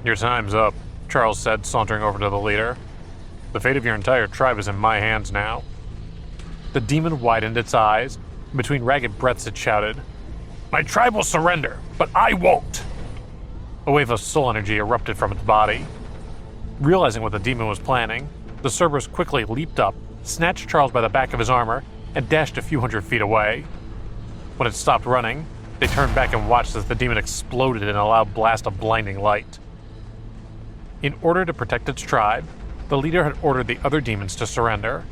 "Your time's up," Charles said, sauntering over to the leader. "The fate of your entire tribe is in my hands now." The demon widened its eyes, and between ragged breaths it shouted, "My tribe will surrender, but I won't." A wave of soul energy erupted from its body. Realizing what the demon was planning, the Cerberus quickly leaped up, snatched Charles by the back of his armor, and dashed a few hundred feet away. When it stopped running, they turned back and watched as the demon exploded in a loud blast of blinding light. In order to protect its tribe, the leader had ordered the other demons to surrender.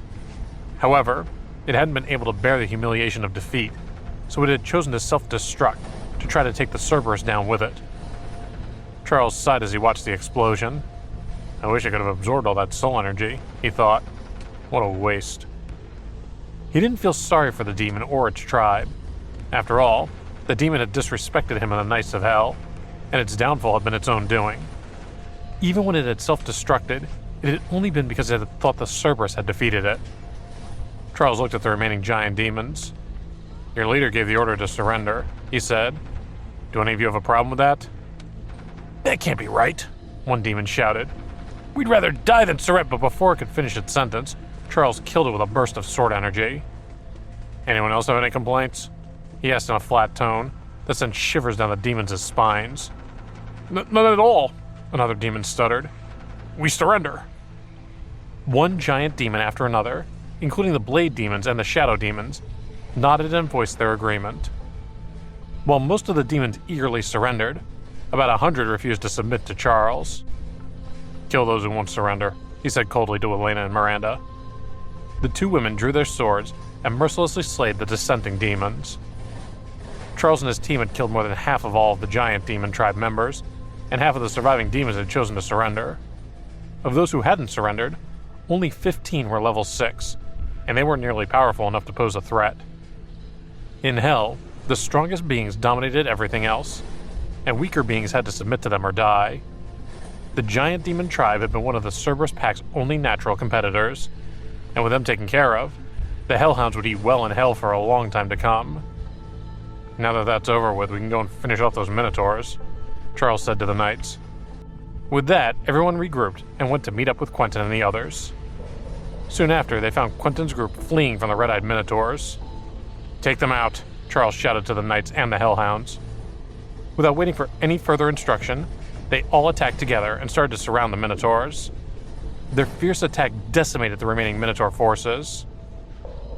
However, it hadn't been able to bear the humiliation of defeat, so it had chosen to self-destruct to try to take the Cerberus down with it. Charles sighed as he watched the explosion. "I wish I could have absorbed all that soul energy," he thought. "What a waste." He didn't feel sorry for the demon or its tribe. After all, the demon had disrespected him in the Knights of Hell, and its downfall had been its own doing. Even when it had self-destructed, it had only been because it had thought the Cerberus had defeated it. Charles looked at the remaining giant demons. "Your leader gave the order to surrender," he said. "Do any of you have a problem with that?" "That can't be right," one demon shouted. "We'd rather die than surrender." But before it could finish its sentence, Charles killed it with a burst of sword energy. "Anyone else have any complaints?" he asked in a flat tone that sent shivers down the demons' spines. "None at all," another demon stuttered. "We surrender." One giant demon after another, including the Blade demons and the Shadow demons, nodded and voiced their agreement. While most of the demons eagerly surrendered, about 100 refused to submit to Charles. "Kill those who won't surrender," he said coldly to Elena and Miranda. The two women drew their swords and mercilessly slayed the dissenting demons. Charles and his team had killed more than half of all of the giant demon tribe members, and half of the surviving demons had chosen to surrender. Of those who hadn't surrendered, only 15 were level 6, and they weren't nearly powerful enough to pose a threat. In Hell, the strongest beings dominated everything else, and weaker beings had to submit to them or die. The giant demon tribe had been one of the Cerberus Pack's only natural competitors, and with them taken care of, the Hellhounds would eat well in Hell for a long time to come. "Now that that's over with, we can go and finish off those Minotaurs," Charles said to the knights. With that, everyone regrouped and went to meet up with Quentin and the others. Soon after, they found Quentin's group fleeing from the red-eyed Minotaurs. "Take them out," Charles shouted to the knights and the Hellhounds. Without waiting for any further instruction, they all attacked together and started to surround the Minotaurs. Their fierce attack decimated the remaining Minotaur forces.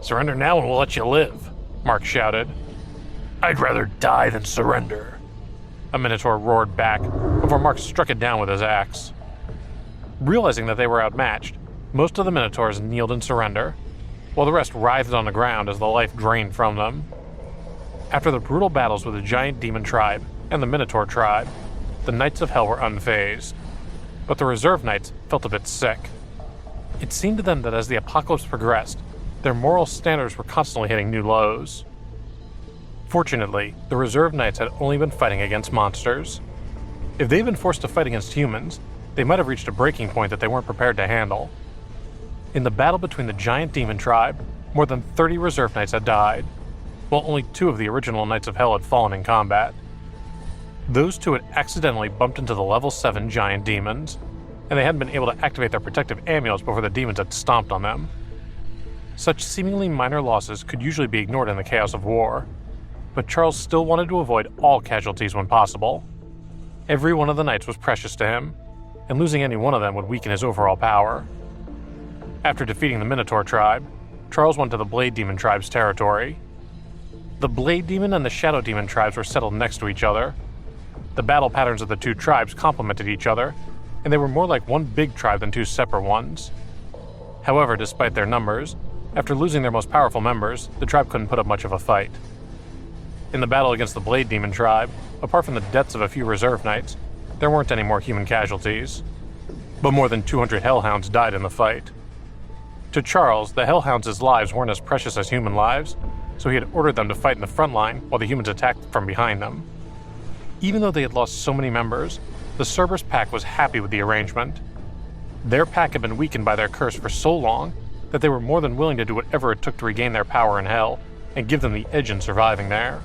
"Surrender now and we'll let you live," Mark shouted. "I'd rather die than surrender," a Minotaur roared back before Mark struck it down with his axe. Realizing that they were outmatched, most of the Minotaurs kneeled in surrender, while the rest writhed on the ground as the life drained from them. After the brutal battles with the giant demon tribe and the Minotaur tribe, the Knights of Hell were unfazed. But the reserve knights felt a bit sick. It seemed to them that as the apocalypse progressed, their moral standards were constantly hitting new lows. Fortunately, the reserve knights had only been fighting against monsters. If they'd been forced to fight against humans, they might have reached a breaking point that they weren't prepared to handle. In the battle between the giant demon tribe, more than 30 reserve knights had died, while only 2 of the original Knights of Hell had fallen in combat. Those 2 had accidentally bumped into the level 7 giant demons, and they hadn't been able to activate their protective amulets before the demons had stomped on them. Such seemingly minor losses could usually be ignored in the chaos of war, but Charles still wanted to avoid all casualties when possible. Every one of the knights was precious to him, and losing any one of them would weaken his overall power. After defeating the Minotaur tribe, Charles went to the Blade Demon tribe's territory. The Blade Demon and the Shadow Demon tribes were settled next to each other. The battle patterns of the two tribes complemented each other, and they were more like one big tribe than two separate ones. However, despite their numbers, after losing their most powerful members, the tribe couldn't put up much of a fight. In the battle against the Blade Demon tribe, apart from the deaths of a few reserve knights, there weren't any more human casualties. But more than 200 Hellhounds died in the fight. To Charles, the Hellhounds' lives weren't as precious as human lives, so he had ordered them to fight in the front line while the humans attacked from behind them. Even though they had lost so many members, the Cerberus pack was happy with the arrangement. Their pack had been weakened by their curse for so long that they were more than willing to do whatever it took to regain their power in Hell and give them the edge in surviving there.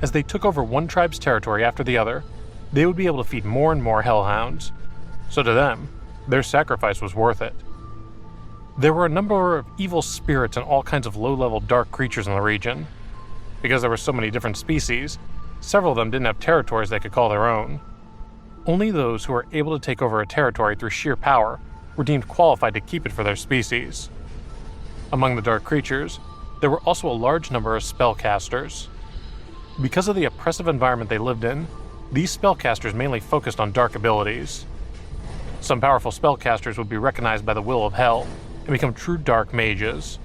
As they took over one tribe's territory after the other, they would be able to feed more and more Hellhounds. So to them, their sacrifice was worth it. There were a number of evil spirits and all kinds of low-level dark creatures in the region. Because there were so many different species, several of them didn't have territories they could call their own. Only those who were able to take over a territory through sheer power were deemed qualified to keep it for their species. Among the dark creatures, there were also a large number of spellcasters. Because of the oppressive environment they lived in, these spellcasters mainly focused on dark abilities. Some powerful spellcasters would be recognized by the will of Hell and become true dark mages.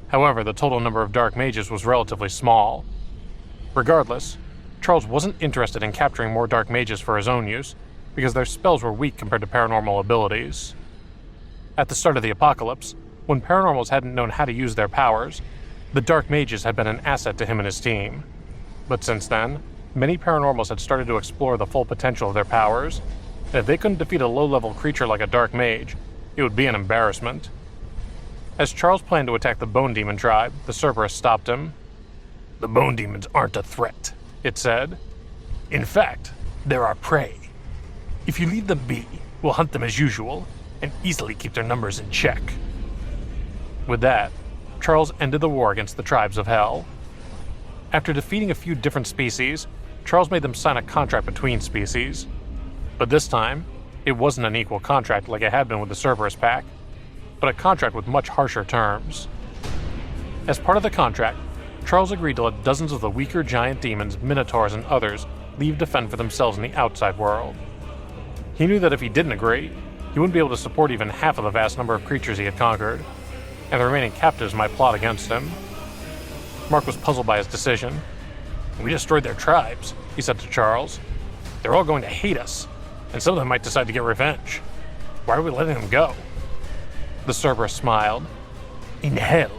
However, the total number of dark mages was relatively small. Regardless, Charles wasn't interested in capturing more dark mages for his own use, because their spells were weak compared to paranormal abilities. At the start of the apocalypse, when paranormals hadn't known how to use their powers, the dark mages had been an asset to him and his team. But since then, many paranormals had started to explore the full potential of their powers, and if they couldn't defeat a low-level creature like a dark mage, it would be an embarrassment. As Charles planned to attack the Bone Demon tribe, the Cerberus stopped him. The Bone Demons aren't a threat, It said. In fact, they're our prey. If you leave them be, we'll hunt them as usual and easily keep their numbers in check. With that, Charles ended the war against the tribes of Hell. After defeating a few different species, Charles made them sign a contract between species. But this time, it wasn't an equal contract like it had been with the Cerberus pack, but a contract with much harsher terms. As part of the contract, Charles agreed to let dozens of the weaker giant demons, minotaurs, and others leave to fend for themselves in the outside world. He knew that if he didn't agree, he wouldn't be able to support even half of the vast number of creatures he had conquered, and the remaining captives might plot against him. Mark was puzzled by his decision. We destroyed their tribes, He said to Charles. They're all going to hate us, and some of them might decide to get revenge. Why are we letting them go? The Cerberus smiled. In Hell,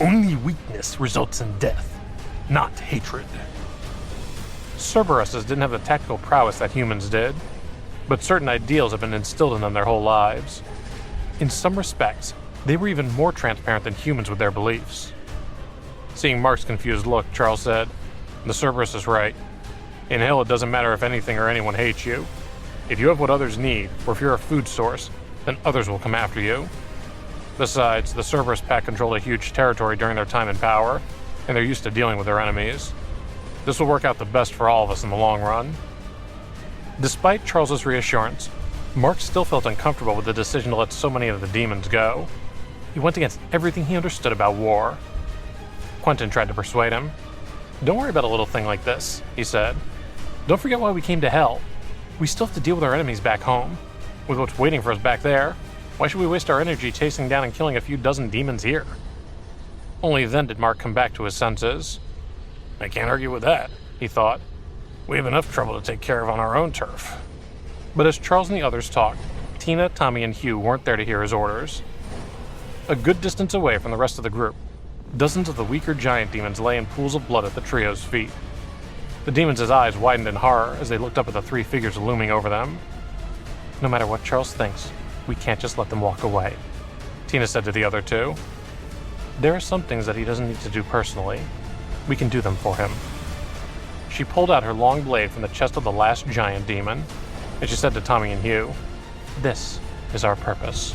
only weakness results in death, not hatred. Cerberuses didn't have the tactical prowess that humans did, but certain ideals have been instilled in them their whole lives. In some respects, they were even more transparent than humans with their beliefs. Seeing Mark's confused look, Charles said, "The Cerberus is right. In Hell, it doesn't matter if anything or anyone hates you. If you have what others need, or if you're a food source, then others will come after you. Besides, the Cerberus pack controlled a huge territory during their time in power, and they're used to dealing with their enemies. This will work out the best for all of us in the long run." Despite Charles's reassurance, Mark still felt uncomfortable with the decision to let so many of the demons go. He went against everything he understood about war. Quentin tried to persuade him. "Don't worry about a little thing like this," he said. "Don't forget why we came to Hell. We still have to deal with our enemies back home. With what's waiting for us back there, why should we waste our energy chasing down and killing a few dozen demons here?" Only then did Mark come back to his senses. I can't argue with that, He thought. We have enough trouble to take care of on our own turf. But as Charles and the others talked, Tina, Tommy, and Hugh weren't there to hear his orders. A good distance away from the rest of the group, dozens of the weaker giant demons lay in pools of blood at the trio's feet. The demons' eyes widened in horror as they looked up at the three figures looming over them. "No matter what Charles thinks, we can't just let them walk away," Tina said to the other two. "There are some things that he doesn't need to do personally. We can do them for him." She pulled out her long blade from the chest of the last giant demon, and she said to Tommy and Hugh, "This is our purpose."